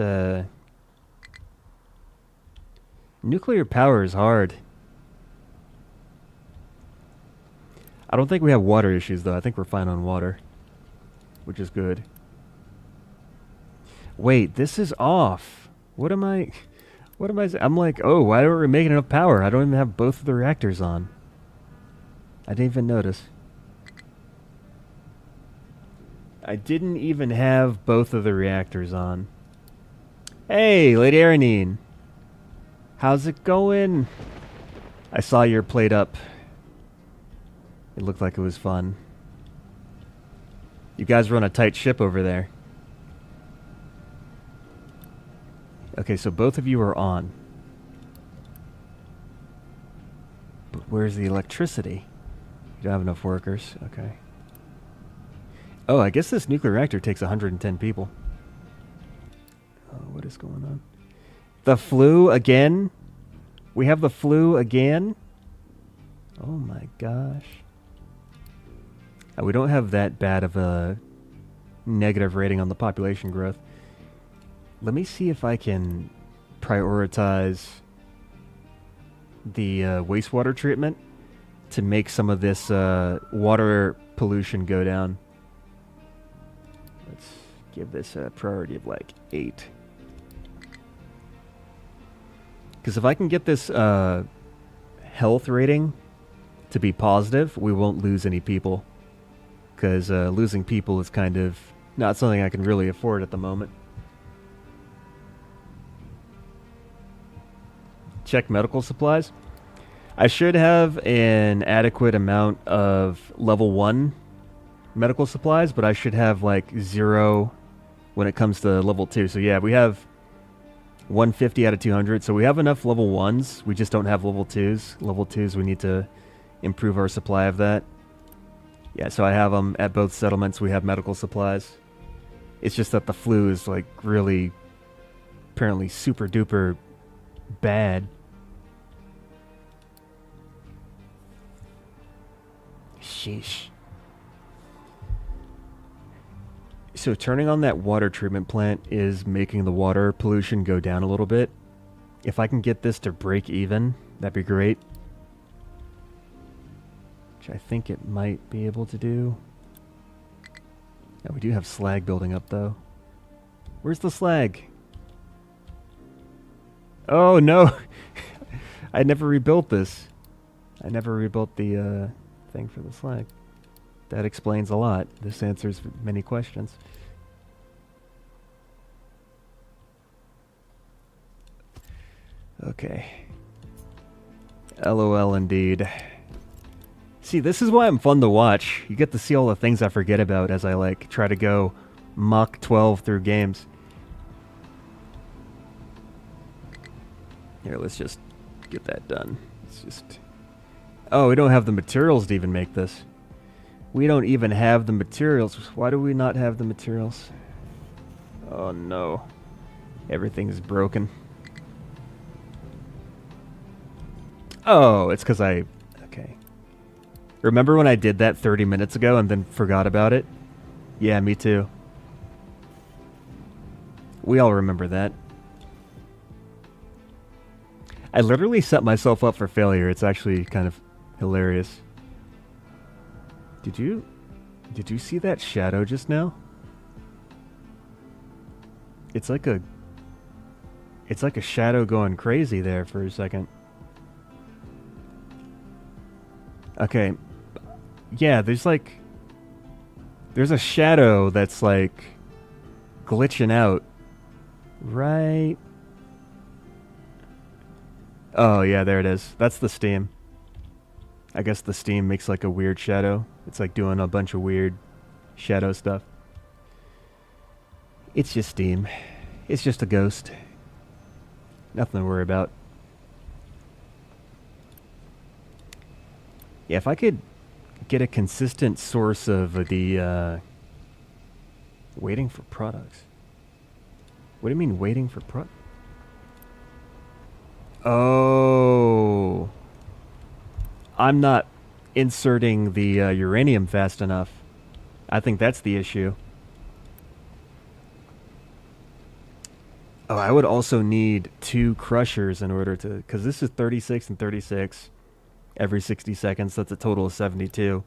[SPEAKER 1] nuclear power is hard. I don't think we have water issues, though. I think we're fine on water, which is good. Wait, this is off. What am I saying? I'm like, oh, why aren't we making enough power? I don't even have both of the reactors on. I didn't even notice. I didn't even have both of the reactors on. Hey, Lady Aranine. How's it going? I saw your plate up. It looked like it was fun. You guys run a tight ship over there. Okay, so both of you are on. But where's the electricity? You don't have enough workers. Okay. Oh, I guess this nuclear reactor takes 110 people. Oh, what is going on? The flu again? We have the flu again? Oh my gosh. We don't have that bad of a negative rating on the population growth. Let me see if I can prioritize the wastewater treatment to make some of this water pollution go down. Let's give this a priority of like 8. Because if I can get this health rating to be positive, we won't lose any people. Because losing people is kind of not something I can really afford at the moment. Check medical supplies. I should have an adequate amount of level 1 medical supplies, but I should have like 0 when it comes to level 2. So yeah, we have 150 out of 200. So we have enough level 1s. We just don't have level 2s. Level 2s, we need to improve our supply of that. Yeah, so I have them at both settlements. We have medical supplies. It's just that the flu is like really, apparently super duper bad. Sheesh. So turning on that water treatment plant is making the water pollution go down a little bit. If I can get this to break even, that'd be great. Which I think it might be able to do. Yeah, we do have slag building up though. Where's the slag? Oh no! I never rebuilt this. I never rebuilt the thing for the slag. That explains a lot. This answers many questions. Okay. LOL indeed. See, this is why I'm fun to watch. You get to see all the things I forget about as I like try to go Mach 12 through games. Here, let's just get that done. It's just... Oh, we don't have the materials to even make this. We don't even have the materials. Why do we not have the materials? Oh no. Everything's broken. Oh, it's because I... Okay. Remember when I did that 30 minutes ago and then forgot about it? Yeah, me too. We all remember that. I literally set myself up for failure. It's actually kind of hilarious. Did you see that shadow just now? It's like a shadow going crazy there for a second. Okay. Yeah, there's a shadow that's like glitching out. Right. Oh, yeah, there it is. That's the steam. I guess the steam makes like a weird shadow. It's like doing a bunch of weird shadow stuff. It's just steam. It's just a ghost. Nothing to worry about. Yeah, if I could get a consistent source of the waiting for products. What do you mean waiting for products? Oh, I'm not inserting the uranium fast enough. I think that's the issue. Oh, I would also need 2 crushers in order to, because this is 36 and 36 every 60 seconds. That's a total of 72.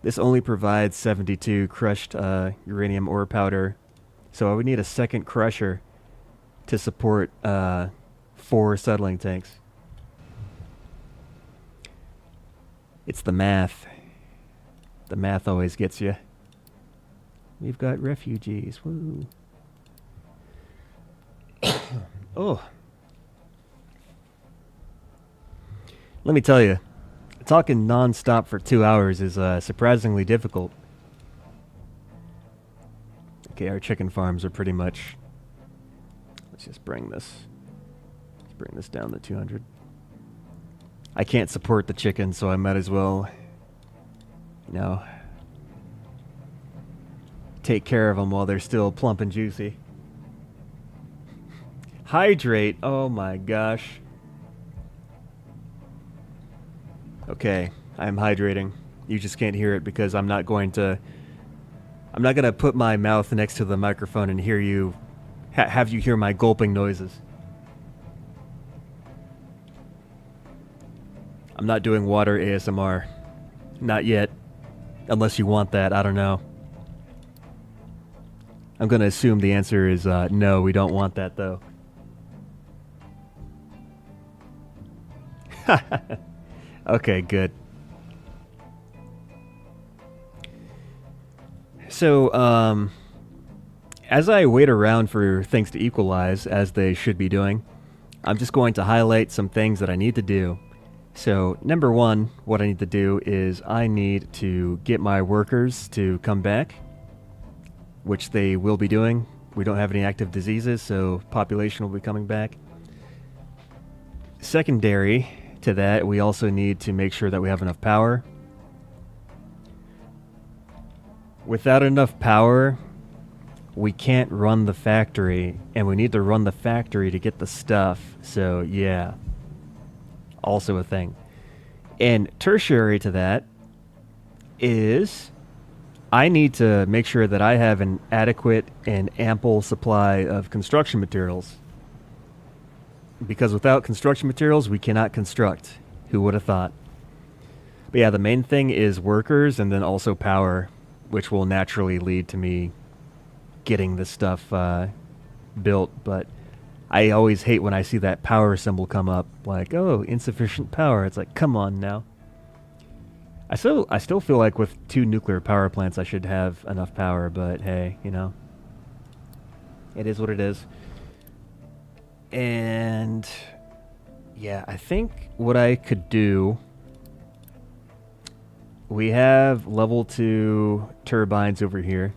[SPEAKER 1] This only provides 72 crushed uranium ore powder. So I would need a second crusher to support 4 settling tanks. It's the math. The math always gets you. We've got refugees. Woo. Oh. Let me tell you, talking non-stop for 2 hours is surprisingly difficult. Okay, our chicken farms are pretty much... Let's just bring this. Let's bring this down to 200. I can't support the chicken, so I might as well, you know, take care of them while they're still plump and juicy. Hydrate. Oh my gosh. Okay, I'm hydrating. You just can't hear it because I'm not going to put my mouth next to the microphone and hear you, have you hear my gulping noises. I'm not doing water ASMR. Not yet. Unless you want that, I don't know. I'm going to assume the answer is no, we don't want that though. Okay, good. So, as I wait around for things to equalize, as they should be doing, I'm just going to highlight some things that I need to do. So, number one, what I need to do is I need to get my workers to come back, which they will be doing. We don't have any active diseases, so population will be coming back. Secondary to that, we also need to make sure that we have enough power. Without enough power, we can't run the factory, and we need to run the factory to get the stuff. So, yeah. Also a thing. And tertiary to that is I need to make sure that I have an adequate and ample supply of construction materials. Because without construction materials, we cannot construct. Who would have thought? But yeah, the main thing is workers and then also power, which will naturally lead to me getting this stuff built. But I always hate when I see that power symbol come up, like, oh, insufficient power. It's like, come on now. I still feel like with 2 nuclear power plants I should have enough power, but hey, you know. It is what it is. And yeah, I think what I could do, we have level 2 turbines over here,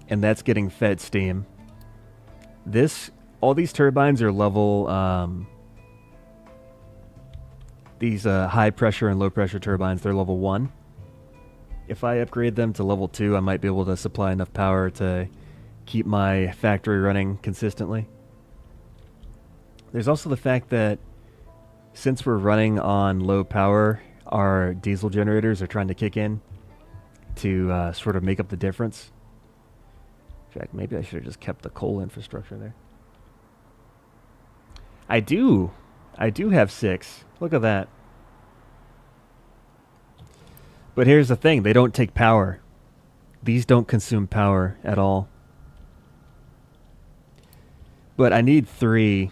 [SPEAKER 1] and that's getting fed steam. All these turbines are level, these high pressure and low pressure turbines, they're level 1. If I upgrade them to level 2, I might be able to supply enough power to keep my factory running consistently. There's also the fact that since we're running on low power, our diesel generators are trying to kick in to sort of make up the difference. In fact, maybe I should have just kept the coal infrastructure there. I do have 6. Look at that. But here's the thing, they don't take power. These don't consume power at all. But I need 3.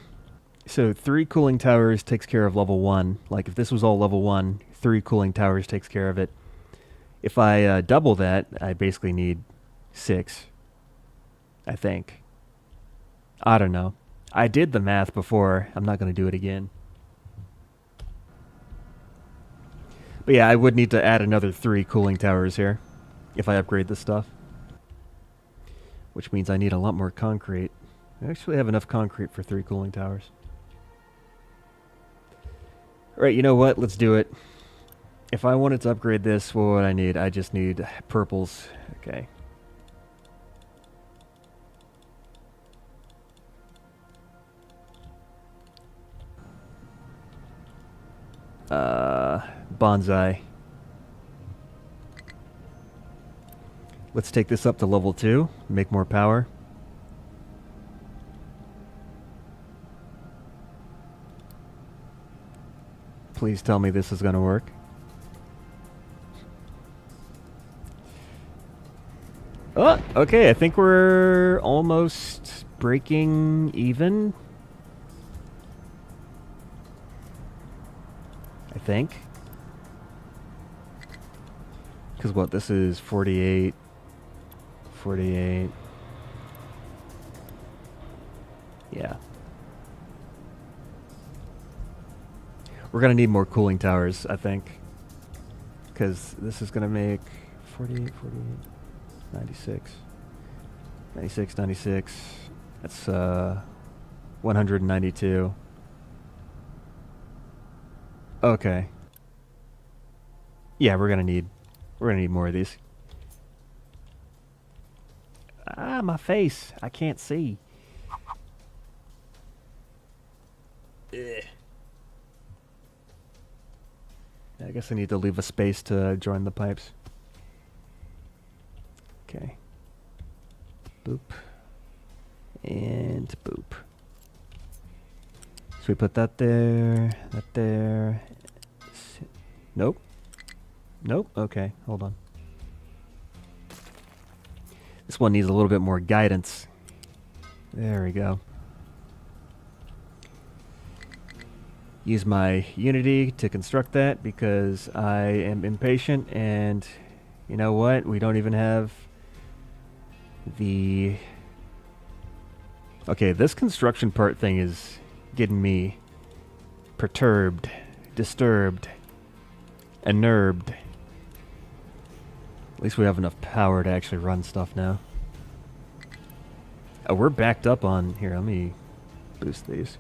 [SPEAKER 1] So 3 cooling towers takes care of level 1. Like if this was all level 1, 3 cooling towers takes care of it. If I double that, I basically need 6. I think. I don't know. I did the math before. I'm not going to do it again. But yeah, I would need to add another 3 cooling towers here if I upgrade this stuff. Which means I need a lot more concrete. I actually have enough concrete for 3 cooling towers. Alright, you know what? Let's do it. If I wanted to upgrade this, what would I need? I just need purples. Okay. Bonsai. Let's take this up to level 2, make more power. Please tell me this is going to work. Oh, okay, I think we're almost breaking even. I think. Because what, this is 48. 48. Yeah. We're going to need more cooling towers, I think. Because this is going to make 48, 48, 96. 96, 96. That's 192. Okay. Yeah, we're going to need more of these. Ah, my face. I can't see. Ugh. I guess I need to leave a space to join the pipes. Okay. Boop. And boop. So we put that there, that there. Nope. Nope. Okay, hold on. This one needs a little bit more guidance. There we go. Use my Unity to construct that because I am impatient, and you know what? We don't even have the... Okay, this construction part thing is getting me perturbed, disturbed, unnerved. At least we have enough power to actually run stuff now. Oh, we're backed up on... Here, let me boost these.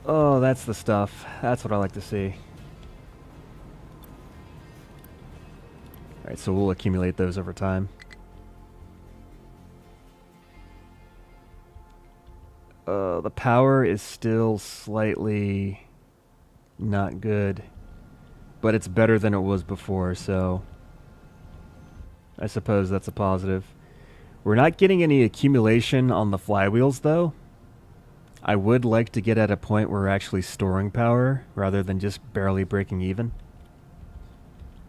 [SPEAKER 1] Oh, that's the stuff. That's what I like to see. Alright, so we'll accumulate those over time. The power is still slightly not good, but it's better than it was before, so I suppose that's a positive. We're not getting any accumulation on the flywheels, though. I would like to get at a point where we're actually storing power rather than just barely breaking even.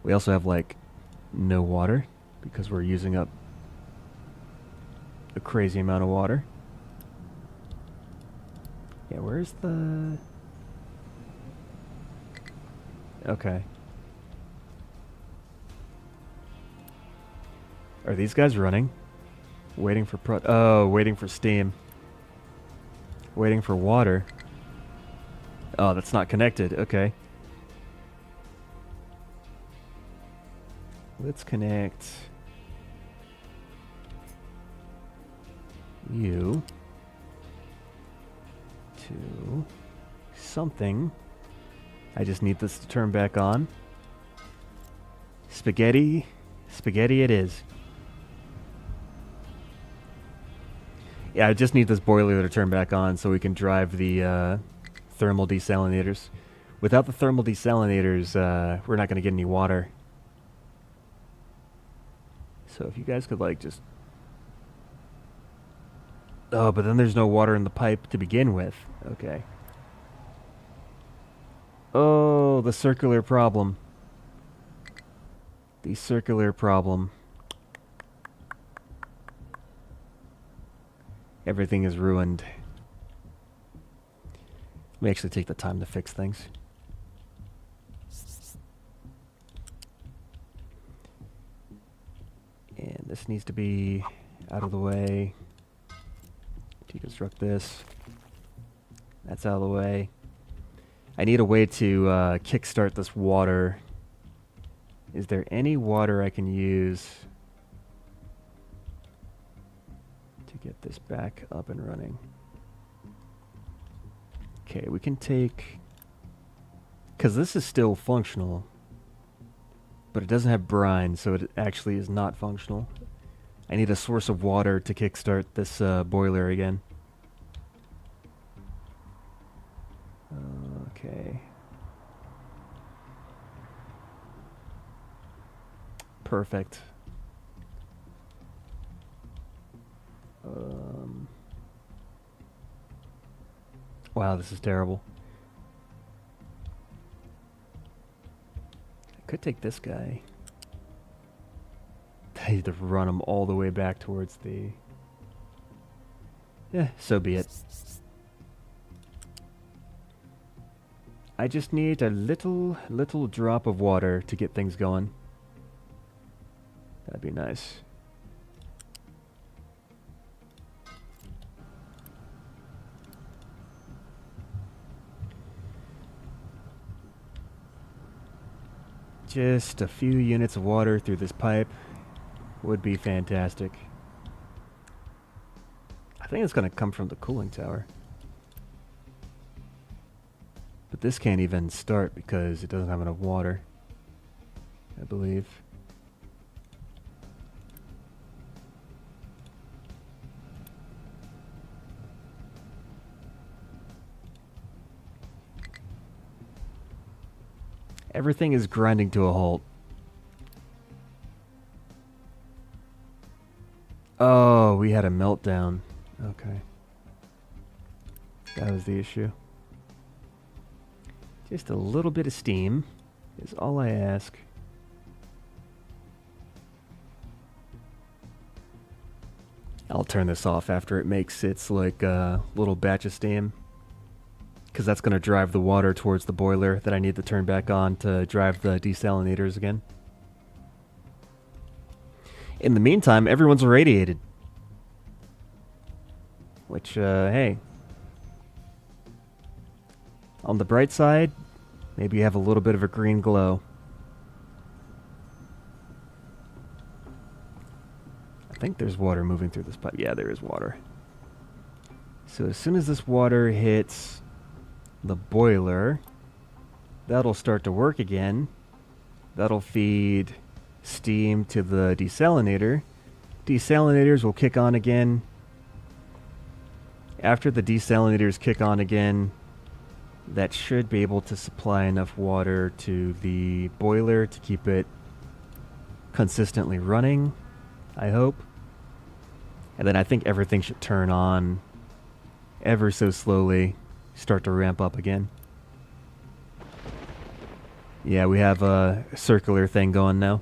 [SPEAKER 1] We also have, like, no water because we're using up a crazy amount of water. Yeah, where's the... Okay. Are these guys running? Waiting for waiting for steam. Waiting for water. Oh, that's not connected. Okay. Let's connect you to something. I just need this to turn back on. Spaghetti. Spaghetti it is. Yeah, I just need this boiler to turn back on so we can drive the thermal desalinators. Without the thermal desalinators, we're not going to get any water. So if you guys could, like, just... Oh, but then there's no water in the pipe to begin with. Okay. Oh, the circular problem. The circular problem. Everything is ruined. Let me actually take the time to fix things. And this needs to be out of the way. Deconstruct this. That's out of the way. I need a way to kickstart this water. Is there any water I can use to get this back up and running? Okay, we can take... Because this is still functional, but it doesn't have brine, so it actually is not functional. I need a source of water to kickstart this boiler again. Okay. Perfect. Wow, this is terrible. I could take this guy. I need to run him all the way back towards the... Yeah, so be it. I just need a little drop of water to get things going. That'd be nice. Just a few units of water through this pipe would be fantastic. I think it's going to come from the cooling tower. But this can't even start because it doesn't have enough water, I believe. Everything is grinding to a halt. Oh, we had a meltdown. Okay. That was the issue. Just a little bit of steam is all I ask. I'll turn this off after it makes its like little batch of steam, because that's going to drive the water towards the boiler that I need to turn back on to drive the desalinators again. In the meantime, everyone's irradiated. Which, hey. On the bright side, maybe you have a little bit of a green glow. I think there's water moving through this pipe. Yeah, there is water. So as soon as this water hits the boiler, that'll start to work again. That'll feed steam to the desalinator. Desalinators will kick on again. After the desalinators kick on again, that should be able to supply enough water to the boiler to keep it consistently running, I hope. And then I think everything should turn on ever so slowly, start to ramp up again. Yeah, we have a circular thing going now.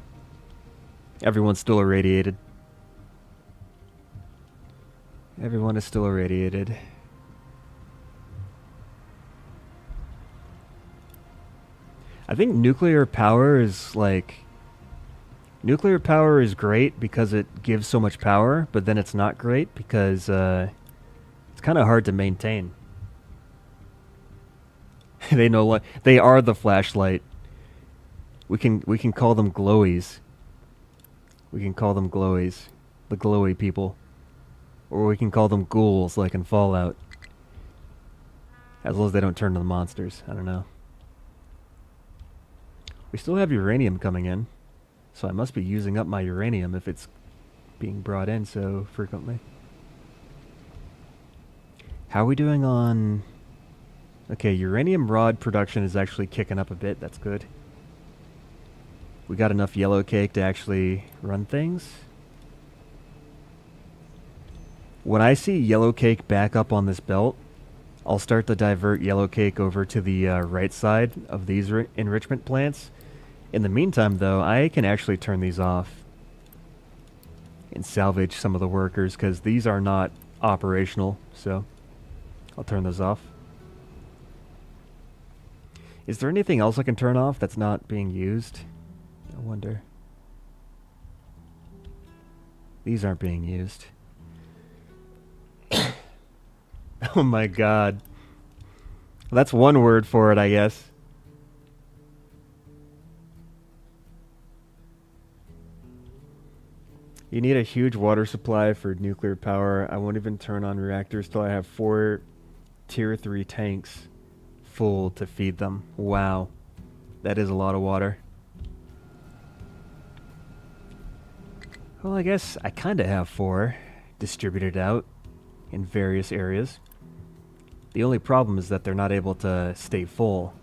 [SPEAKER 1] Everyone's still irradiated. Everyone is still irradiated. I think nuclear power is like... Nuclear power is great because it gives so much power, but then it's not great because it's kind of hard to maintain. They are the flashlight. We can call them glowies. We can call them glowies. The glowy people. Or we can call them ghouls like in Fallout. As long as they don't turn to the monsters. I don't know. We still have uranium coming in, so I must be using up my uranium if it's being brought in so frequently. How are we doing on... Okay, uranium rod production is actually kicking up a bit. That's good. We got enough yellow cake to actually run things. When I see yellow cake back up on this belt, I'll start to divert yellow cake over to the right side of these enrichment plants. In the meantime, though, I can actually turn these off and salvage some of the workers because these are not operational, so I'll turn those off. Is there anything else I can turn off that's not being used? I wonder. These aren't being used. Oh my god. That's one word for it, I guess. You need a huge water supply for nuclear power. I won't even turn on reactors till I have 4 tier 3 tanks full to feed them. Wow. That is a lot of water. Well, I guess I kind of have 4 distributed out in various areas. The only problem is that they're not able to stay full.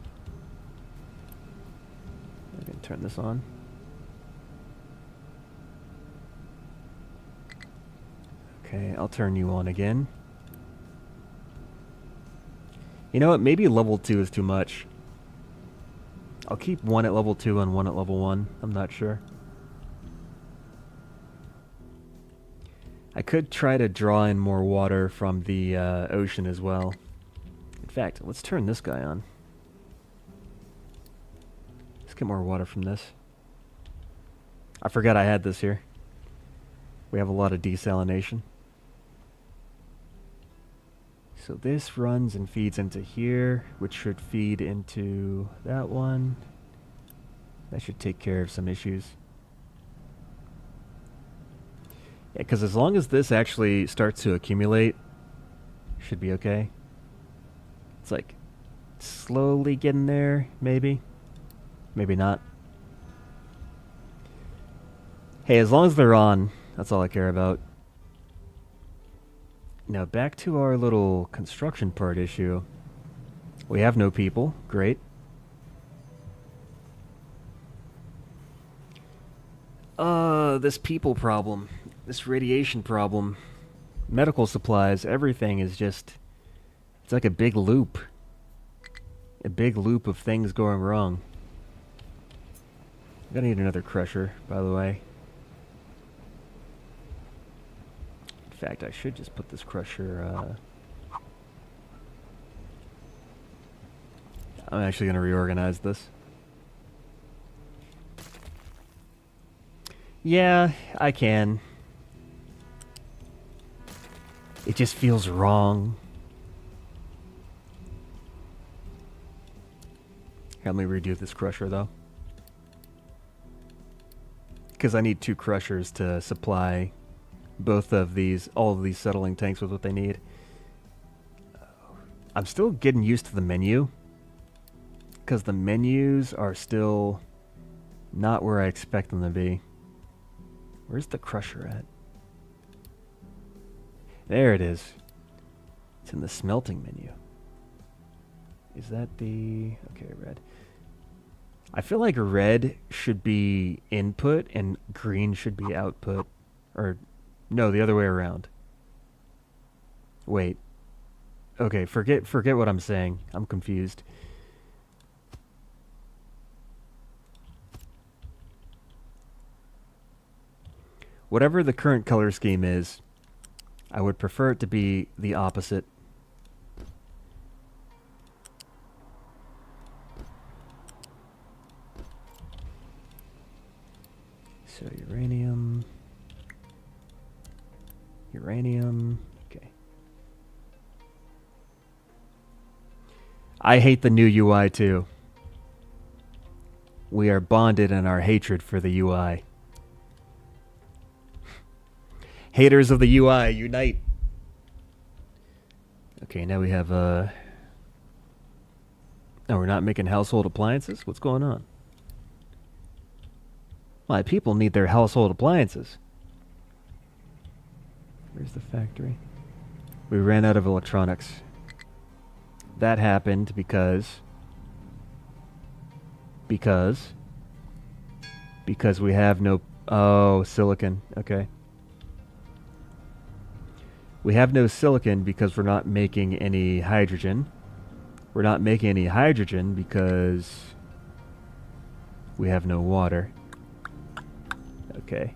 [SPEAKER 1] I'm going to turn this on. Okay, I'll turn you on again. You know what? Maybe level 2 is too much. I'll keep one at level 2 and one at level 1. I'm not sure. I could try to draw in more water from the ocean as well. In fact, let's turn this guy on. Let's get more water from this. I forgot I had this here. We have a lot of desalination. So this runs and feeds into here, which should feed into that one. That should take care of some issues. Yeah, because as long as this actually starts to accumulate, should be okay. It's like slowly getting there, maybe. Maybe not. Hey, as long as they're on, that's all I care about. Now back to our little construction part issue. We have no people. Great. This people problem. This radiation problem. Medical supplies. Everything is just... It's like a big loop. A big loop of things going wrong. I'm gonna need another crusher, by the way. In fact, I should just put this crusher, I'm actually going to reorganize this. Yeah, I can. It just feels wrong. Let me redo this crusher, though. Because I need 2 crushers to supply both of these, all of these settling tanks with what they need. I'm still getting used to the menu. Because the menus are still not where I expect them to be. Where's the crusher at? There it is. It's in the smelting menu. Is that the... Okay, red. I feel like red should be input and green should be output. Or, no, the other way around. Wait. Okay, forget what I'm saying. I'm confused. Whatever the current color scheme is, I would prefer it to be the opposite. So uranium, okay. I hate the new UI too. We are bonded in our hatred for the UI. Haters of the UI, unite. Okay, now we have, no, we're not making household appliances? What's going on? My people need their household appliances. Where's the factory? We ran out of electronics. That happened because we have no... Oh, silicon. Okay. We have no silicon because we're not making any hydrogen. We're not making any hydrogen because we have no water. Okay.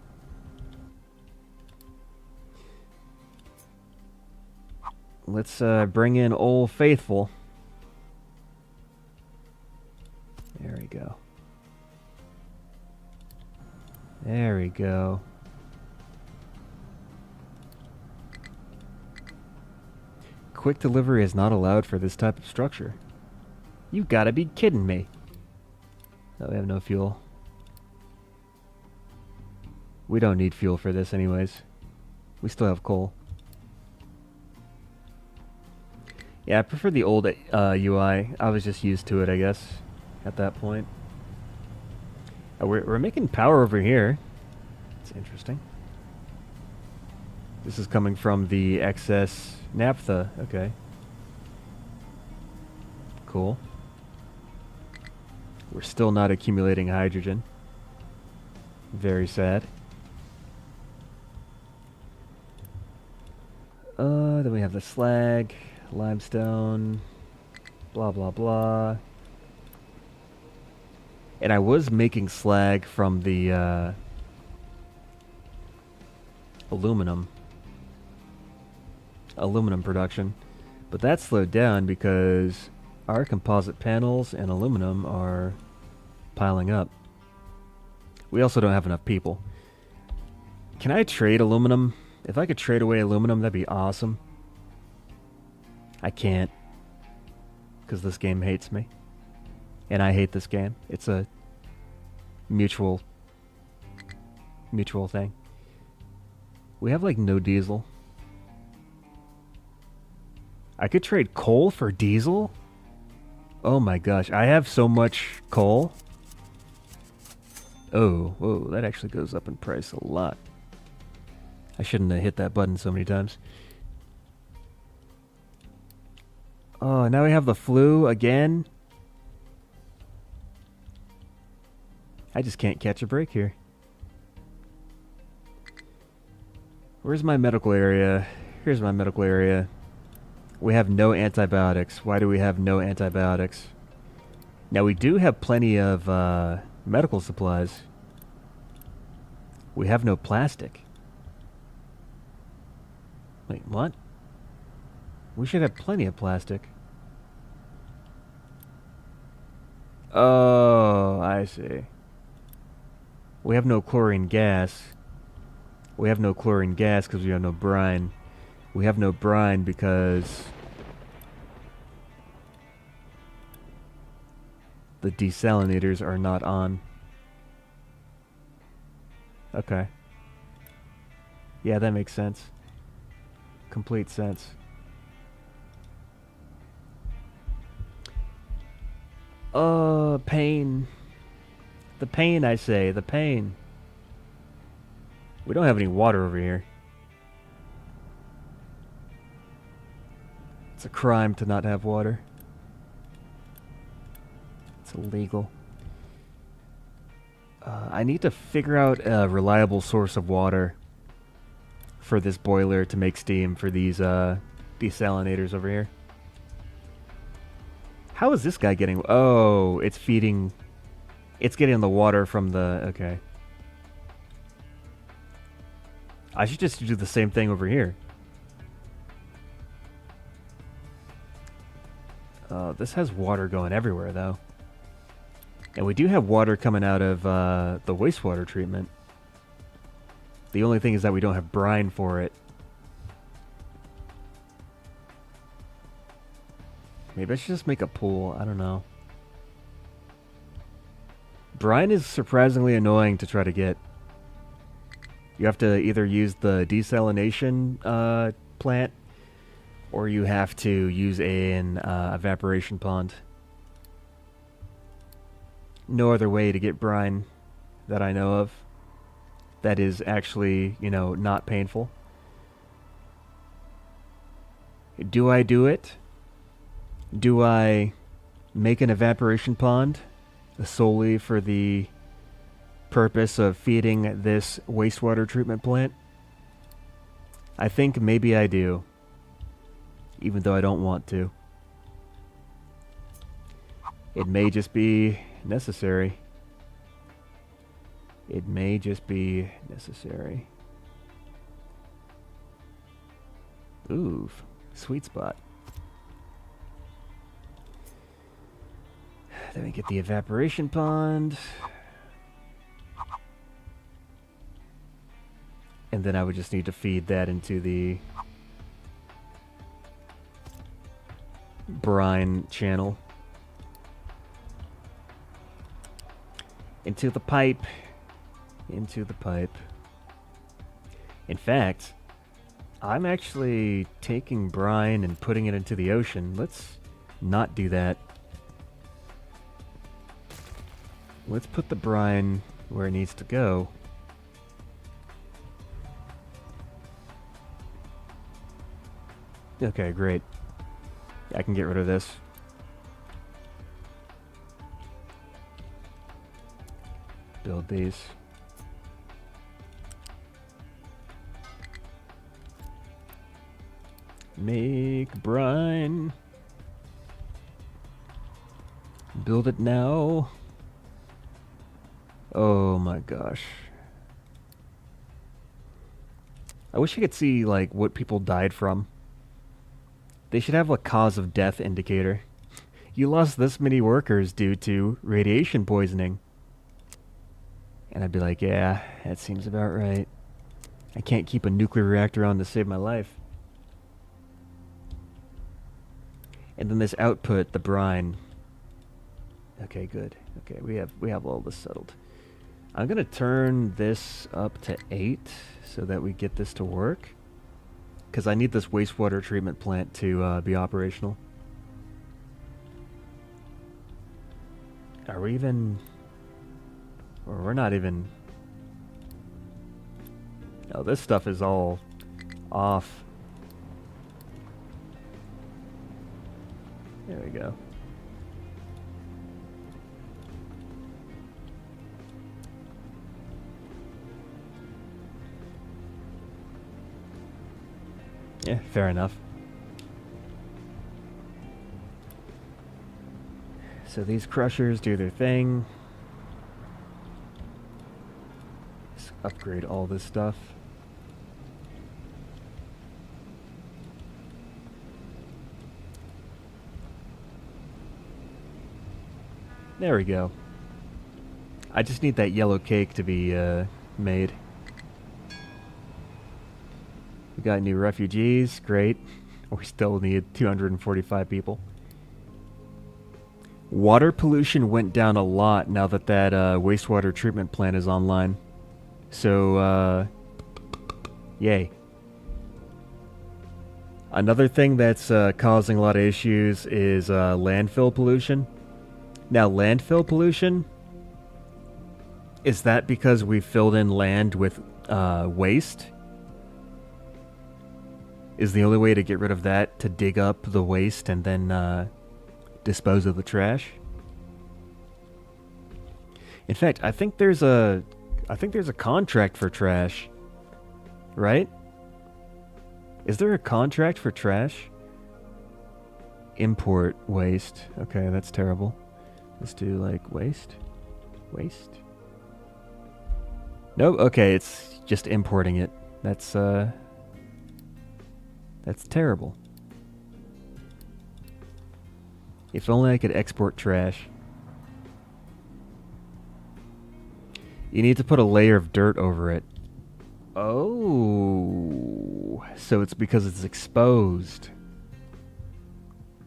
[SPEAKER 1] Let's bring in Old Faithful. There we go. There we go. Quick delivery is not allowed for this type of structure. You gotta be kidding me. Oh, we have no fuel. We don't need fuel for this anyways. We still have coal. Yeah, I prefer the old UI. I was just used to it, I guess, at that point. Oh, we're making power over here. It's interesting. This is coming from the excess naphtha. Okay. Cool. We're still not accumulating hydrogen. Very sad. Then we have the slag, limestone, blah blah blah. And I was making slag from the aluminum production, but that slowed down because our composite panels and aluminum are piling up. We also don't have enough people. Can I trade aluminum? If I could trade away aluminum, that'd be awesome. I can't, because this game hates me. And I hate this game. It's a mutual thing. We have like no diesel. I could trade coal for diesel? Oh my gosh, I have so much coal. Oh, whoa, that actually goes up in price a lot. I shouldn't have hit that button so many times. Oh, now we have the flu again? I just can't catch a break here. Where's my medical area? Here's my medical area. We have no antibiotics. Why do we have no antibiotics? Now we do have plenty of medical supplies. We have no plastic. Wait, what? We should have plenty of plastic. Oh, I see. We have no chlorine gas. We have no chlorine gas because we have no brine. We have no brine because the desalinators are not on. Okay. Yeah, that makes sense. Complete sense. Pain. The pain, I say. The pain. We don't have any water over here. It's a crime to not have water. It's illegal. I need to figure out a reliable source of water for this boiler to make steam for these desalinators over here. How is this guy getting... Oh, it's feeding... It's getting the water from the... Okay. I should just do the same thing over here. This has water going everywhere, though. And we do have water coming out of the wastewater treatment. The only thing is that we don't have brine for it. Maybe I should just make a pool. I don't know. Brine is surprisingly annoying to try to get. You have to either use the desalination plant, or you have to use an evaporation pond. No other way to get brine that I know of that is actually, you know, not painful. Do I do it? Do I make an evaporation pond solely for the purpose of feeding this wastewater treatment plant? I think maybe I do, even though I don't want to. It may just be necessary. It may just be necessary. Ooh, sweet spot. Then we get the evaporation pond. And then I would just need to feed that into the brine channel. Into the pipe. Into the pipe. In fact, I'm actually taking brine and putting it into the ocean. Let's not do that. Let's put the brine where it needs to go. Okay, great. I can get rid of this. Build these. Make brine. Build it now. Oh my gosh. I wish I could see, like, what people died from. They should have a cause of death indicator. You lost this many workers due to radiation poisoning. And I'd be like, yeah, that seems about right. I can't keep a nuclear reactor on to save my life. And then this output, the brine. Okay, good. Okay, we have all this settled. I'm gonna turn this up to 8 so that we get this to work. Because I need this wastewater treatment plant to be operational. Are we even... Or we're not even... No, this stuff is all off. There we go. Yeah, fair enough. So these crushers do their thing. Let's upgrade all this stuff. There we go. I just need that yellow cake to be made. We got new refugees, great. We still need 245 people. Water pollution went down a lot now that that wastewater treatment plant is online. So, yay. Another thing that's causing a lot of issues is landfill pollution. Now, landfill pollution, is that because we filled in land with waste? Is the only way to get rid of that to dig up the waste and then dispose of the trash? In fact, I think there's a contract for trash, right? Is there a contract for trash? Import waste. Okay, that's terrible. Let's do like waste. Waste. Nope. Okay, it's just importing it. That's terrible. If only I could export trash. You need to put a layer of dirt over it. Oh, so it's because it's exposed.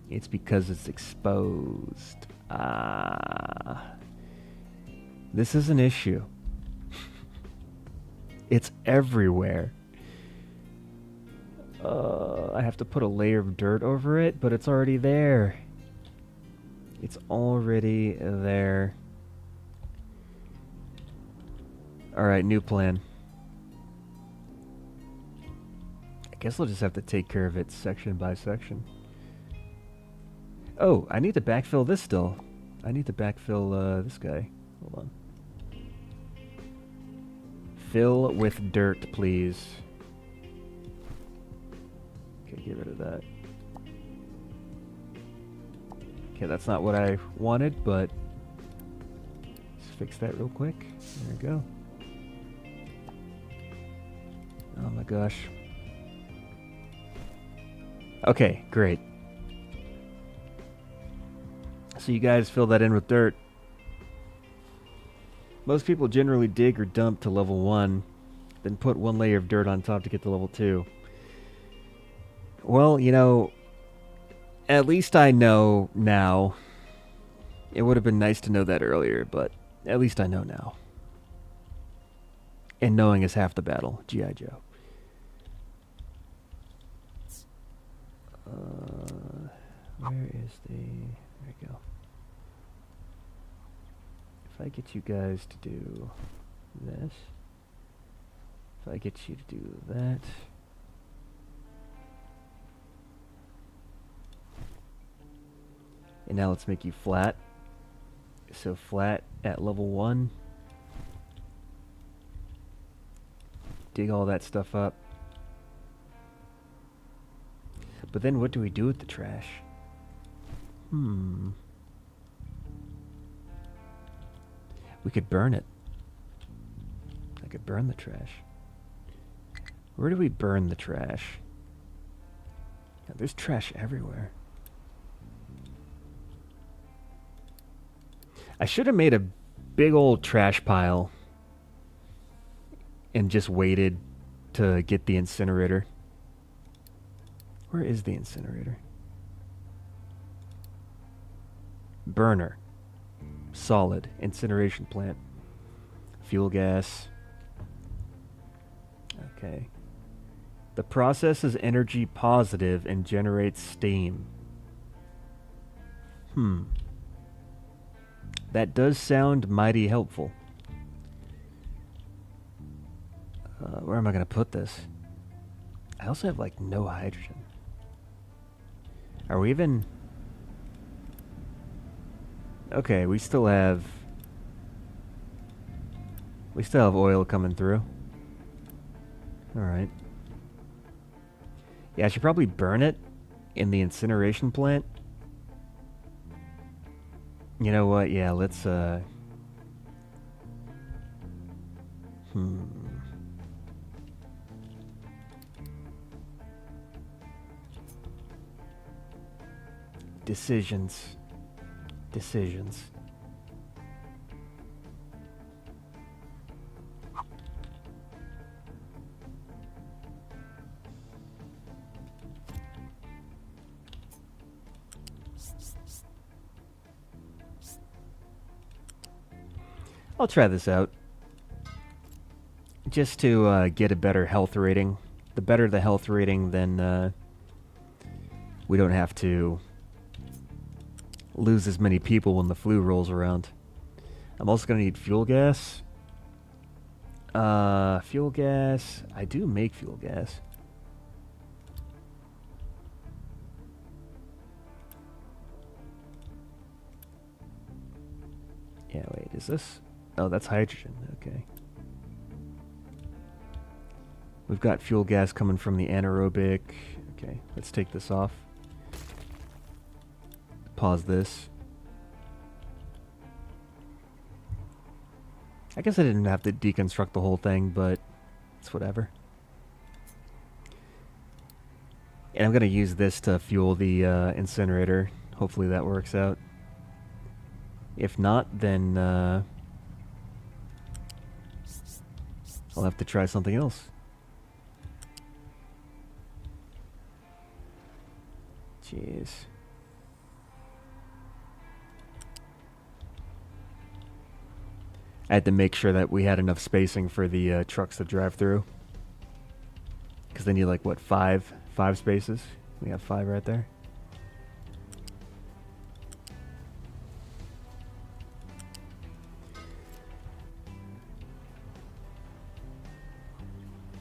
[SPEAKER 1] It's because it's exposed. Ah. This is an issue. It's everywhere. I have to put a layer of dirt over it, but it's already there. It's already there. Alright, new plan. I guess I'll just have to take care of it section by section. Oh, I need to backfill this still. I need to backfill this guy. Hold on. Fill with dirt, please. Okay, get rid of that. Okay, that's not what I wanted, but let's fix that real quick. There we go. Oh my gosh. Okay, great. So you guys fill that in with dirt. Most people generally dig or dump to level 1, then put one layer of dirt on top to get to level 2. Well, you know, at least I know now. It would have been nice to know that earlier, but at least I know now. And knowing is half the battle. G.I. Joe. Where is the... There we go. If I get you guys to do this. If I get you to do that. And now let's make you flat. So flat at level 1. Dig all that stuff up. But then what do we do with the trash? We could burn it. I could burn the trash. Where do we burn the trash? Yeah, there's trash everywhere. I should have made a big old trash pile and just waited to get the incinerator. Where is the incinerator? Burner. Solid. Incineration plant. Fuel gas. Okay. The process is energy positive and generates steam. That does sound mighty helpful. Where am I going to put this? I also have, like, no hydrogen. Are we even... Okay, we still have oil coming through. Alright. Yeah, I should probably burn it in the incineration plant. You know what? Yeah, let's, Decisions. I'll try this out. Just to get a better health rating. The better the health rating, then we don't have to lose as many people when the flu rolls around. I'm also going to need fuel gas. Fuel gas. I do make fuel gas. Yeah, wait, is this? Oh, that's hydrogen. Okay. We've got fuel gas coming from the anaerobic. Okay, let's take this off. Pause this. I guess I didn't have to deconstruct the whole thing, but it's whatever. And I'm going to use this to fuel the incinerator. Hopefully that works out. If not, then I'll have to try something else. Jeez. I had to make sure that we had enough spacing for the trucks to drive through. Because they need, like, what, five spaces? We have 5 right there.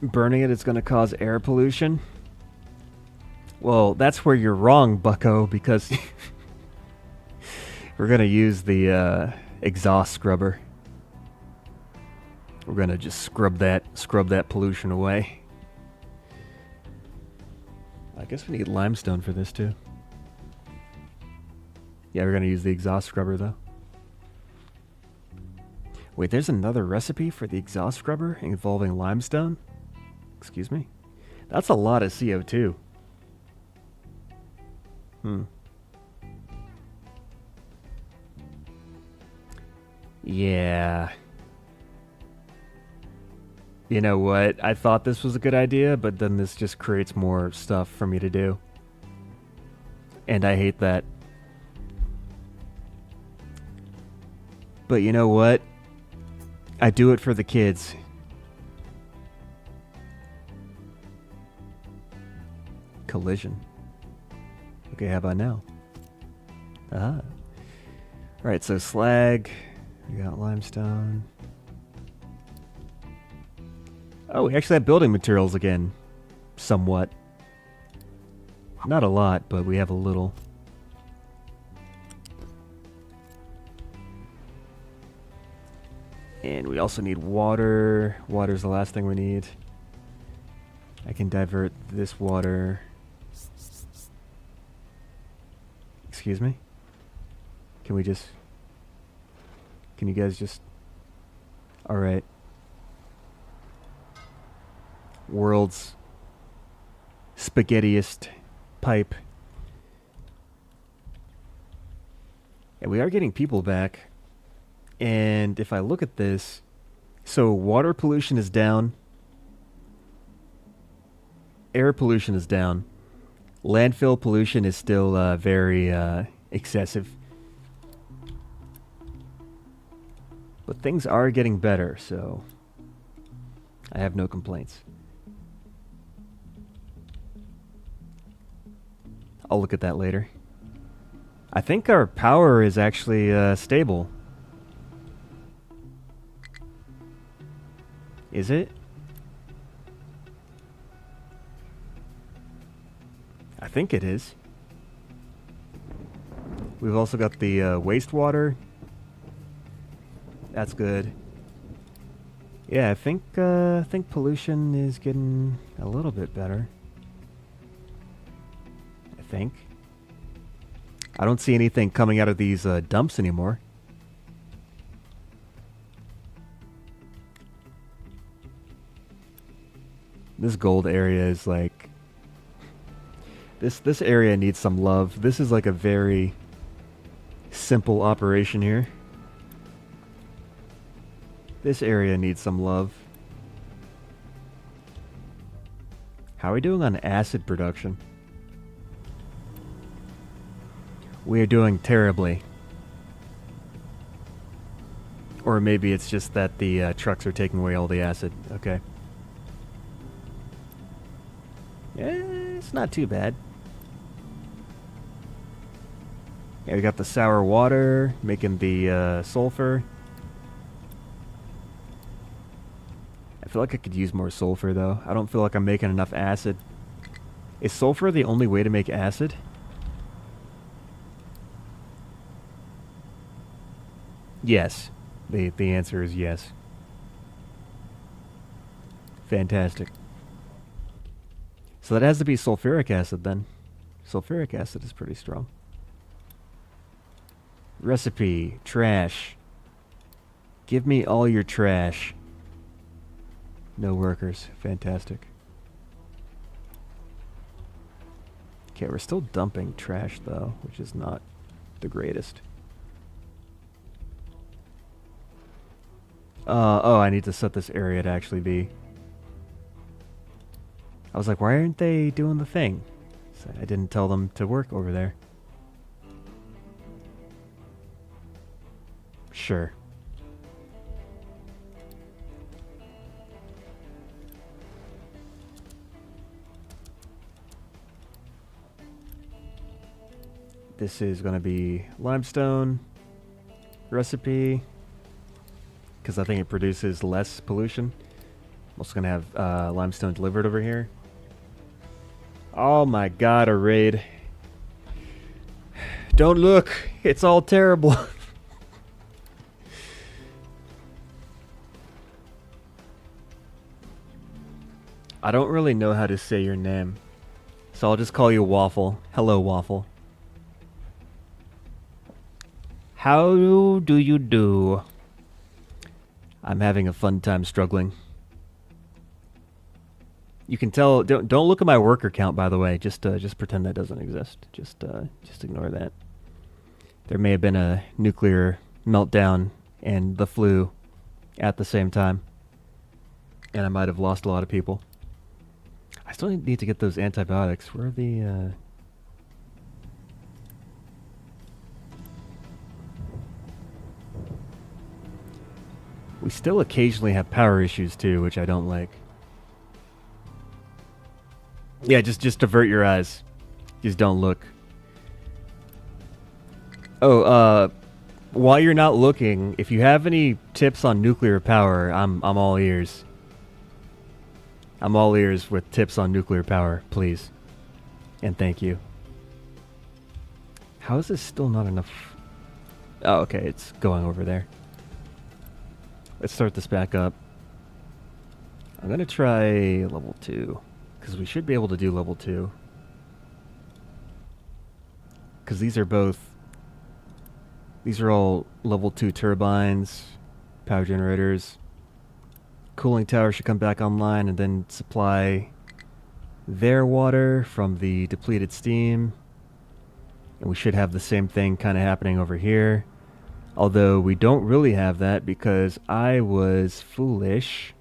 [SPEAKER 1] Burning it is going to cause air pollution. Well, that's where you're wrong, bucko, because we're going to use the exhaust scrubber. We're going to just scrub that pollution away. I guess we need limestone for this too. Yeah, we're going to use the exhaust scrubber though. Wait, there's another recipe for the exhaust scrubber involving limestone? Excuse me? That's a lot of CO2. Yeah. You know what? I thought this was a good idea, but then this just creates more stuff for me to do. And I hate that. But you know what? I do it for the kids. Collision. Okay, how about now? Ah. Alright, so slag. We got limestone. Oh, we actually have building materials again. Somewhat. Not a lot, but we have a little. And we also need water. Water's the last thing we need. I can divert this water Excuse me? Can we just... Can you guys just... Alright. World's spaghettiest pipe. And we are getting people back. And if I look at this... So water pollution is down. Air pollution is down. Landfill pollution is still very excessive. But things are getting better, so I have no complaints. I'll look at that later. I think our power is actually stable. Is it? I think it is. We've also got the wastewater. That's good. Yeah, I think pollution is getting a little bit better. I think. I don't see anything coming out of these dumps anymore. This gold area is like... This area needs some love. This is like a very simple operation here. This area needs some love. How are we doing on acid production? We are doing terribly. Or maybe it's just that the trucks are taking away all the acid. Okay. Yeah, it's not too bad. Yeah, we got the sour water, making the sulfur. I feel like I could use more sulfur, though. I don't feel like I'm making enough acid. Is sulfur the only way to make acid? Yes. The answer is yes. Fantastic. So that has to be sulfuric acid, then. Sulfuric acid is pretty strong. Recipe. Trash. Give me all your trash. No workers. Fantastic. Okay, we're still dumping trash, though, which is not the greatest. Oh, I need to set this area to actually be... I was like, why aren't they doing the thing? So I didn't tell them to work over there. Sure. This is going to be limestone recipe, because I think it produces less pollution. I'm also going to have limestone delivered over here. Oh my god, a raid. Don't look. It's all terrible. I don't really know how to say your name, so I'll just call you Waffle. Hello, Waffle. How do you do? I'm having a fun time struggling. You can tell. Don't look at my worker count, by the way. Just pretend that doesn't exist. Just ignore that. There may have been a nuclear meltdown and the flu at the same time, and I might have lost a lot of people. I still need to get those antibiotics. Where are the... We still occasionally have power issues, too, which I don't like. Yeah, just avert your eyes. Just don't look. Oh, while you're not looking, if you have any tips on nuclear power, I'm all ears. I'm all ears with tips on nuclear power, please. And thank you. How is this still not enough? Oh, okay, it's going over there. Let's start this back up. I'm going to try level 2, because we should be able to do level 2. because these are all level 2 turbines, power generators. Cooling tower should come back online and then supply their water from the depleted steam. And we should have the same thing kind of happening over here. Although we don't really have that because I was foolish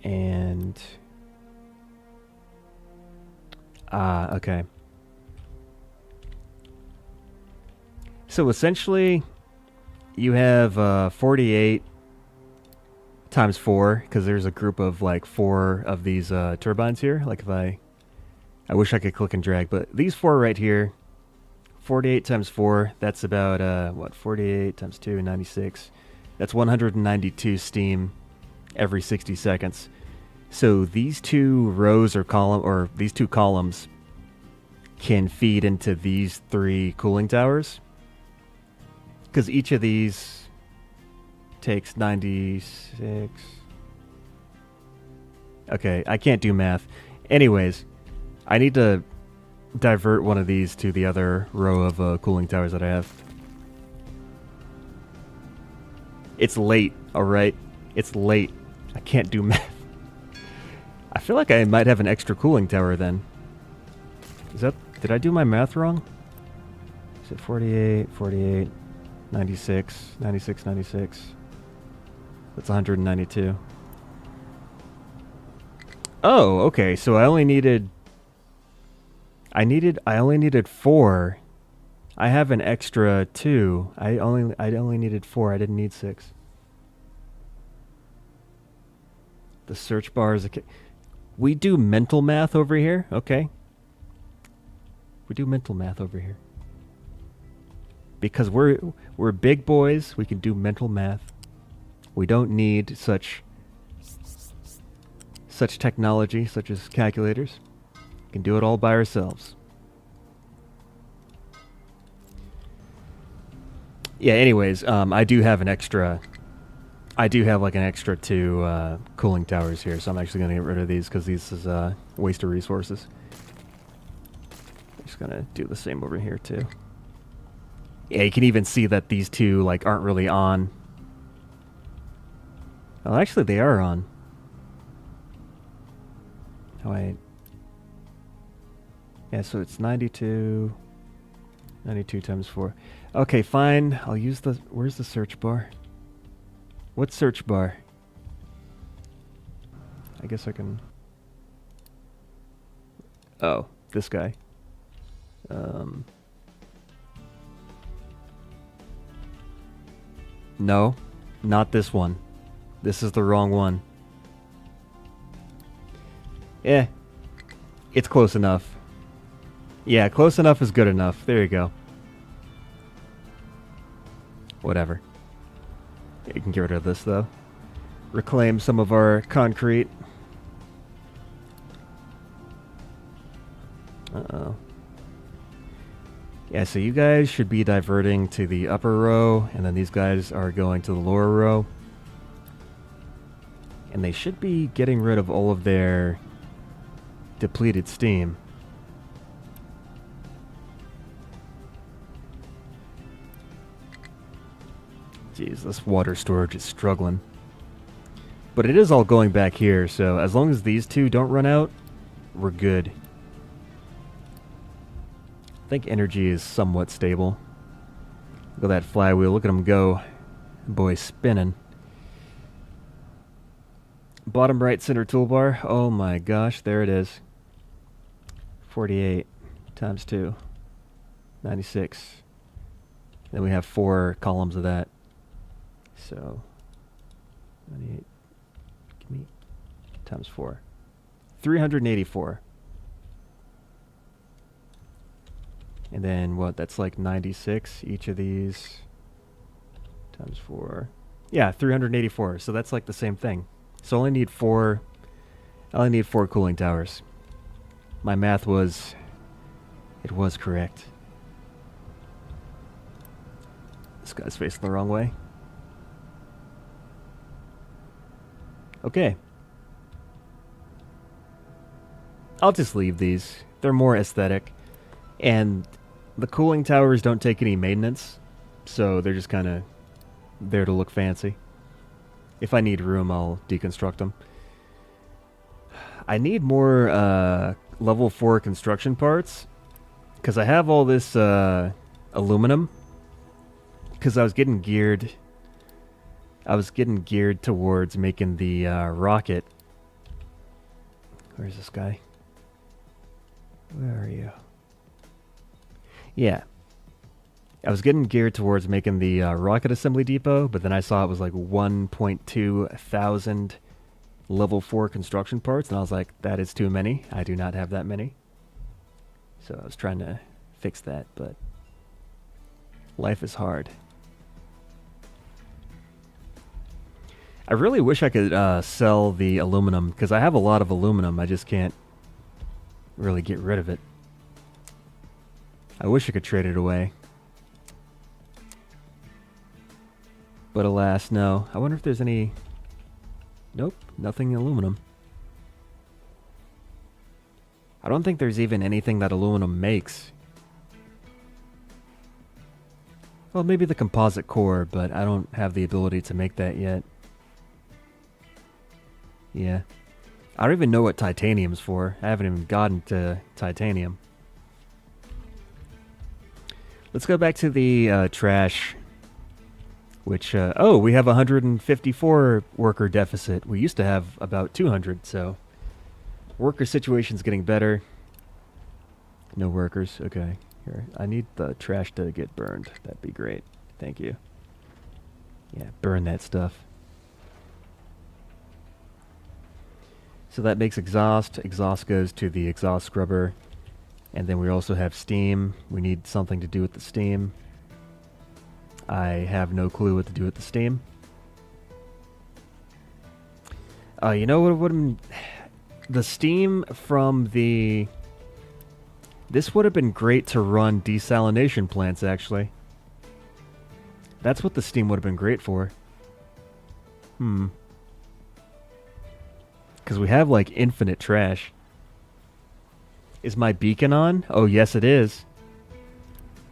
[SPEAKER 1] and... okay. So essentially, you have 48 times 4, because there's a group of like 4 of these turbines here. Like if I wish I could click and drag, but these 4 right here, 48 times 4, that's about, what, 48 times 2, 96. That's 192 steam every 60 seconds. So these 2 rows or these 2 columns can feed into these 3 cooling towers. Because each of these takes 96. Okay, I can't do math. Anyways, I need to divert one of these to the other row of cooling towers that I have. It's late, alright? It's late. I can't do math. I feel like I might have an extra cooling tower then. Did I do my math wrong? Is it 48, 48, 96, 96, 96? That's 192. Oh, okay, so I only needed 4. I have an extra 2. I only needed 4. I didn't need 6. The search bar is we do mental math over here, okay? We do mental math over here. Because we're big boys, we can do mental math. We don't need such technology such as calculators. We can do it all by ourselves. Yeah, anyways, I do have like an extra 2 cooling towers here, so I'm actually going to get rid of these because these is a waste of resources. I'm just going to do the same over here too. Yeah, you can even see that these 2 like aren't really on. Well, actually they are on. Oh wait. Yeah, so it's 92 times 4. Okay, fine. I'll use where's the search bar? What search bar? I guess I can... Oh, this guy. No, not this one. This is the wrong one. Eh, it's close enough. Yeah, close enough is good enough. There you go. Whatever. You can get rid of this, though. Reclaim some of our concrete. Uh-oh. Yeah, so you guys should be diverting to the upper row, and then these guys are going to the lower row. And they should be getting rid of all of their depleted steam. Jeez, this water storage is struggling. But it is all going back here, so as long as these 2 don't run out, we're good. I think energy is somewhat stable. Look at that flywheel, look at him go. Boy, spinning. Bottom right center toolbar, oh my gosh, there it is. 48 times 2, 96. Then we have 4 columns of that. So, 98, give me, times 4. 384. And then what, that's like 96, each of these, times 4. Yeah, 384, so that's like the same thing. So I only need 4 cooling towers. My math was correct. This guy's facing the wrong way. Okay. I'll just leave these. They're more aesthetic. And The cooling towers don't take any maintenance, so they're just kind of there to look fancy. If I need room, I'll deconstruct them. I need more level 4 construction parts, because I have all this aluminum, because I was getting geared towards making the rocket. Where's this guy? Where are you? Yeah. I was getting geared towards making the rocket assembly depot, but then I saw it was like 1.2 thousand level 4 construction parts, and I was like, that is too many. I do not have that many. So I was trying to fix that, but life is hard. I really wish I could sell the aluminum, because I have a lot of aluminum. I just can't really get rid of it. I wish I could trade it away. But alas, no. I wonder if there's any... Nope, nothing aluminum. I don't think there's even anything that aluminum makes. Well, maybe the composite core, but I don't have the ability to make that yet. Yeah. I don't even know what titanium's for. I haven't even gotten to titanium. Let's go back to the trash. Which, oh, we have 154 worker deficit. We used to have about 200, so... Worker situation's getting better. No workers. Okay. Here. I need the trash to get burned. That'd be great. Thank you. Yeah, burn that stuff. So that makes exhaust. Exhaust goes to the exhaust scrubber. And then we also have steam. We need something to do with the steam. I have no clue what to do with the steam. You know what would... The steam from the... This would have been great to run desalination plants, actually. That's what the steam would have been great for. Because we have, like, infinite trash. Is my beacon on? Oh, yes, it is.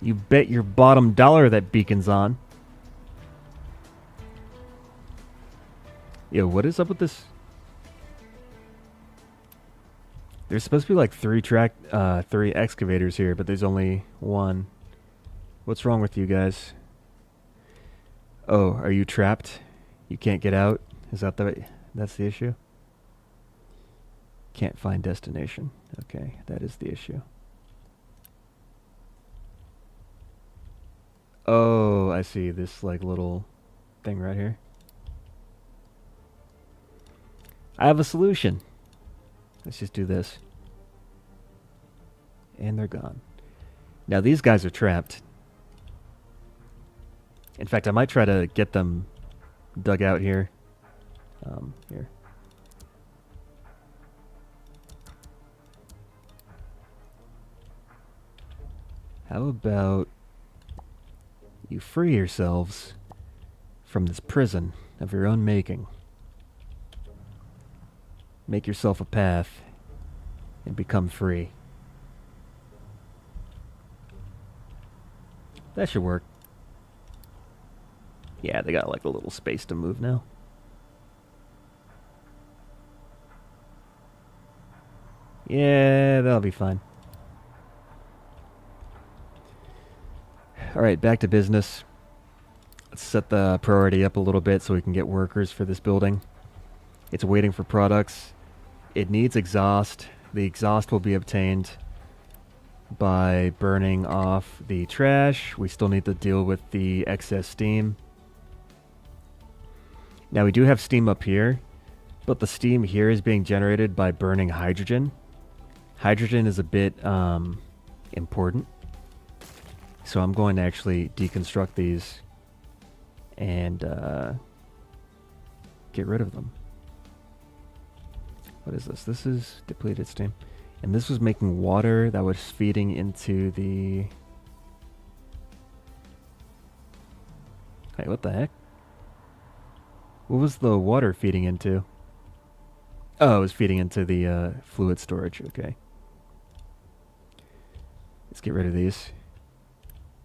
[SPEAKER 1] You bet your bottom dollar that beacon's on. Yo, what is up with this? There's supposed to be like three excavators here, but there's only one. What's wrong with you guys? Oh, are you trapped? You can't get out? Is that that's the issue? Can't find destination. Okay, that is the issue. Oh, I see this like little thing right here. I have a solution. Let's just do this. And they're gone. Now these guys are trapped. In fact, I might try to get them dug out here. Here. How about you free yourselves from this prison of your own making? Make yourself a path and become free. That should work. Yeah, they got like a little space to move now. Yeah, that'll be fine. Alright, back to business. Let's set the priority up a little bit so we can get workers for this building. It's waiting for products. It needs exhaust. The exhaust will be obtained by burning off the trash. We still need to deal with the excess steam. Now we do have steam up here, but the steam here is being generated by burning hydrogen. Hydrogen is a bit important. So I'm going to actually deconstruct these and get rid of them. What is this? This is depleted steam. And this was making water that was feeding into the... Hey, what the heck? What was the water feeding into? Oh, it was feeding into the fluid storage. Okay. Let's get rid of these.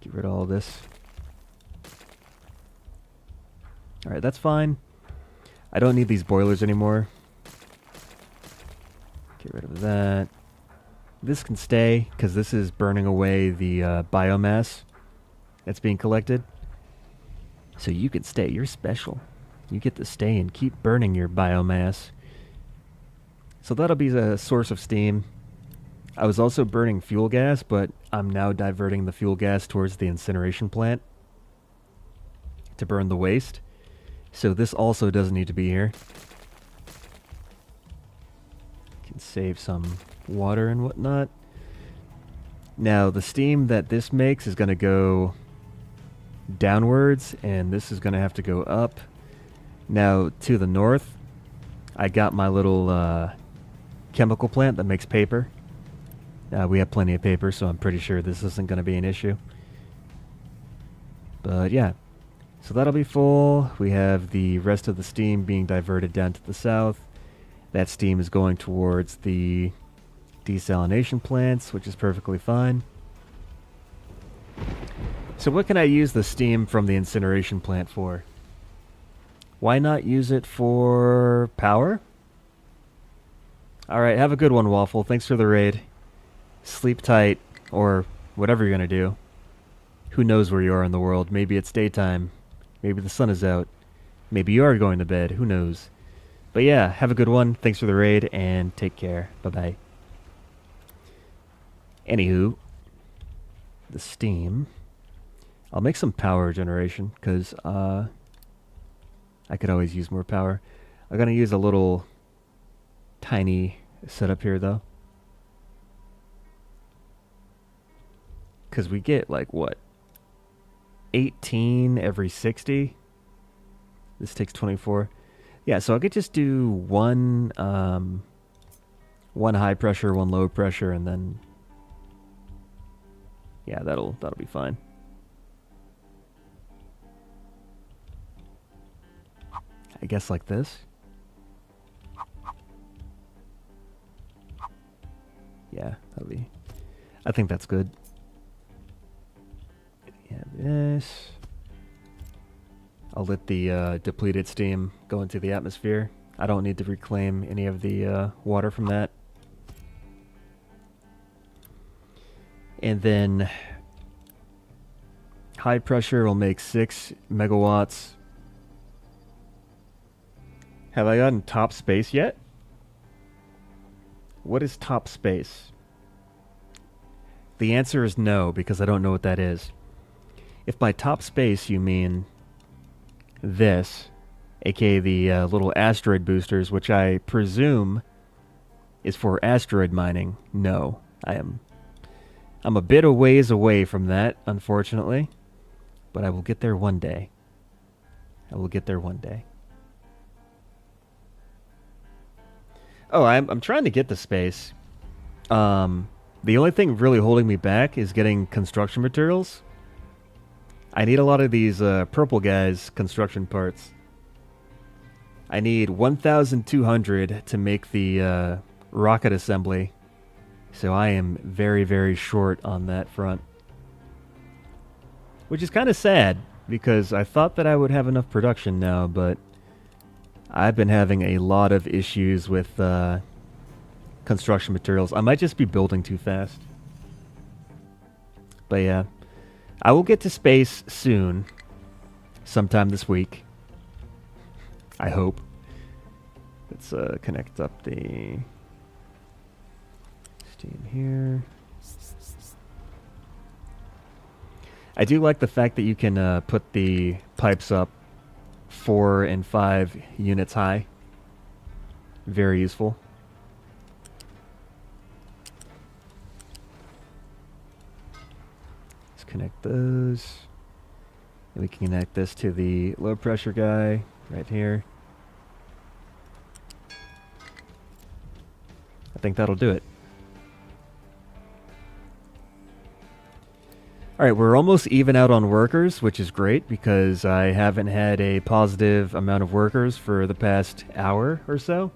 [SPEAKER 1] Get rid of all this. Alright, that's fine. I don't need these boilers anymore. Get rid of that. This can stay, because this is burning away the biomass that's being collected. So you can stay. You're special. You get to stay and keep burning your biomass. So that'll be a source of steam. I was also burning fuel gas, but I'm now diverting the fuel gas towards the incineration plant to burn the waste. So this also doesn't need to be here. Can save some water and whatnot. Now the steam that this makes is going to go downwards, and this is going to have to go up. Now to the north, I got my little chemical plant that makes paper. We have plenty of paper, so I'm pretty sure this isn't going to be an issue. But yeah, so that'll be full. We have the rest of the steam being diverted down to the south. That steam is going towards the desalination plants, which is perfectly fine. So what can I use the steam from the incineration plant for? Why not use it for power? Alright, have a good one, Waffle. Thanks for the raid. Sleep tight, or whatever you're going to do. Who knows where you are in the world? Maybe it's daytime. Maybe the sun is out. Maybe you are going to bed. Who knows? But yeah, have a good one. Thanks for the raid, and take care. Bye-bye. Anywho, the steam. I'll make some power generation, because I could always use more power. I'm going to use a little tiny setup here, though. Because we get, like, what? 18 every 60? This takes 24. Yeah, so I could just do one high pressure, one low pressure, and then... yeah, that'll be fine. I guess like this. Yeah, that'll be... I think that's good. Yeah, this... I'll let the depleted steam go into the atmosphere. I don't need to reclaim any of the water from that. And then... high pressure will make 6 megawatts. Have I gotten top space yet? What is top space? The answer is no, because I don't know what that is. If by top space you mean this, aka the little asteroid boosters, which I presume is for asteroid mining, no. I'm a bit a ways away from that, unfortunately. But I will get there one day. I will get there one day. Oh, I'm trying to get the space. The only thing really holding me back is getting construction materials. I need a lot of these purple guys' construction parts. I need 1,200 to make the rocket assembly. So I am very, very short on that front. Which is kind of sad, because I thought that I would have enough production now, but I've been having a lot of issues with construction materials. I might just be building too fast. But yeah, I will get to space soon, sometime this week. I hope. Let's connect up the steam here. I do like the fact that you can put the pipes up 4 and 5 units high. Very useful. Let's connect those. And we can connect this to the low pressure guy right here. I think that'll do it. Alright, we're almost even out on workers, which is great because I haven't had a positive amount of workers for the past hour or so.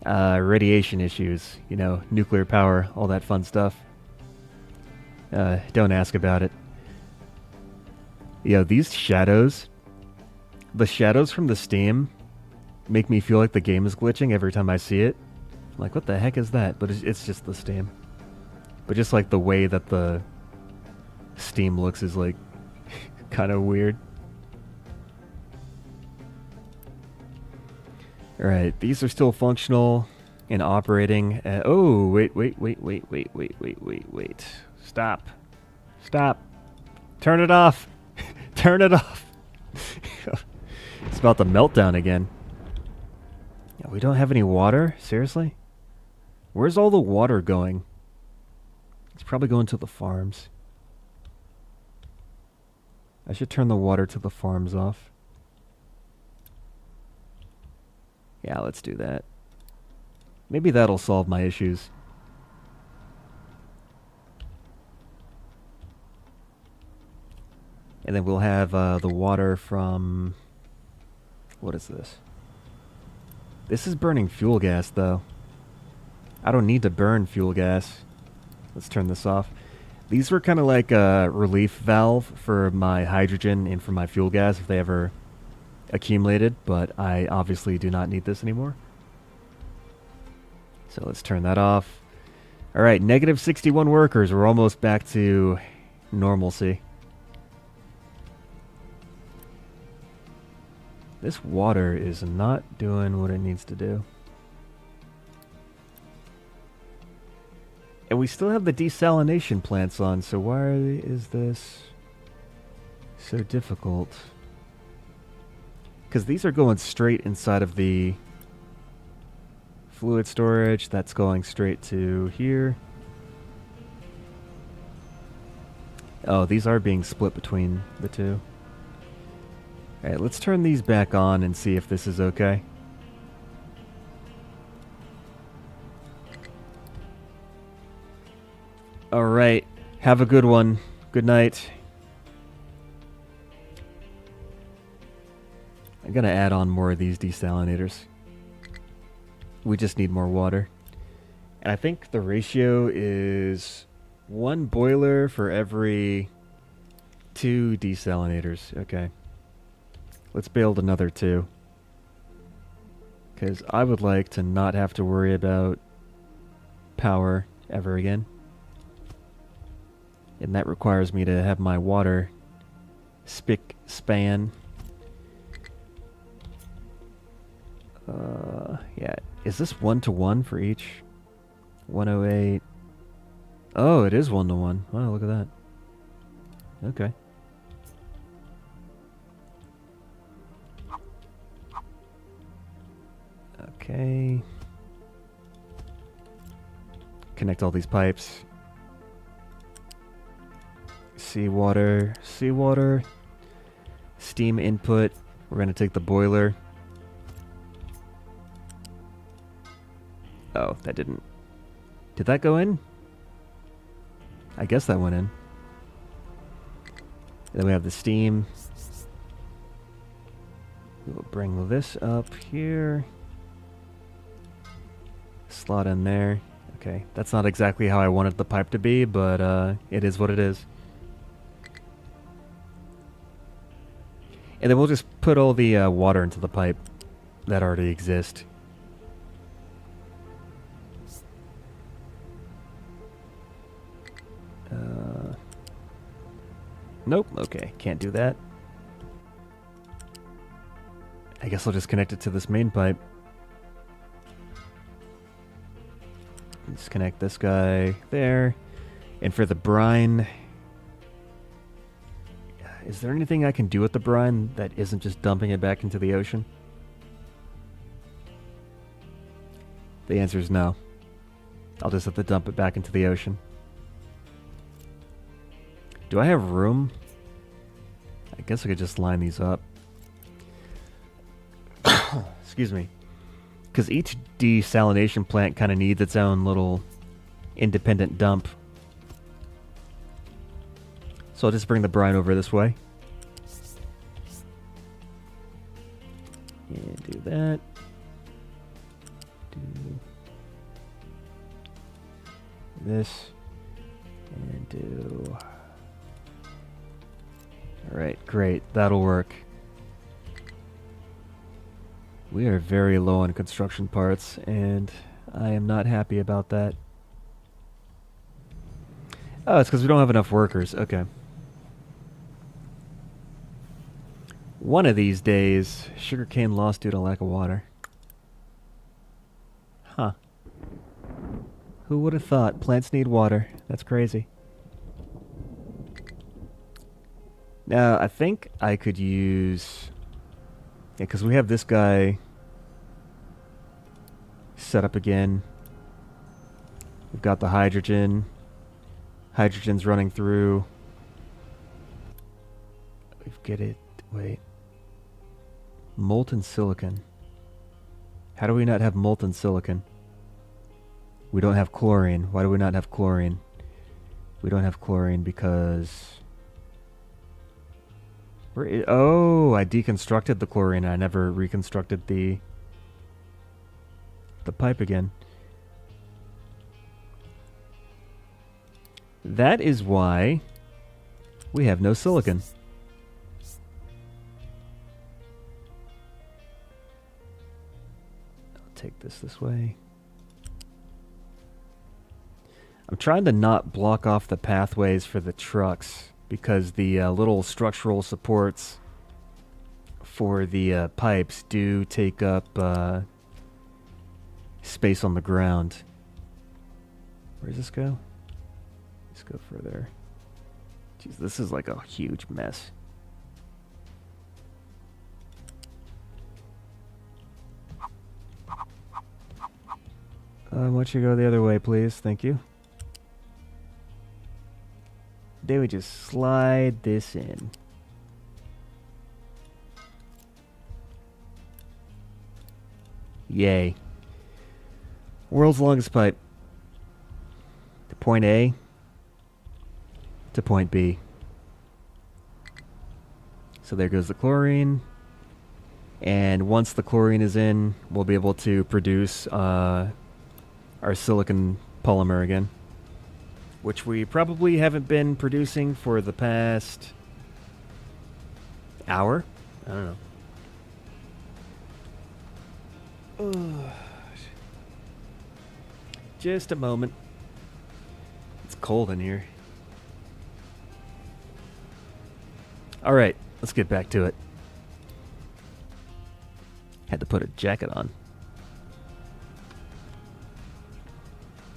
[SPEAKER 1] Radiation issues, you know, nuclear power, all that fun stuff. Don't ask about it. Yo, these shadows, the shadows from the Steam make me feel like the game is glitching every time I see it. I'm like, what the heck is that? But it's just the Steam. But just like the way that the Steam looks is like kind of weird. Alright, these are still functional and operating. Oh, wait. Stop. Turn it off. Turn it off. It's about to melt down again. Yeah, we don't have any water? Seriously? Where's all the water going? It's probably going to the farms. I should turn the water to the farms off. Yeah, let's do that. Maybe that'll solve my issues. And then we'll have the water from... What is this? This is burning fuel gas, though. I don't need to burn fuel gas. Let's turn this off. These were kind of like a relief valve for my hydrogen and for my fuel gas if they ever accumulated, but I obviously do not need this anymore. So let's turn that off. Alright, negative 61 workers. We're almost back to normalcy. This water is not doing what it needs to do. And we still have the desalination plants on, so why is this so difficult? Because these are going straight inside of the fluid storage. That's going straight to here. Oh, these are being split between the two. Alright, let's turn these back on and see if this is okay. Alright, have a good one. Good night. I'm gonna add on more of these desalinators. We just need more water. And I think the ratio is 1 boiler for every 2 desalinators. Okay. Let's build another 2. Because I would like to not have to worry about power ever again. And that requires me to have my water spick span. Yeah. Is this 1-to-1 for each? 108. Oh, it is 1-to-1. Wow, look at that. Okay. Okay. Connect all these pipes. Seawater. Steam input. We're going to take the boiler. Oh, that didn't... Did that go in? I guess that went in. Then we have the steam. We'll bring this up here. Slot in there. Okay, that's not exactly how I wanted the pipe to be, but it is what it is. And then we'll just put all the water into the pipe that already exists. Nope, okay, can't do that. I guess I'll just connect it to this main pipe. Disconnect this guy there. And for the brine... Is there anything I can do with the brine that isn't just dumping it back into the ocean? The answer is no. I'll just have to dump it back into the ocean. Do I have room? I guess I could just line these up. Excuse me. Because each desalination plant kind of needs its own little independent dump. So I'll just bring the brine over this way. And do that. Do this. And do... Alright, great. That'll work. We are very low on construction parts, and I am not happy about that. Oh, it's because we don't have enough workers. Okay. One of these days, sugarcane lost due to lack of water. Huh. Who would have thought? Plants need water. That's crazy. Now, I think I could use... Yeah, because we have this guy set up again. We've got the hydrogen. Hydrogen's running through. We've got it. Wait. Molten silicon. How do we not have molten silicon? We don't have chlorine. Why do we not have chlorine? We don't have chlorine because... Oh, I deconstructed the chlorine. I never reconstructed the pipe again. That is why we have no silicon. I'll take this way. I'm trying to not block off the pathways for the trucks because the little structural supports for the pipes do take up space on the ground. Where does this go? Let's go further. Jeez, this is like a huge mess. Why don't you go the other way, please? Thank you. Then we just slide this in. Yay. World's longest pipe. To point A to point B. So there goes the chlorine. And once the chlorine is in, we'll be able to produce our silicon polymer again. Which we probably haven't been producing for the past hour. I don't know. Just a moment. It's cold in here. Alright, let's get back to it. Had to put a jacket on.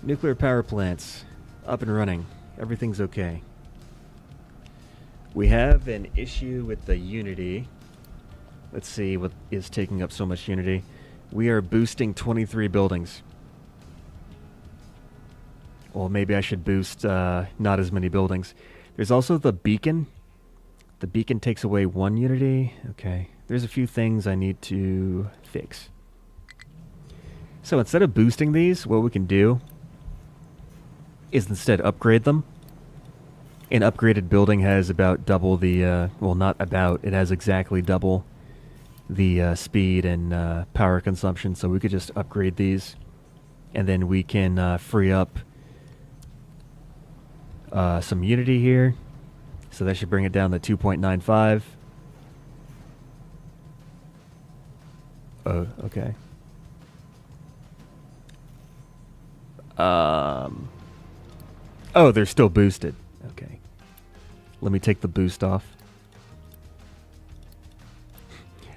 [SPEAKER 1] Nuclear power plants. Up and running. Everything's okay. We have an issue with the Unity. Let's see what is taking up so much Unity. We are boosting 23 buildings. Well, maybe I should boost not as many buildings. There's also the beacon. The beacon takes away 1 Unity. Okay. There's a few things I need to fix. So instead of boosting these, what we can do is instead upgrade them. An upgraded building has about double the, well, not about, it has exactly double the speed and power consumption, so we could just upgrade these, and then we can free up some Unity here, so that should bring it down to 2.95. Oh, okay. Oh, they're still boosted. Okay. Let me take the boost off.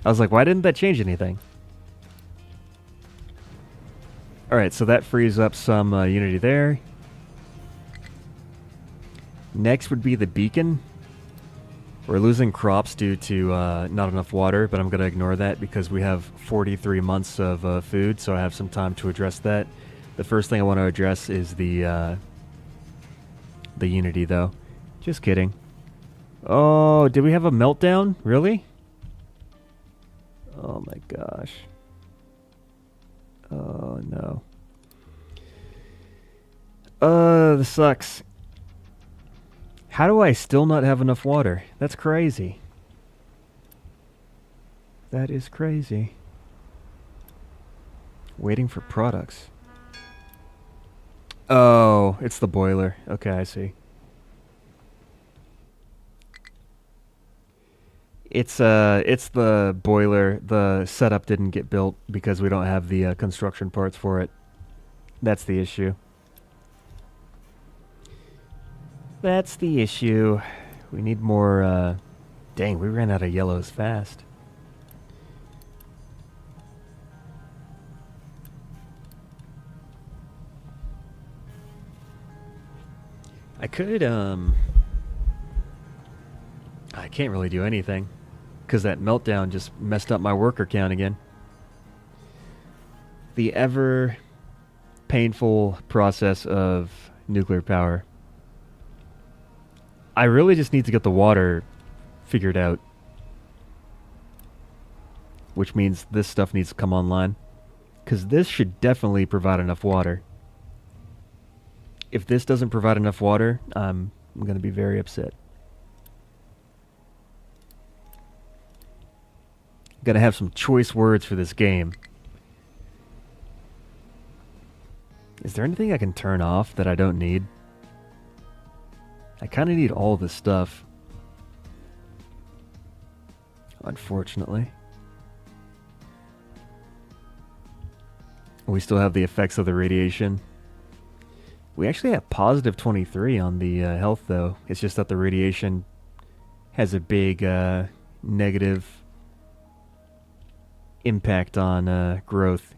[SPEAKER 1] I was like, why didn't that change anything? Alright, so that frees up some Unity there. Next would be the beacon. We're losing crops due to not enough water, but I'm going to ignore that because we have 43 months of food, so I have some time to address that. The first thing I want to address is the Unity, though. Just kidding. Oh, did we have a meltdown? Really? Oh my gosh. Oh no. This sucks. How do I still not have enough water? That's crazy. That is crazy. Waiting for products. Oh, it's the boiler. Okay, I see. It's the boiler. The setup didn't get built because we don't have the construction parts for it. That's the issue. That's the issue. We need more, dang, we ran out of yellows fast. I could, I can't really do anything because that meltdown just messed up my worker count again. The ever painful process of nuclear power. I really just need to get the water figured out, which means this stuff needs to come online, because this should definitely provide enough water. If this doesn't provide enough water, I'm going to be very upset. Got to have some choice words for this game. Is there anything I can turn off that I don't need? I kind of need all this stuff. Unfortunately. We still have the effects of the radiation. We actually have positive 23 on the health, though. It's just that the radiation has a big negative impact on growth.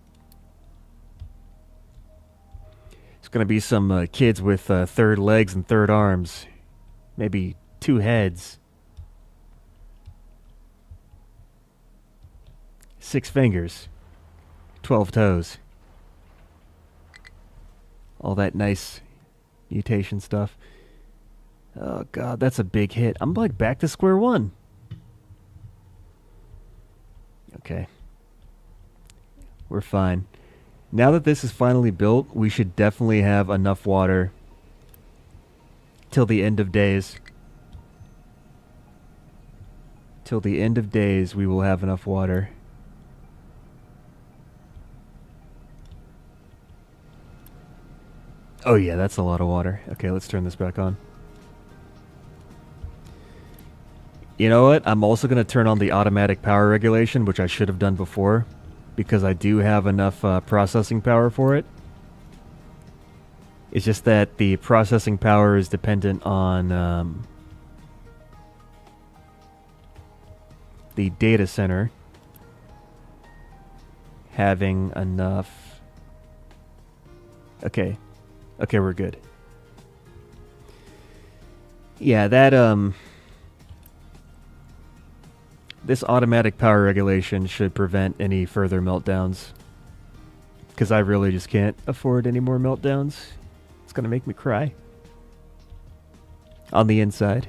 [SPEAKER 1] It's going to be some kids with third legs and third arms. Maybe 2 heads. 6 fingers. 12 toes. All that nice mutation stuff. Oh god, that's a big hit. I'm like back to square one. Okay. We're fine. Now that this is finally built, we should definitely have enough water till the end of days. Till the end of days, we will have enough water. Oh yeah, that's a lot of water. Okay, let's turn this back on. You know what? I'm also going to turn on the automatic power regulation, which I should have done before, because I do have enough processing power for it. It's just that the processing power is dependent on the data center having enough. Okay. Okay, we're good. Yeah, that this automatic power regulation should prevent any further meltdowns, because I really just can't afford any more meltdowns. It's gonna make me cry on the inside.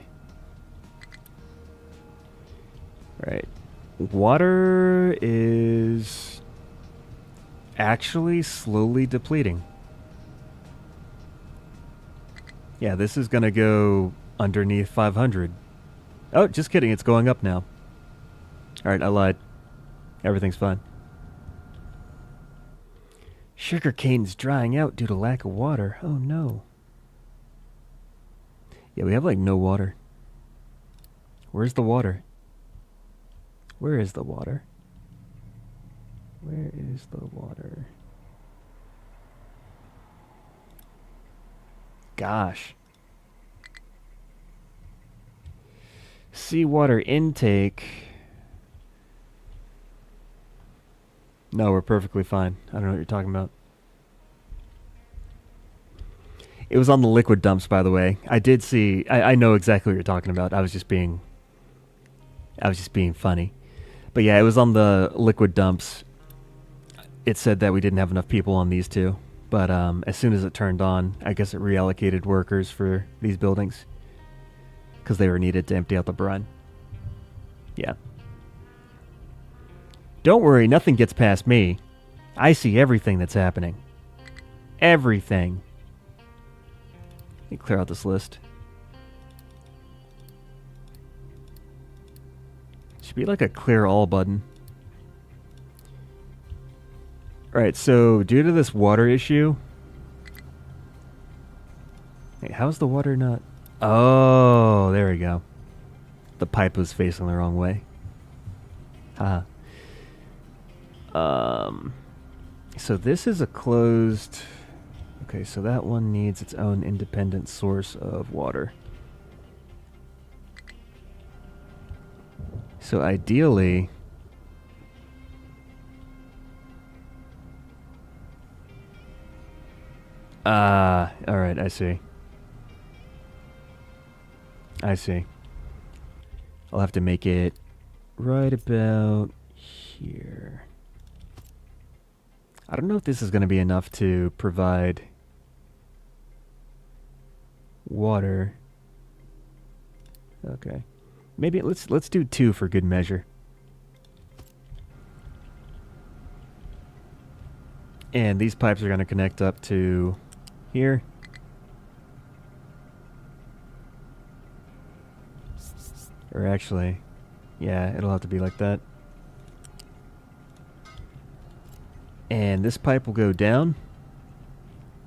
[SPEAKER 1] Right. Water is actually slowly depleting. Yeah, this is gonna go underneath 500. Oh, just kidding, it's going up now. Alright, I lied. Everything's fine. Sugar cane's drying out due to lack of water. Oh no. Yeah, we have like no water. Where's the water? Where is the water? Where is the water? Gosh. Seawater intake. No, we're perfectly fine. I don't know what you're talking about. It was on the liquid dumps, by the way. I did see. I know exactly what you're talking about. I was just being funny. But yeah, it was on the liquid dumps. It said that we didn't have enough people on these two. But as soon as it turned on, I guess it reallocated workers for these buildings, because they were needed to empty out the brine. Yeah. Don't worry, nothing gets past me. I see everything that's happening. Everything. Let me clear out this list. Should be like a clear all button. Alright, so due to this water issue... Wait, how's the water not... Oh, there we go. The pipe was facing the wrong way. Ha. So this is a closed... Okay, so that one needs its own independent source of water. So ideally... alright, I see. I see. I'll have to make it right about here. I don't know if this is going to be enough to provide water. Okay. Maybe let's do 2 for good measure. And these pipes are going to connect up to here. Or actually, yeah, it'll have to be like that. And this pipe will go down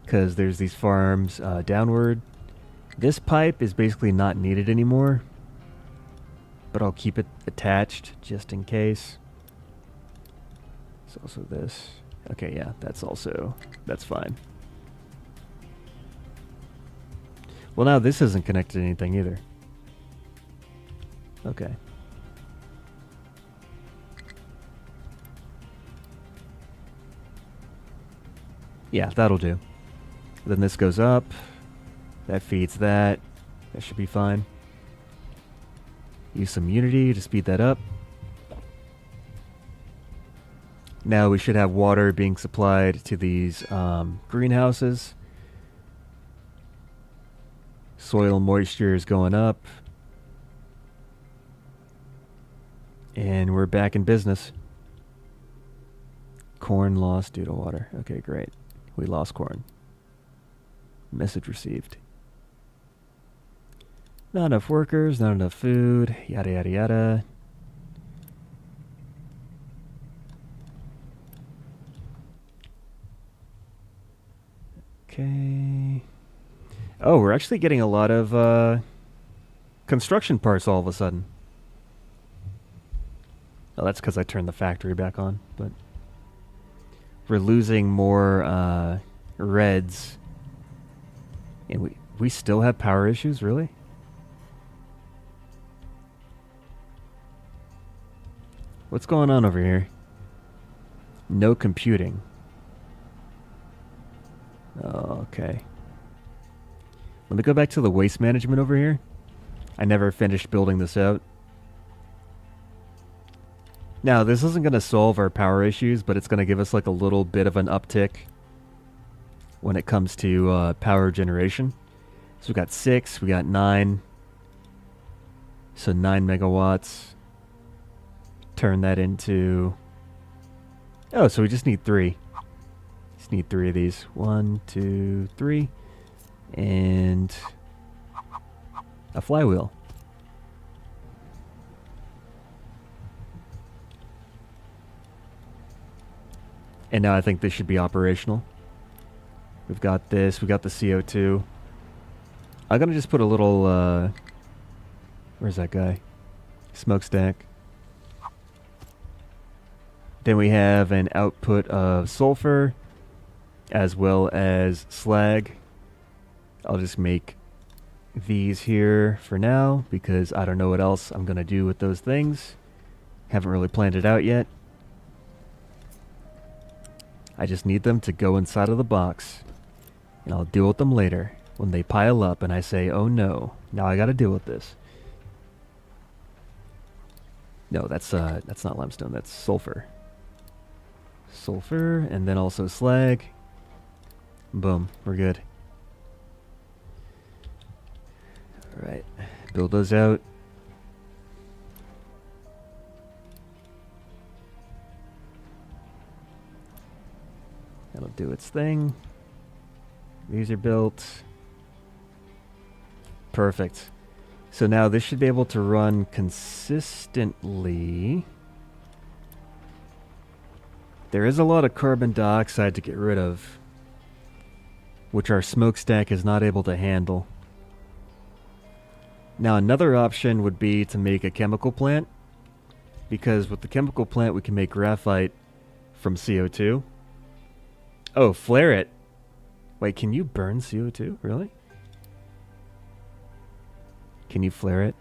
[SPEAKER 1] because there's these farms downward. This pipe is basically not needed anymore, but I'll keep it attached just in case. It's also this. Okay, yeah, that's fine. Well, now this isn't connected to anything either. Okay. Yeah, that'll do. Then this goes up. That feeds that. That should be fine. Use some Unity to speed that up. Now we should have water being supplied to these greenhouses. Soil moisture is going up. And we're back in business. Corn lost due to water. Okay, great. We lost corn. Message received. Not enough workers, not enough food, yada yada yada. Okay. Oh, we're actually getting a lot of construction parts all of a sudden. Oh, that's because I turned the factory back on, but we're losing more reds. And we still have power issues, really? What's going on over here? No computing. Oh, okay. Let me go back to the waste management over here. I never finished building this out. Now, this isn't going to solve our power issues, but it's going to give us like a little bit of an uptick when it comes to power generation. So we got 6, we got 9. So 9 megawatts. Turn that into... Oh, so we just need 3. Just need 3 of these. 1, 2, 3. And a flywheel. And now I think this should be operational. We've got this. We got the CO2. I'm going to just put a little... where's that guy? Smokestack. Then we have an output of sulfur as well as slag. I'll just make these here for now because I don't know what else I'm going to do with those things. Haven't really planned it out yet. I just need them to go inside of the box. And I'll deal with them later when they pile up and I say, oh no, now I got to deal with this. No, that's not limestone, that's sulfur. Sulfur, and then also slag. Boom, we're good. Alright, build those out. That'll do its thing. These are built. Perfect. So now this should be able to run consistently. There is a lot of carbon dioxide to get rid of, which our smokestack is not able to handle. Now another option would be to make a chemical plant. Because with the chemical plant, we can make graphite from CO2. Oh, flare it. Wait, can you burn CO2? Really? Can you flare it?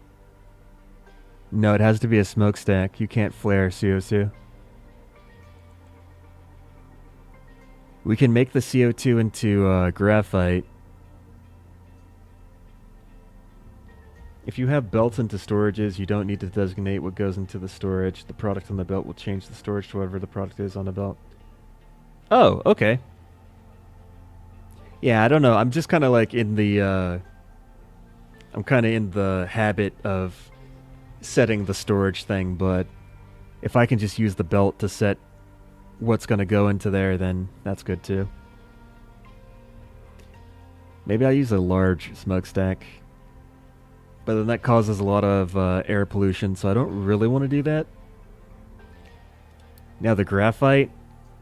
[SPEAKER 1] No, it has to be a smokestack. You can't flare CO2. We can make the CO2 into graphite. If you have belts into storages, you don't need to designate what goes into the storage. The product on the belt will change the storage to whatever the product is on the belt. Oh, okay. Yeah, I don't know. I'm just kind of like in the... I'm kind of in the habit of setting the storage thing, but if I can just use the belt to set what's going to go into there, then that's good too. Maybe I'll use a large smokestack. But then that causes a lot of air pollution, so I don't really want to do that. Now the graphite.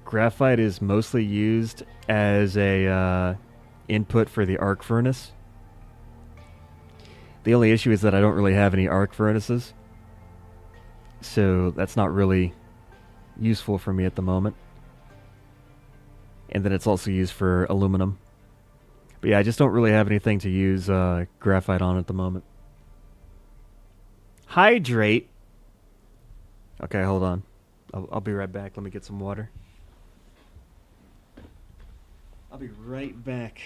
[SPEAKER 1] Graphite is mostly used as a input for the arc furnace. The only issue is that I don't really have any arc furnaces. So that's not really useful for me at the moment. And then it's also used for aluminum. But yeah, I just don't really have anything to use graphite on at the moment. Hydrate. Okay, hold on. I'll be right back. Let me get some water. I'll be right back.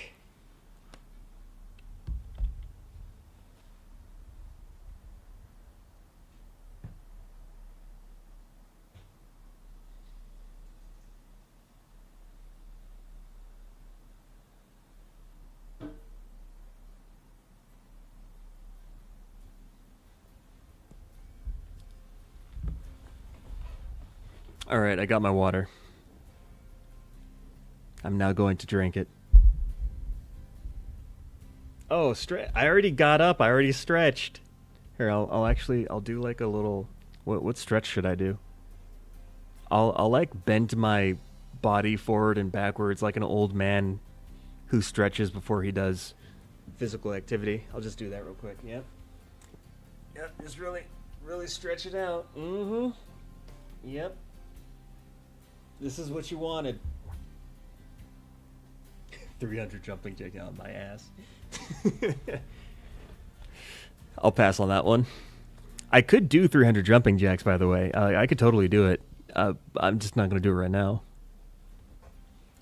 [SPEAKER 1] Alright, I got my water. I'm now going to drink it. Oh, I already got up. I already stretched. Here, I'll do like a little... What stretch should I do? I'll like bend my body forward and backwards like an old man who stretches before he does physical activity. I'll just do that real quick. Yep. Yep, just really stretch it out. Mm-hmm. Yep. This is what you wanted. 300 jumping jack on my ass. I'll pass on that one. I could do 300 jumping jacks, by the way. I could totally do it. I'm just not going to do it right now.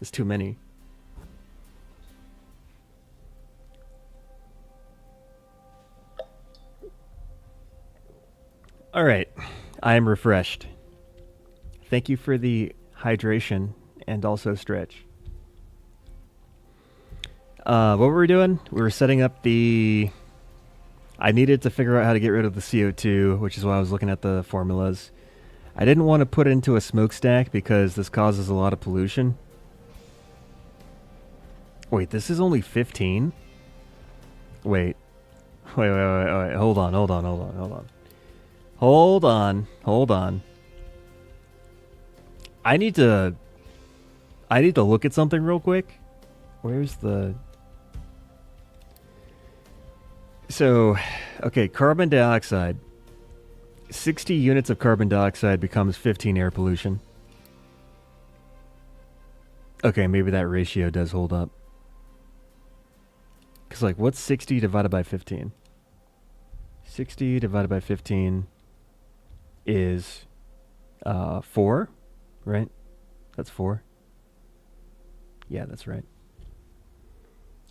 [SPEAKER 1] It's too many. All right. I am refreshed. Thank you for the hydration and also stretch. What were we doing? We were setting up the... I needed to figure out how to get rid of the CO2, which is why I was looking at the formulas. I didn't want to put it into a smokestack because this causes a lot of pollution. Wait, this is only 15? Wait. Wait. Hold on. I need to look at something real quick. Where's the... So, okay, carbon dioxide. 60 units of carbon dioxide becomes 15 air pollution. Okay, maybe that ratio does hold up. Because, like, what's 60 divided by 15? 60 divided by 15 is 4, right? That's 4. Yeah, that's right.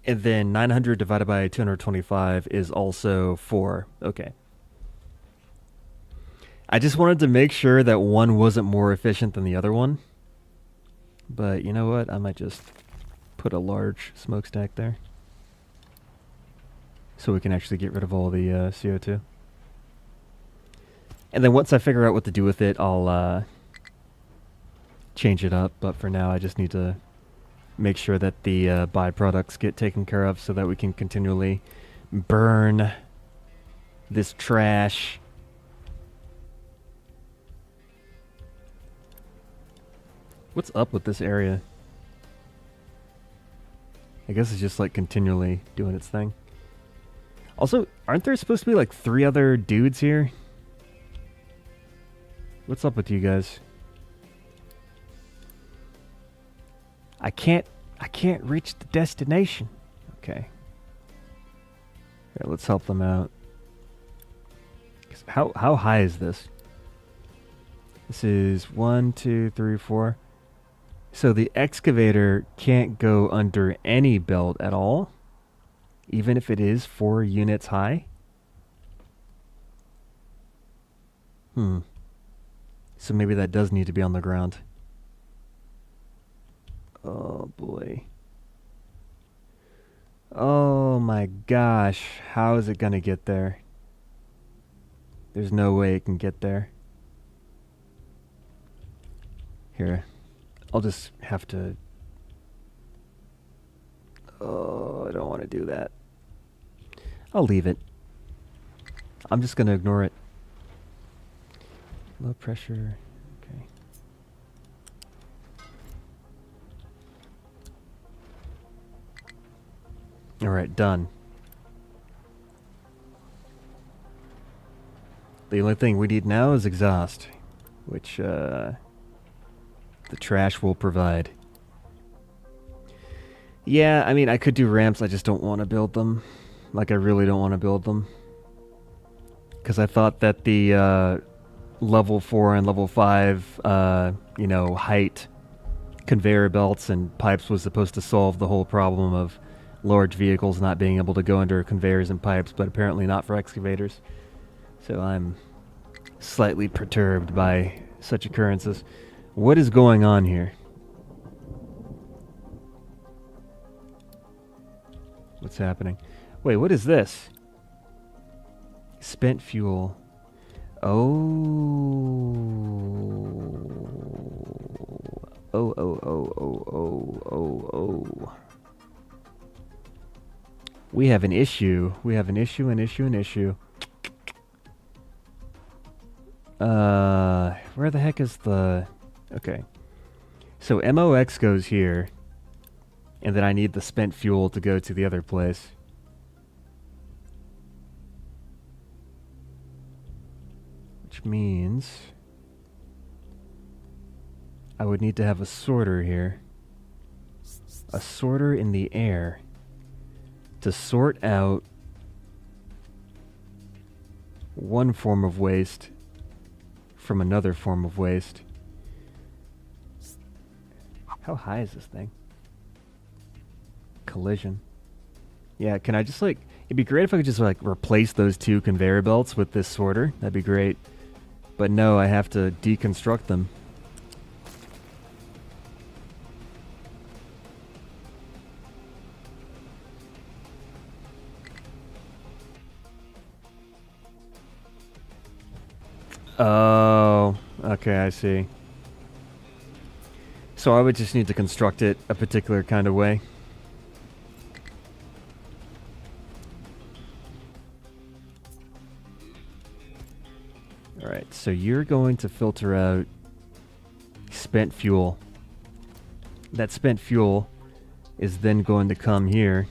[SPEAKER 1] And then 900 divided by 225 is also 4. Okay. I just wanted to make sure that one wasn't more efficient than the other one. But you know what? I might just put a large smokestack there. So we can actually get rid of all the CO2. And then once I figure out what to do with it, I'll change it up. But for now, I just need to make sure that the byproducts get taken care of so that we can continually burn this trash. What's up with this area? I guess it's just like continually doing its thing. Also, aren't there supposed to be like 3 other dudes here? What's up with you guys? I can't reach the destination. Okay. Here, let's help them out. How high is this? This is 1, 2, 3, 4. So the excavator can't go under any belt at all, even if it is 4 units high. So maybe that does need to be on the ground. Oh boy. Oh my gosh. How is it gonna get there? There's no way it can get there. Here. I'll just have to... Oh, I don't want to do that. I'll leave it. I'm just gonna ignore it. Low pressure. Okay. Alright, done. The only thing we need now is exhaust, which the trash will provide. Yeah, I mean, I could do ramps, I just don't want to build them. Like, I really don't want to build them. Because I thought that the level 4 and level 5, you know, height conveyor belts and pipes was supposed to solve the whole problem of large vehicles not being able to go under conveyors and pipes, but apparently not for excavators. So I'm slightly perturbed by such occurrences. What is going on here? What's happening? Wait, what is this? Spent fuel. Oh. Oh. We have an issue. We have an issue. Where the heck is the... Okay. So MOX goes here. And then I need the spent fuel to go to the other place. Which means... I would need to have a sorter here. A sorter in the air. To sort out one form of waste from another form of waste. How high is this thing? Collision. Yeah, can I just like... It'd be great if I could just like replace those 2 conveyor belts with this sorter. That'd be great. But no, I have to deconstruct them. Oh, okay, I see. So I would just need to construct it a particular kind of way. Alright, so you're going to filter out spent fuel. That spent fuel is then going to come here.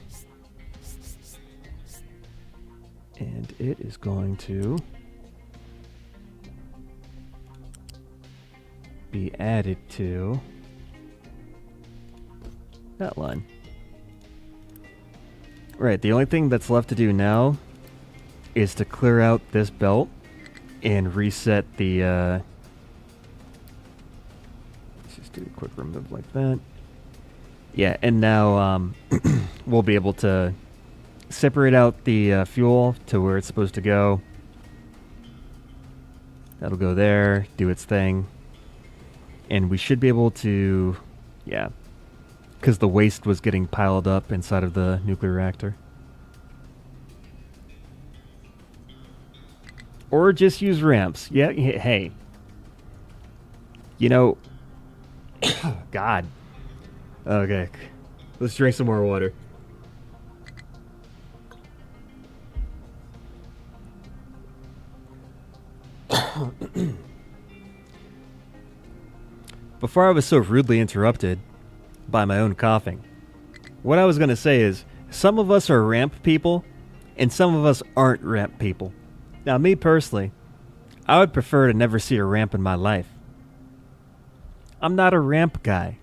[SPEAKER 1] And it is going to be added to that line. Right, the only thing that's left to do now is to clear out this belt and reset the let's just do a quick remove like that. Yeah, and now we'll be able to separate out the fuel to where it's supposed to go. That'll go there, do its thing. And we should be able to, yeah, because the waste was getting piled up inside of the nuclear reactor. Or just use ramps. Yeah, hey. You know, God. Okay, let's drink some more water. Before I was so rudely interrupted by my own coughing, what I was going to say is, some of us are ramp people, and some of us aren't ramp people. Now, me personally, I would prefer to never see a ramp in my life. I'm not a ramp guy.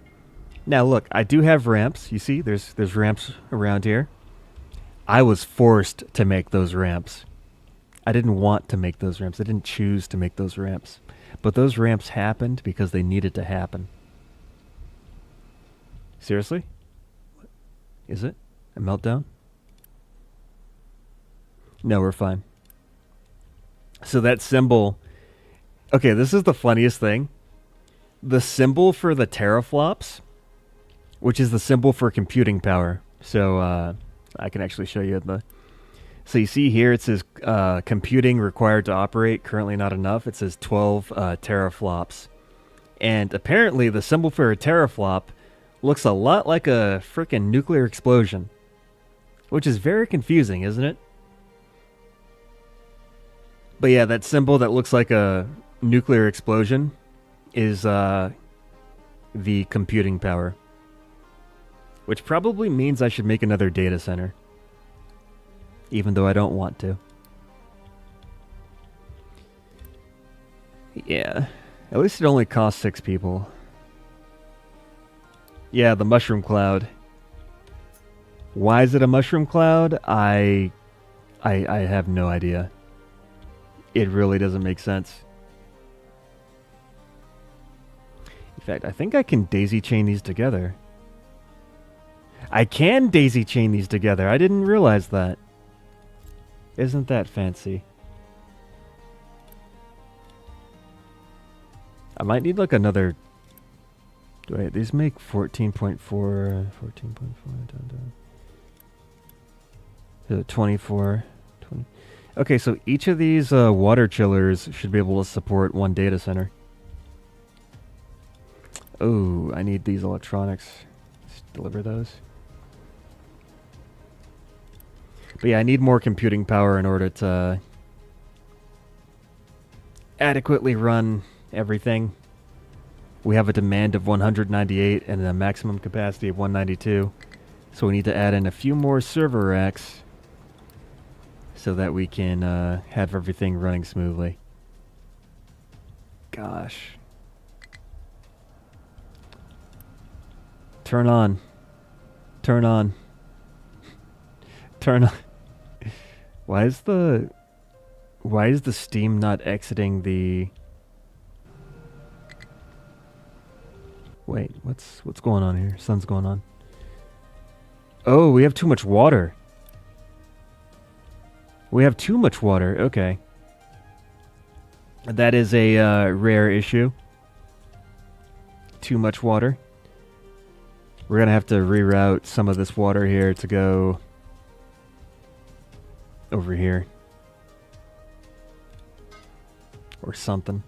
[SPEAKER 1] Now look, I do have ramps. You see, there's ramps around here. I was forced to make those ramps. I didn't want to make those ramps. I didn't choose to make those ramps. But those ramps happened because they needed to happen. Seriously? Is it a meltdown? No, we're fine. So that symbol... Okay, this is the funniest thing. The symbol for the teraflops, which is the symbol for computing power. So I can actually show you the... So you see here it says computing required to operate, currently not enough. It says 12 teraflops. And apparently the symbol for a teraflop looks a lot like a freaking nuclear explosion. Which is very confusing, isn't it? But yeah, that symbol that looks like a nuclear explosion is the computing power. Which probably means I should make another data center. Even though I don't want to. Yeah. At least it only costs 6 people. Yeah, the mushroom cloud. Why is it a mushroom cloud? I have no idea. It really doesn't make sense. In fact, I think I can daisy chain these together. I can daisy chain these together. I didn't realize that. Isn't that fancy? I might need like another... Wait, these make 14.4... 14.4... 24... 20. Okay, so each of these water chillers should be able to support one data center. Oh, I need these electronics. Let's deliver those. But yeah, I need more computing power in order to adequately run everything. We have a demand of 198 and a maximum capacity of 192. So we need to add in a few more server racks so that we can have everything running smoothly. Gosh. Turn on. Turn on. Turn on. Why is the steam not exiting the... Wait, what's going on here? Sun's going on. Oh, we have too much water. We have too much water. Okay. That is a rare issue. Too much water. We're going to have to reroute some of this water here to go over here. Or something.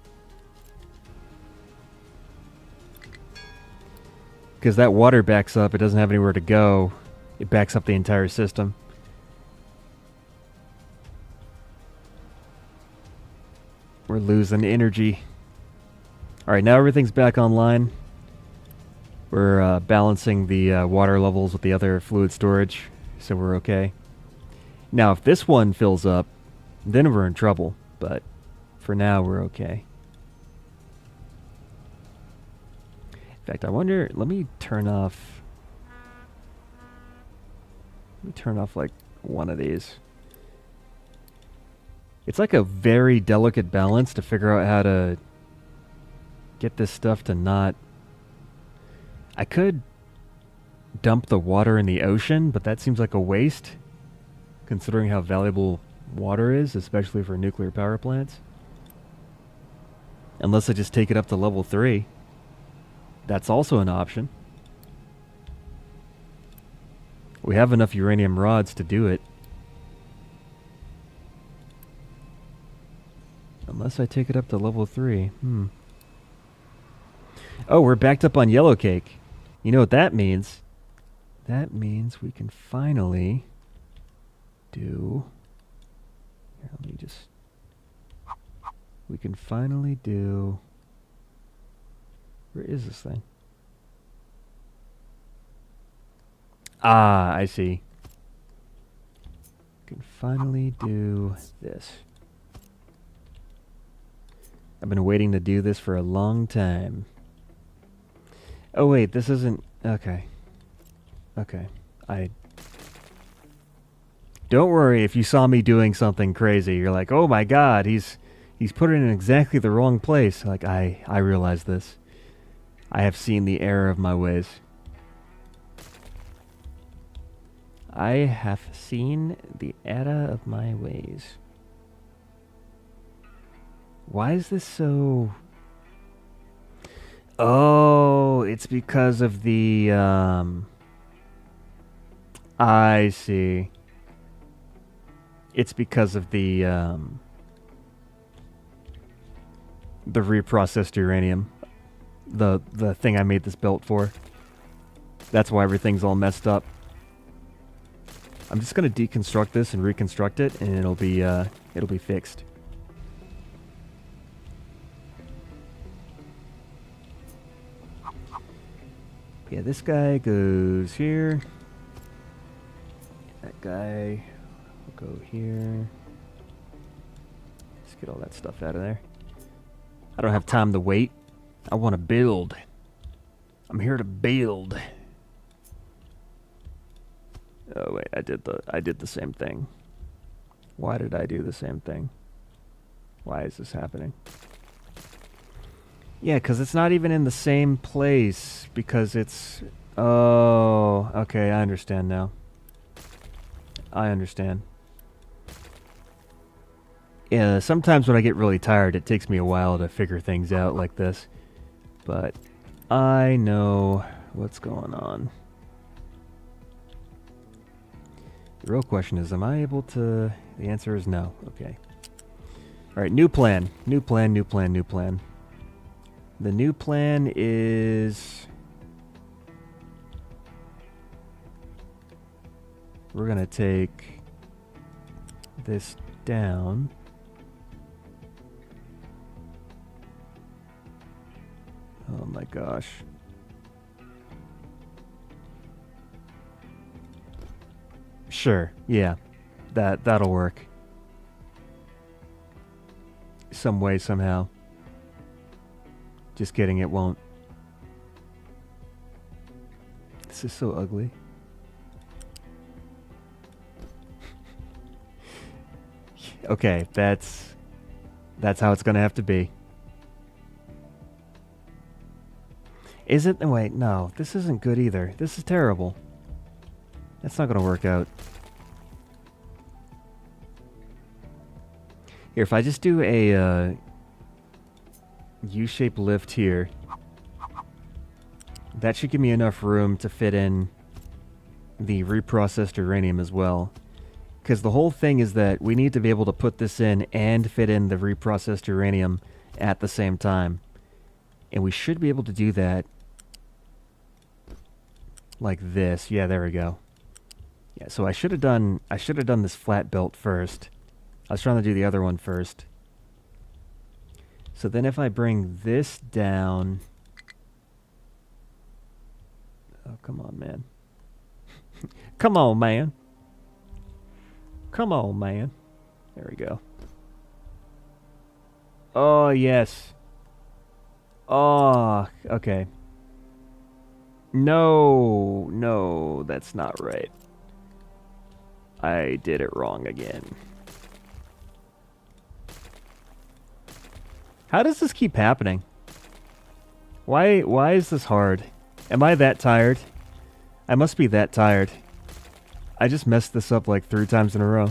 [SPEAKER 1] Because that water backs up. It doesn't have anywhere to go. It backs up the entire system. We're losing energy. Alright, now everything's back online. We're balancing the water levels with the other fluid storage, so we're okay. Now, if this one fills up, then we're in trouble. But for now, we're okay. In fact, I wonder... Let me turn off... like one of these. It's like a very delicate balance to figure out how to get this stuff to not... I could dump the water in the ocean, but that seems like a waste, considering how valuable water is, especially for nuclear power plants. Unless I just take it up to level 3. That's also an option. We have enough uranium rods to do it. Unless I take it up to level 3. Oh, we're backed up on yellow cake. You know what that means? That means we can finally do... Here, let me just... We can finally do... Where is this thing? Ah, I see. We can finally do this. I've been waiting to do this for a long time. Oh wait, this isn't... Okay. Okay. Don't worry if you saw me doing something crazy. You're like, oh my god, he's put it in exactly the wrong place. Like, I realize this. I have seen the error of my ways. I have seen the error of my ways. Why is this so... Oh, it's because of the, I see. It's because of the reprocessed uranium. The thing I made this belt for. That's why everything's all messed up. I'm just gonna deconstruct this and reconstruct it, and it'll be fixed. Yeah, this guy goes here. That guy will go here. Let's get all that stuff out of there. I don't have time to wait. I want to build. I'm here to build. Oh wait, I did the same thing. Why did I do the same thing? Why is this happening? Yeah, because it's not even in the same place, because it's... Oh, okay, I understand now. I understand. Yeah, sometimes when I get really tired, it takes me a while to figure things out like this. But I know what's going on. The real question is, am I able to... The answer is no. Okay. Alright, new plan. New plan, new plan, new plan. The new plan is... We're gonna take this down. Oh my gosh. Sure, yeah. That'll work. Some way, somehow. Just kidding, it won't. This is so ugly. Okay, that's how it's gonna have to be. Is it? Wait, no, this isn't good either. This is terrible. That's not gonna work out. Here, if I just do a U-shaped lift here, that should give me enough room to fit in the reprocessed uranium as well. Because the whole thing is that we need to be able to put this in and fit in the reprocessed uranium at the same time. And we should be able to do that like this. Yeah, there we go. Yeah, so I should have done this flat belt first. I was trying to do the other one first. So then if I bring this down... Oh, come on, man. Come on, man. Come on, man. There we go. Oh, yes. Oh, okay. No, that's not right. I did it wrong again. How does this keep happening? Why is this hard? Am I that tired? I must be that tired. I just messed this up like 3 times in a row.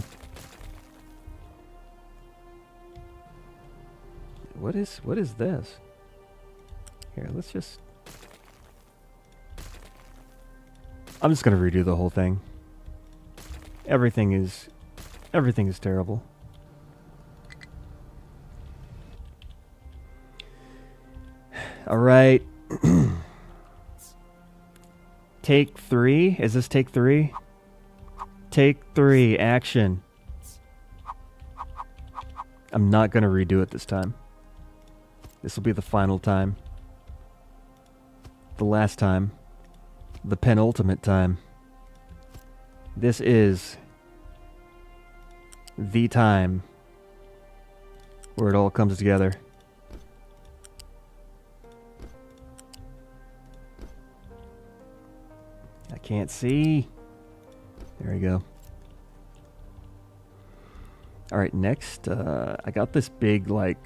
[SPEAKER 1] What is this? Here, let's just... I'm just gonna redo the whole thing. Everything is terrible. Alright. Take 3? Is this take 3? Take 3, action. I'm not gonna redo it this time. This will be the final time. The last time. The penultimate time. This is the time where it all comes together. Can't see. There we go. Alright, next, I got this big, like,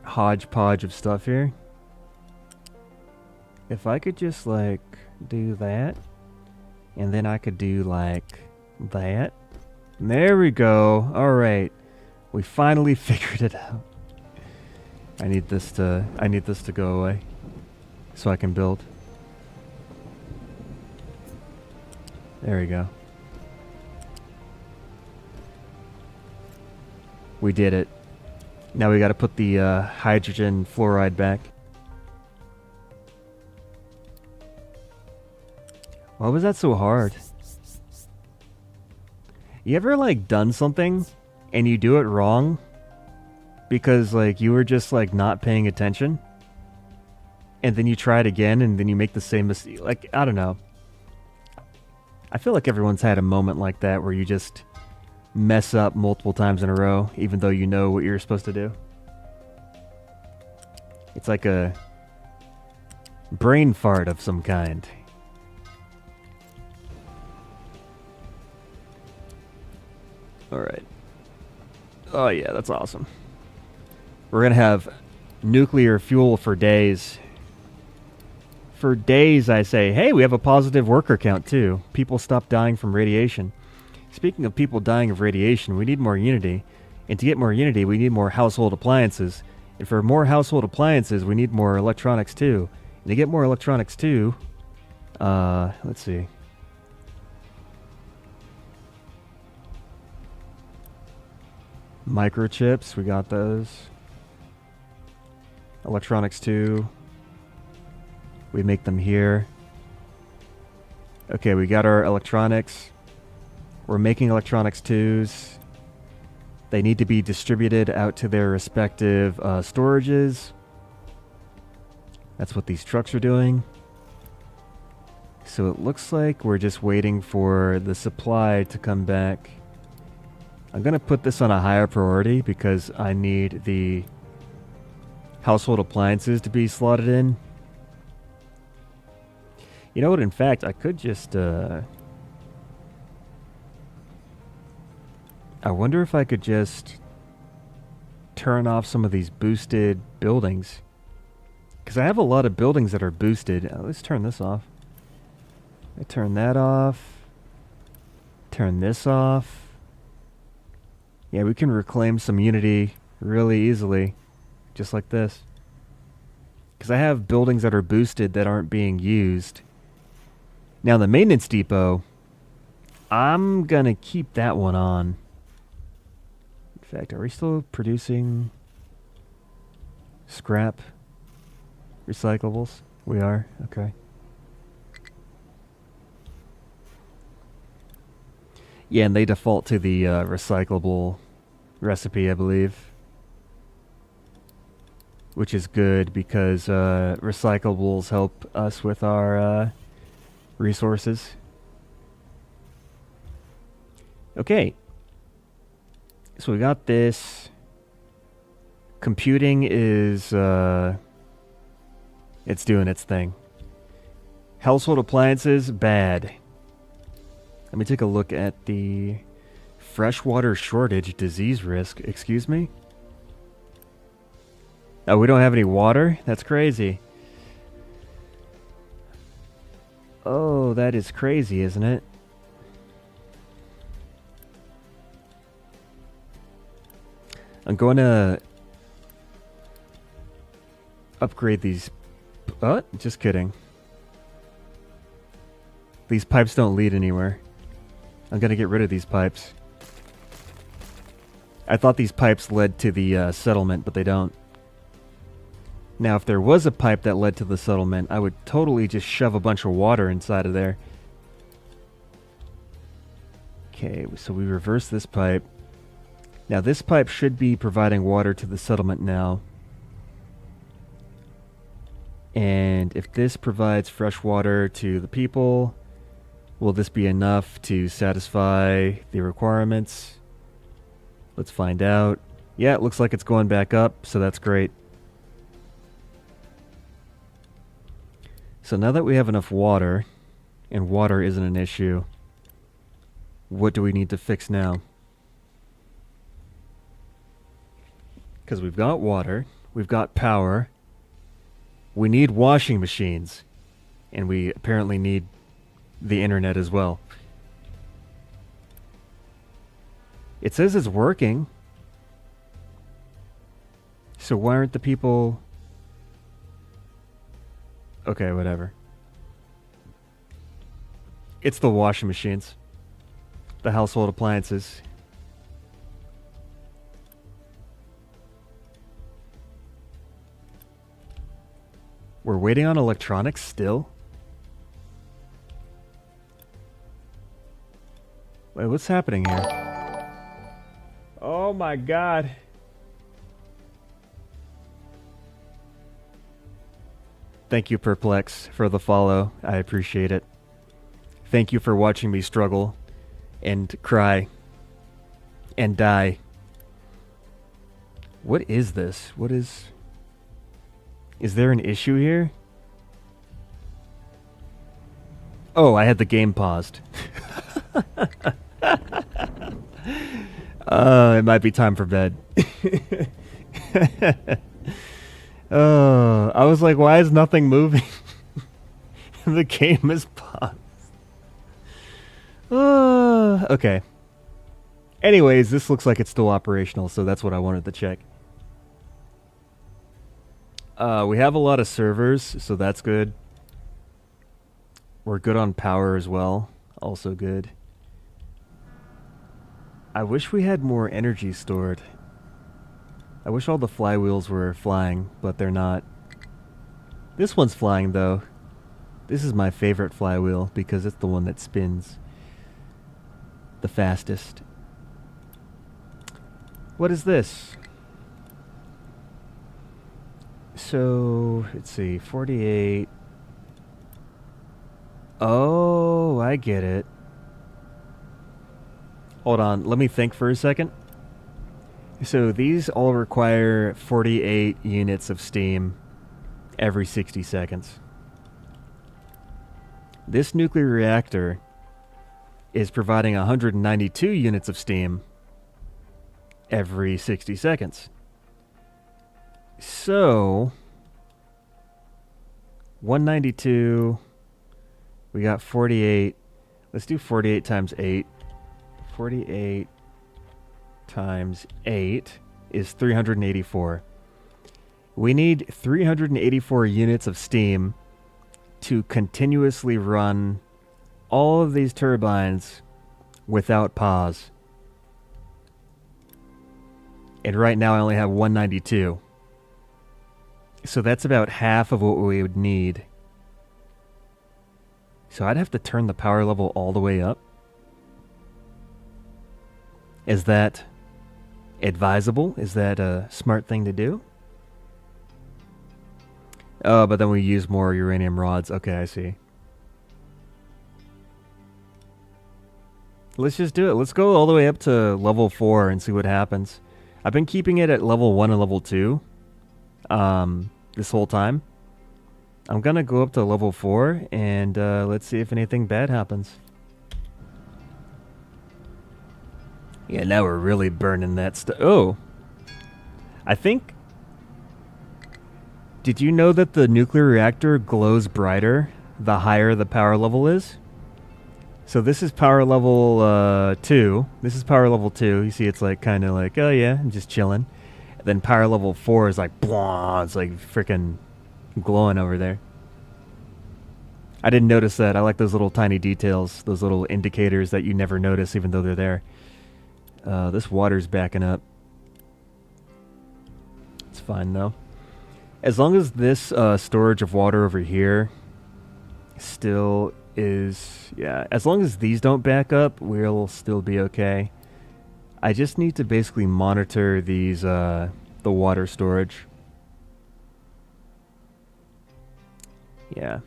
[SPEAKER 1] hodgepodge of stuff here. If I could just, like, do that, and then I could do, like, that. There we go. Alright. We finally figured it out. I need this to go away so I can build. There we go. We did it. Now we got to put the hydrogen fluoride back. Why was that so hard? You ever like done something and you do it wrong because like you were just like not paying attention, and then you try it again and then you make the same mistake? Like, I don't know. I feel like everyone's had a moment like that where you just mess up multiple times in a row, even though you know what you're supposed to do. It's like a brain fart of some kind. Alright. Oh yeah, that's awesome. We're gonna have nuclear fuel for days. For days, I say. Hey, we have a positive worker count too. People stop dying from radiation. Speaking of people dying of radiation, we need more unity. And to get more unity, we need more household appliances. And for more household appliances, we need more electronics too. And to get more electronics too, let's see. Microchips, we got those. Electronics too. We make them here. Okay, we got our electronics. We're making electronics twos. They need to be distributed out to their respective storages. That's what these trucks are doing. So it looks like we're just waiting for the supply to come back. I'm going to put this on a higher priority because I need the household appliances to be slotted in. You know what, in fact, I could just... I wonder if I could just turn off some of these boosted buildings. Because I have a lot of buildings that are boosted. Let's turn this off. I turn that off. Turn this off. Yeah, we can reclaim some unity really easily. Just like this. Because I have buildings that are boosted that aren't being used. Now the maintenance depot, I'm going to keep that one on. In fact, are we still producing scrap recyclables? We are? Okay. Yeah, and they default to the recyclable recipe, I believe. Which is good because recyclables help us with our resources. Okay. So we got this. Computing is, it's doing its thing. Household appliances, bad. Let me take a look at the freshwater shortage disease risk. Excuse me? Oh, we don't have any water? That's crazy. Oh, that is crazy, isn't it? I'm going to upgrade these. Just kidding. These pipes don't lead anywhere. I'm going to get rid of these pipes. I thought these pipes led to the settlement, but they don't. Now, if there was a pipe that led to the settlement, I would totally just shove a bunch of water inside of there. Okay, so we reverse this pipe. Now, this pipe should be providing water to the settlement now. And if this provides fresh water to the people, will this be enough to satisfy the requirements? Let's find out. Yeah, it looks like it's going back up, so that's great. So now that we have enough water, and water isn't an issue. What do we need to fix now? Because we've got water, we've got power, we need washing machines, and we apparently need the internet as well. It says it's working. So why aren't the people... Okay, whatever. It's the washing machines. The household appliances. We're waiting on electronics still? Wait, what's happening here? Oh my god. Thank you, Perplex, for the follow. I appreciate it. Thank you for watching me struggle and cry and die. What is this? What is... Is there an issue here? Oh, I had the game paused. It might be time for bed. I was like, why is nothing moving? The game is paused. Okay. Anyways, this looks like it's still operational, so that's what I wanted to check. We have a lot of servers, so that's good. We're good on power as well. Also good. I wish we had more energy stored. I wish all the flywheels were flying, but they're not. This one's flying, though. This is my favorite flywheel because it's the one that spins the fastest. What is this? So, let's see, 48. Oh, I get it. Hold on, let me think for a second. So these all require 48 units of steam every 60 seconds. This nuclear reactor is providing 192 units of steam every 60 seconds. So 192, we got 48. Let's do 48 times 8. 48 times 8 is 384. We need 384 units of steam to continuously run all of these turbines without pause. And right now I only have 192. So that's about half of what we would need. So I'd have to turn the power level all the way up. Is that advisable? Is that a smart thing to do? Oh, but then we use more uranium rods. Okay, I see. Let's just do it. Let's go all the way up to level 4 and see what happens. I've been keeping it at level 1 and level 2 this whole time. I'm gonna go up to level 4 and let's see if anything bad happens. Yeah, now we're really burning that stuff. Oh, I think... Did you know that the nuclear reactor glows brighter the higher the power level is? So this is power level 2. This is power level 2. You see it's like kind of like, oh yeah, I'm just chilling. And then power level 4 is like, blah, it's like freaking glowing over there. I didn't notice that. I like those little tiny details, those little indicators that you never notice even though they're there. This water's backing up. It's fine though. As long as this storage of water over here still is... Yeah, as long as these don't back up, we'll still be okay. I just need to basically monitor these, the water storage. Yeah.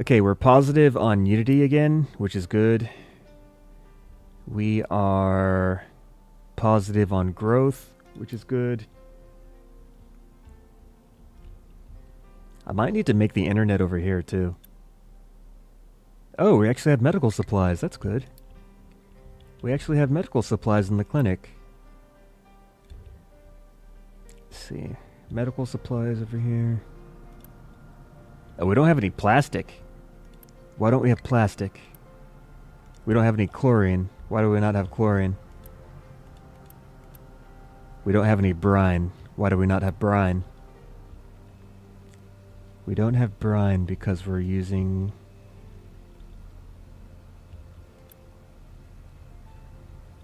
[SPEAKER 1] Okay, we're positive on Unity again, which is good. We are positive on growth, which is good. I might need to make the internet over here too. Oh, we actually have medical supplies. That's good. We actually have medical supplies in the clinic. Let's see. Medical supplies over here. Oh, we don't have any plastic. Why don't we have plastic? We don't have any chlorine. Why do we not have chlorine? We don't have any brine. Why do we not have brine? We don't have brine because we're using...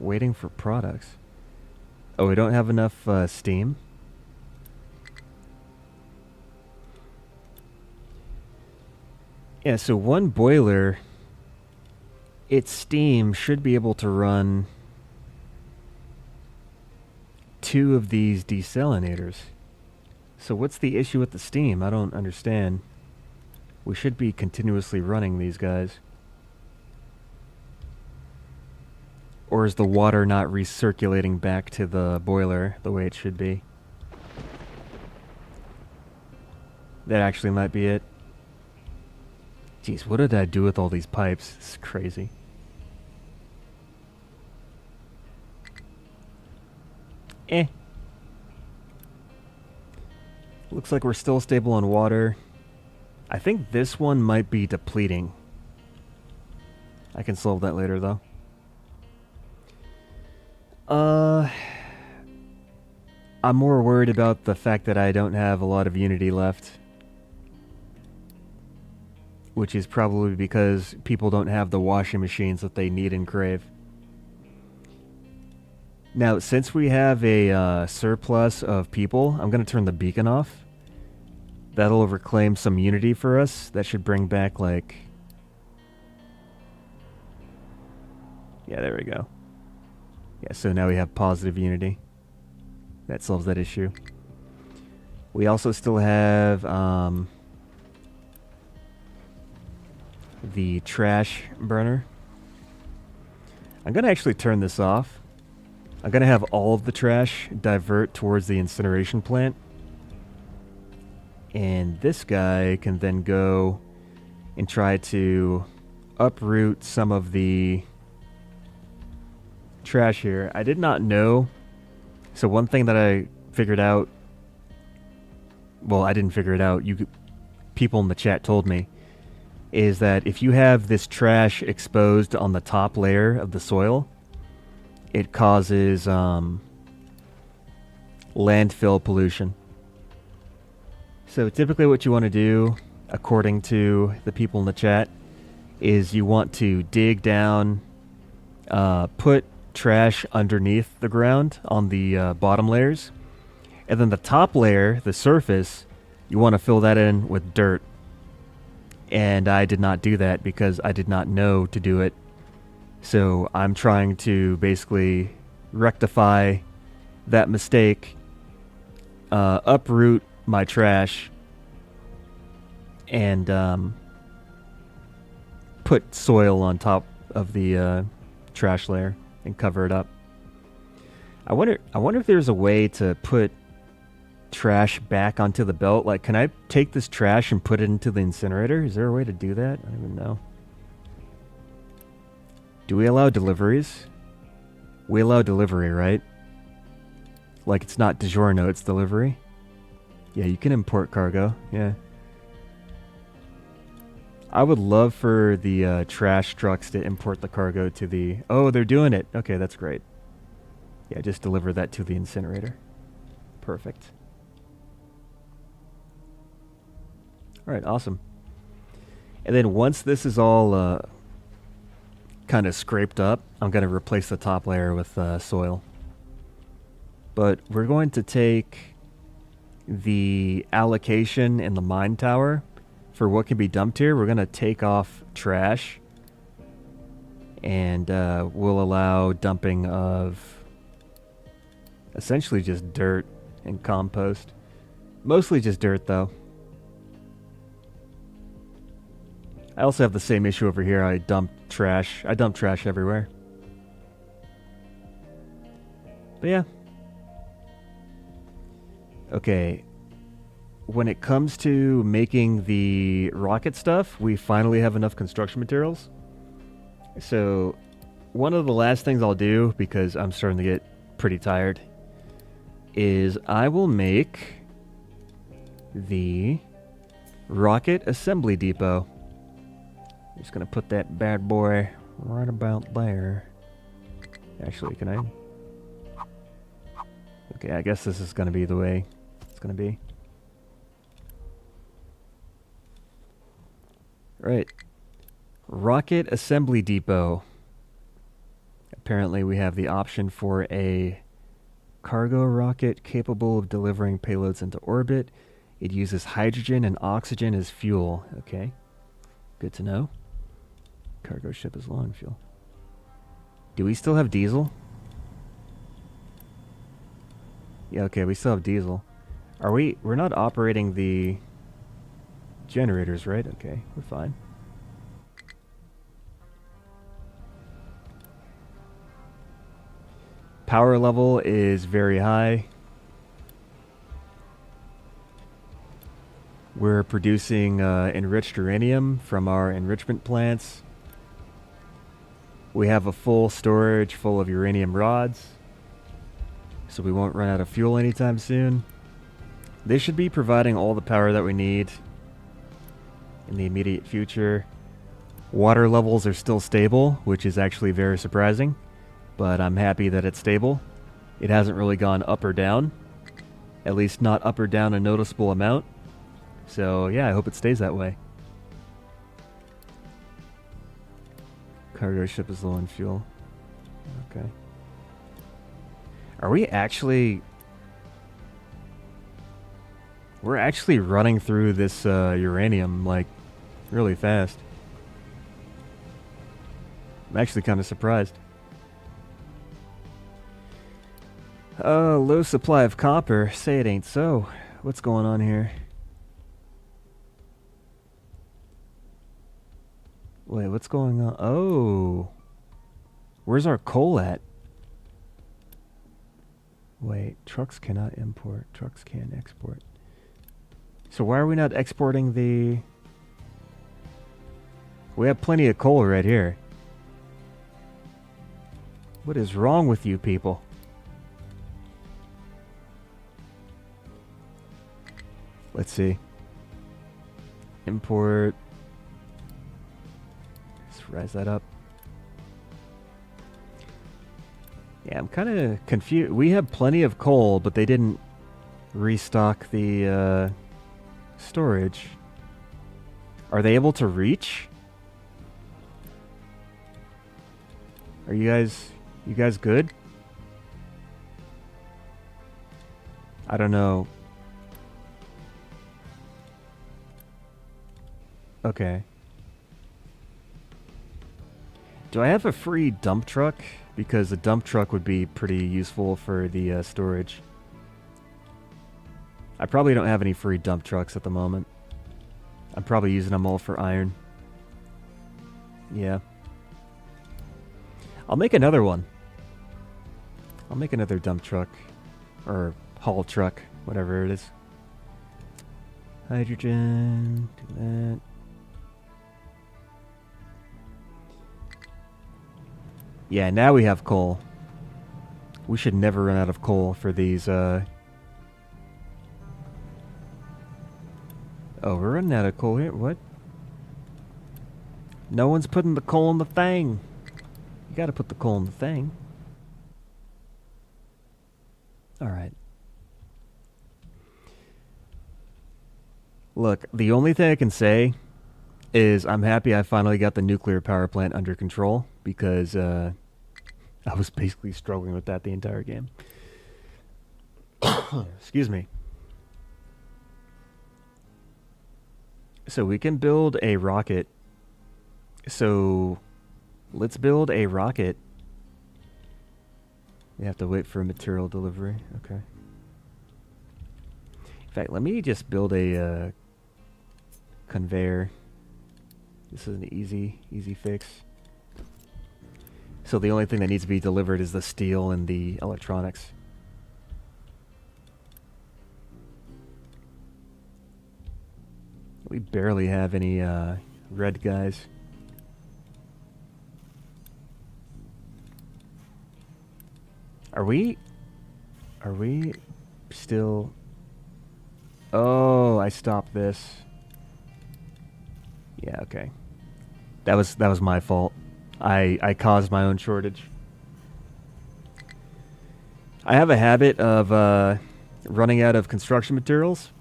[SPEAKER 1] Waiting for products. Oh, we don't have enough steam? Yeah, so one boiler, its steam should be able to run 2 of these desalinators. So what's the issue with the steam? I don't understand. We should be continuously running these guys. Or is the water not recirculating back to the boiler the way it should be? That actually might be it. Jeez, what did I do with all these pipes? This is crazy. Looks like we're still stable on water. I think this one might be depleting. I can solve that later, though. I'm more worried about the fact that I don't have a lot of Unity left. Which is probably because people don't have the washing machines that they need and crave. Now, since we have a surplus of people, I'm going to turn the beacon off. That'll reclaim some Unity for us. That should bring back, like... Yeah, there we go. Yeah, so now we have positive Unity. That solves that issue. We also still have the trash burner. I'm going to actually turn this off. I'm going to have all of the trash divert towards the incineration plant. And this guy can then go and try to uproot some of the trash here. I did not know. So one thing that I figured out, well, I didn't figure it out. People in the chat told me, is that if you have this trash exposed on the top layer of the soil, it causes landfill pollution. So typically what you want to do, according to the people in the chat, is you want to dig down, put trash underneath the ground on the bottom layers, and then the top layer, the surface, you want to fill that in with dirt. And I did not do that because I did not know to do it. So I'm trying to basically rectify that mistake, uproot my trash, and put soil on top of the trash layer and cover it up. I wonder if there's a way to put trash back onto the belt. Like, can I take this trash and put it into the incinerator? Is there a way to do that? I don't even know. Do we allow deliveries? We allow delivery, right? Like, it's not DiGiorno, it's delivery? Yeah, you can import cargo, yeah. I would love for the trash trucks to import the cargo to the... Oh, they're doing it! Okay, that's great. Yeah, just deliver that to the incinerator. Perfect. Alright, awesome. And then once this is all kind of scraped up, I'm going to replace the top layer with soil. But we're going to take the allocation in the mine tower for what can be dumped here. We're going to take off trash, and we'll allow dumping of essentially just dirt and compost. Mostly just dirt, though. I also have the same issue over here. I dump trash everywhere. But yeah. Okay. when it comes to making the rocket stuff, we finally have enough construction materials. So one of the last things I'll do, because I'm starting to get pretty tired, is I will make the rocket assembly depot. I'm just going to put that bad boy right about there. Actually, can I? Okay, I guess this is going to be the way it's going to be. Right. Rocket assembly depot. Apparently we have the option for a cargo rocket capable of delivering payloads into orbit. It uses hydrogen and oxygen as fuel. Okay. Good to know. Cargo ship is low on fuel. Do we still have diesel? Yeah, okay, we still have diesel. We're not operating the generators, right? Okay, we're fine. Power level is very high. We're producing enriched uranium from our enrichment plants. We have a full storage full of uranium rods, so we won't run out of fuel anytime soon. They should be providing all the power that we need in the immediate future. Water levels are still stable, which is actually very surprising, but I'm happy that it's stable. It hasn't really gone up or down, at least not up or down a noticeable amount. So yeah, I hope it stays that way. Cargo ship is low on fuel. Okay. Are we actually... We're actually running through this uranium, like, really fast. I'm actually kind of surprised. Low supply of copper. Say it ain't so. What's going on here? Wait, what's going on? Oh. Where's our coal at? Wait, trucks cannot import. Trucks can export. So why are we not exporting the... We have plenty of coal right here. What is wrong with you people? Let's see. Import. Let's rise that up. Yeah, I'm kind of confused. We have plenty of coal, but they didn't restock the storage. Are they able to reach? Are you guys good? I don't know. Okay. Do I have a free dump truck? Because a dump truck would be pretty useful for the storage. I probably don't have any free dump trucks at the moment. I'm probably using them all for iron. Yeah. I'll make another one. I'll make another dump truck. Or haul truck. Whatever it is. Hydrogen. Do that. Yeah, now we have coal. We should never run out of coal for these, Oh, we're running out of coal here. What? No one's putting the coal in the thing. You gotta put the coal in the thing. Alright. Look, the only thing I can say is I'm happy I finally got the nuclear power plant under control, because I was basically struggling with that the entire game. Excuse me. So we can build a rocket. So let's build a rocket. We have to wait for material delivery. Okay. In fact, let me just build a conveyor. This is an easy fix. So the only thing that needs to be delivered is the steel and the electronics. We barely have any red guys. Are we still... Oh, I stopped this. Yeah, okay. That was my fault. I caused my own shortage. I have a habit of running out of construction materials.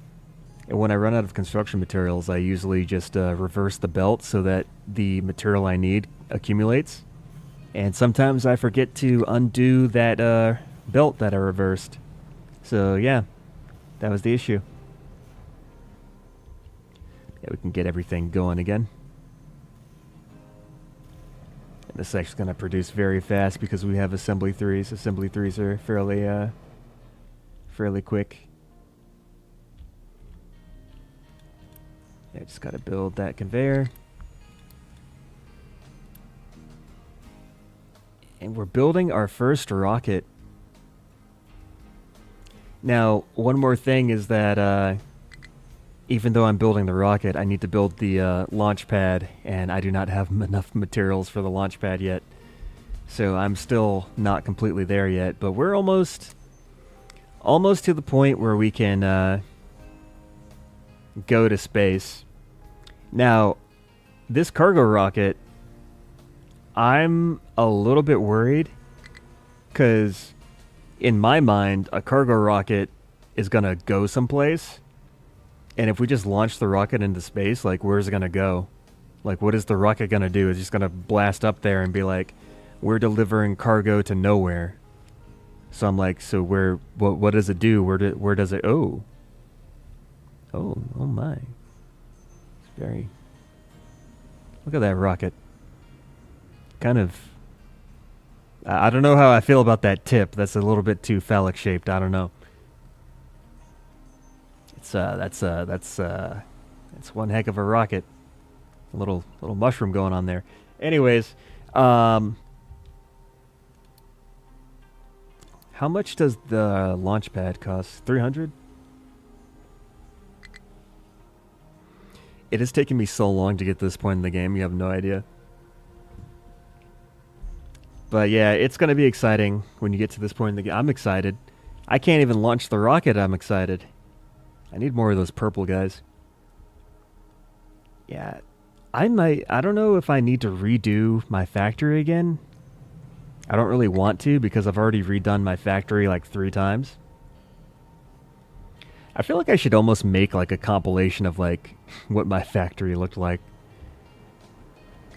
[SPEAKER 1] And when I run out of construction materials, I usually just reverse the belt so that the material I need accumulates. And sometimes I forget to undo that belt that I reversed. So yeah, that was the issue. Yeah, we can get everything going again. And this is actually going to produce very fast because we have assembly 3s. Assembly 3s are fairly quick. Yeah, just got to build that conveyor. And we're building our first rocket. Now, one more thing is that even though I'm building the rocket, I need to build the launch pad, and I do not have enough materials for the launch pad yet. So I'm still not completely there yet, but we're almost to the point where we can go to space. Now, this cargo rocket, I'm a little bit worried because in my mind, a cargo rocket is going to go someplace. And if we just launch the rocket into space, like, where's it going to go? Like, what is the rocket going to do? It's just going to blast up there and be like, we're delivering cargo to nowhere. So I'm like, so what does it do? Where does it, oh my. It's very, look at that rocket. Kind of, I don't know how I feel about that tip. That's a little bit too phallic shaped. I don't know. It's that's one heck of a rocket. A little mushroom going on there. Anyways, how much does the launch pad cost? 300? It has taken me so long to get to this point in the game. You have no idea. But yeah, it's going to be exciting when you get to this point in the game. I'm excited. I can't even launch the rocket. I'm excited. I need more of those purple guys. Yeah, I don't know if I need to redo my factory again. I don't really want to because I've already redone my factory like 3 times. I feel like I should almost make like a compilation of like what my factory looked like.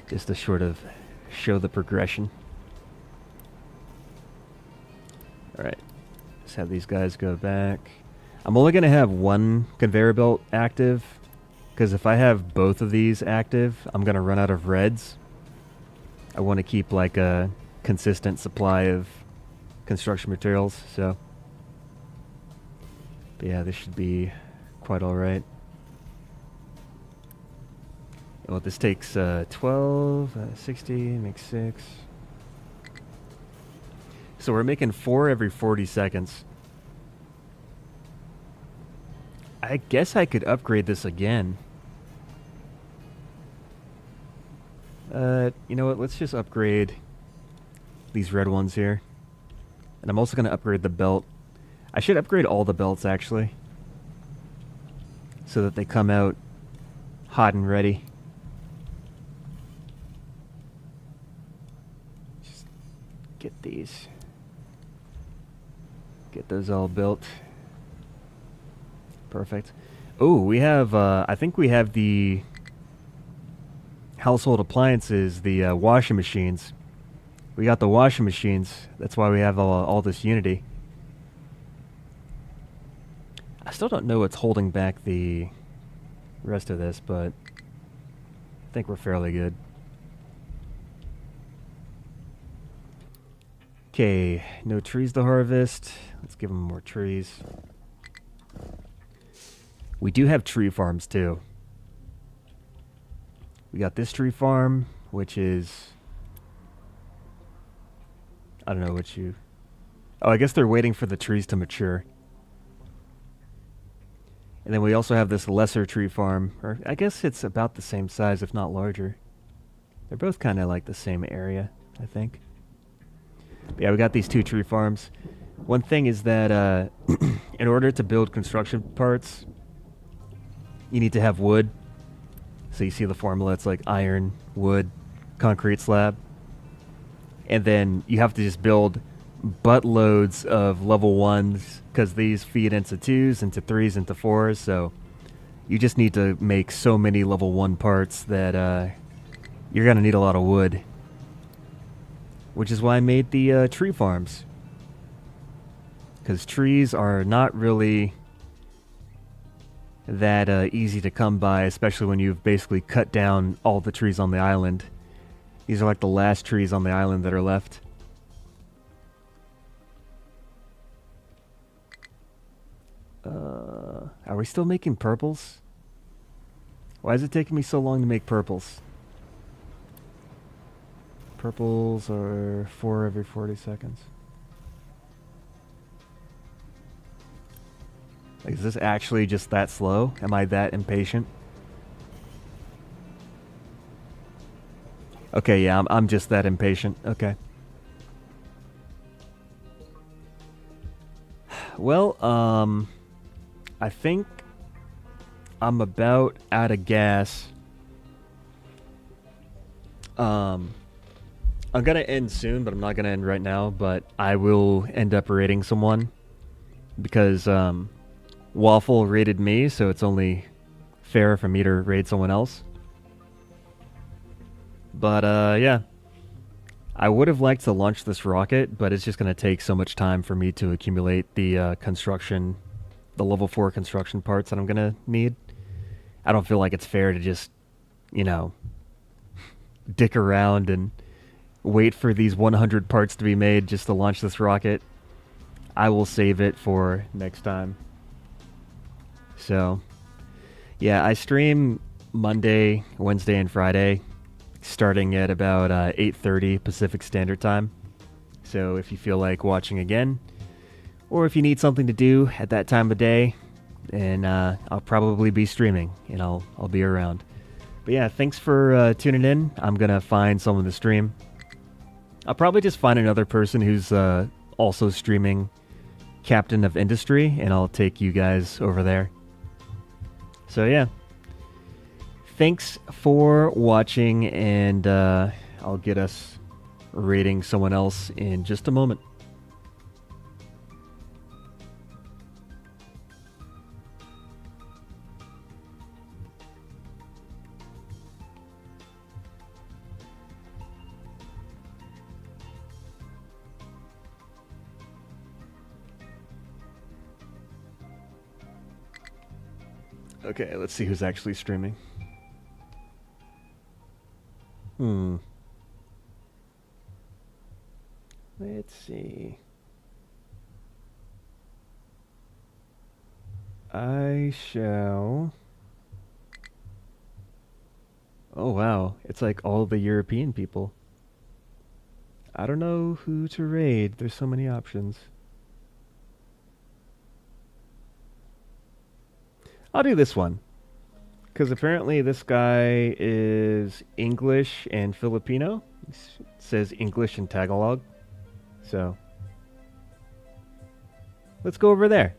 [SPEAKER 1] Just to sort of show the progression. Alright, let's have these guys go back. I'm only going to have one conveyor belt active, because if I have both of these active, I'm going to run out of reds. I want to keep like a consistent supply of construction materials, so. But yeah, this should be quite alright. Well, this takes 12, 60, makes 6. So we're making 4 every 40 seconds. I guess I could upgrade this again. You know what? Let's just upgrade these red ones here. And I'm also going to upgrade the belt. I should upgrade all the belts, actually. So that they come out hot and ready. Just get these. Get those all built. Perfect. Oh, we have, I think we have the household appliances, the washing machines. We got the washing machines. That's why we have all this unity. I still don't know what's holding back the rest of this, but I think we're fairly good. Okay, no trees to harvest. Let's give them more trees. We do have tree farms too. We got this tree farm, which is, I don't know what you... Oh, I guess they're waiting for the trees to mature. And then we also have this lesser tree farm, or I guess it's about the same size, if not larger. They're both kind of like the same area, I think. But yeah, we got these 2 tree farms. One thing is that in order to build construction parts, you need to have wood. So you see the formula, it's like iron, wood, concrete slab. And then you have to just build buttloads of level 1s, because these feed into 2s, into 3s, into 4s. So you just need to make so many level 1 parts that you're going to need a lot of wood. Which is why I made the tree farms. Because trees are not really that easy to come by, especially when you've basically cut down all the trees on the island. These are like the last trees on the island that are left. Are we still making purples? Why is it taking me so long to make purples? Purples are 4 every 40 seconds. Like, is this actually just that slow? Am I that impatient? Okay, yeah, I'm just that impatient. Okay. Well, I think I'm about out of gas. I'm gonna end soon, but I'm not gonna end right now. But I will end up raiding someone because Waffle raided me, so it's only fair for me to raid someone else. But yeah, I would have liked to launch this rocket, but it's just gonna take so much time for me to accumulate the construction, the level 4 construction parts that I'm gonna need. I don't feel like it's fair to just, you know, dick around and wait for these 100 parts to be made just to launch this rocket. I will save it for next time. So, yeah, I stream Monday, Wednesday, and Friday, starting at about 8:30 Pacific Standard Time. So if you feel like watching again, or if you need something to do at that time of day, then I'll probably be streaming, and I'll be around. But yeah, thanks for tuning in. I'm gonna find someone to stream. I'll probably just find another person who's also streaming Captain of Industry, and I'll take you guys over there. So yeah, thanks for watching, and I'll get us rating someone else in just a moment. Okay, let's see who's actually streaming. Let's see. I shall... Oh wow, it's like all the European people. I don't know who to raid. There's so many options. I'll do this one, because apparently this guy is English and Filipino. It says English and Tagalog. So, let's go over there.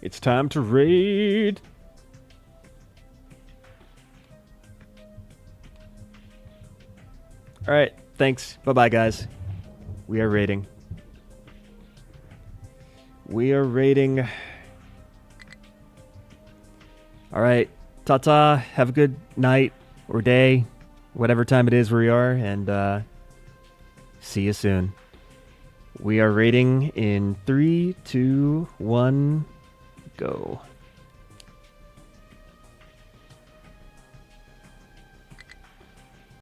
[SPEAKER 1] It's time to raid. Alright, thanks. Bye-bye, guys. We are raiding. We are raiding. Alright, ta-ta. Have a good night or day, whatever time it is where you are, and see you soon. We are raiding in 3, 2, 1, go.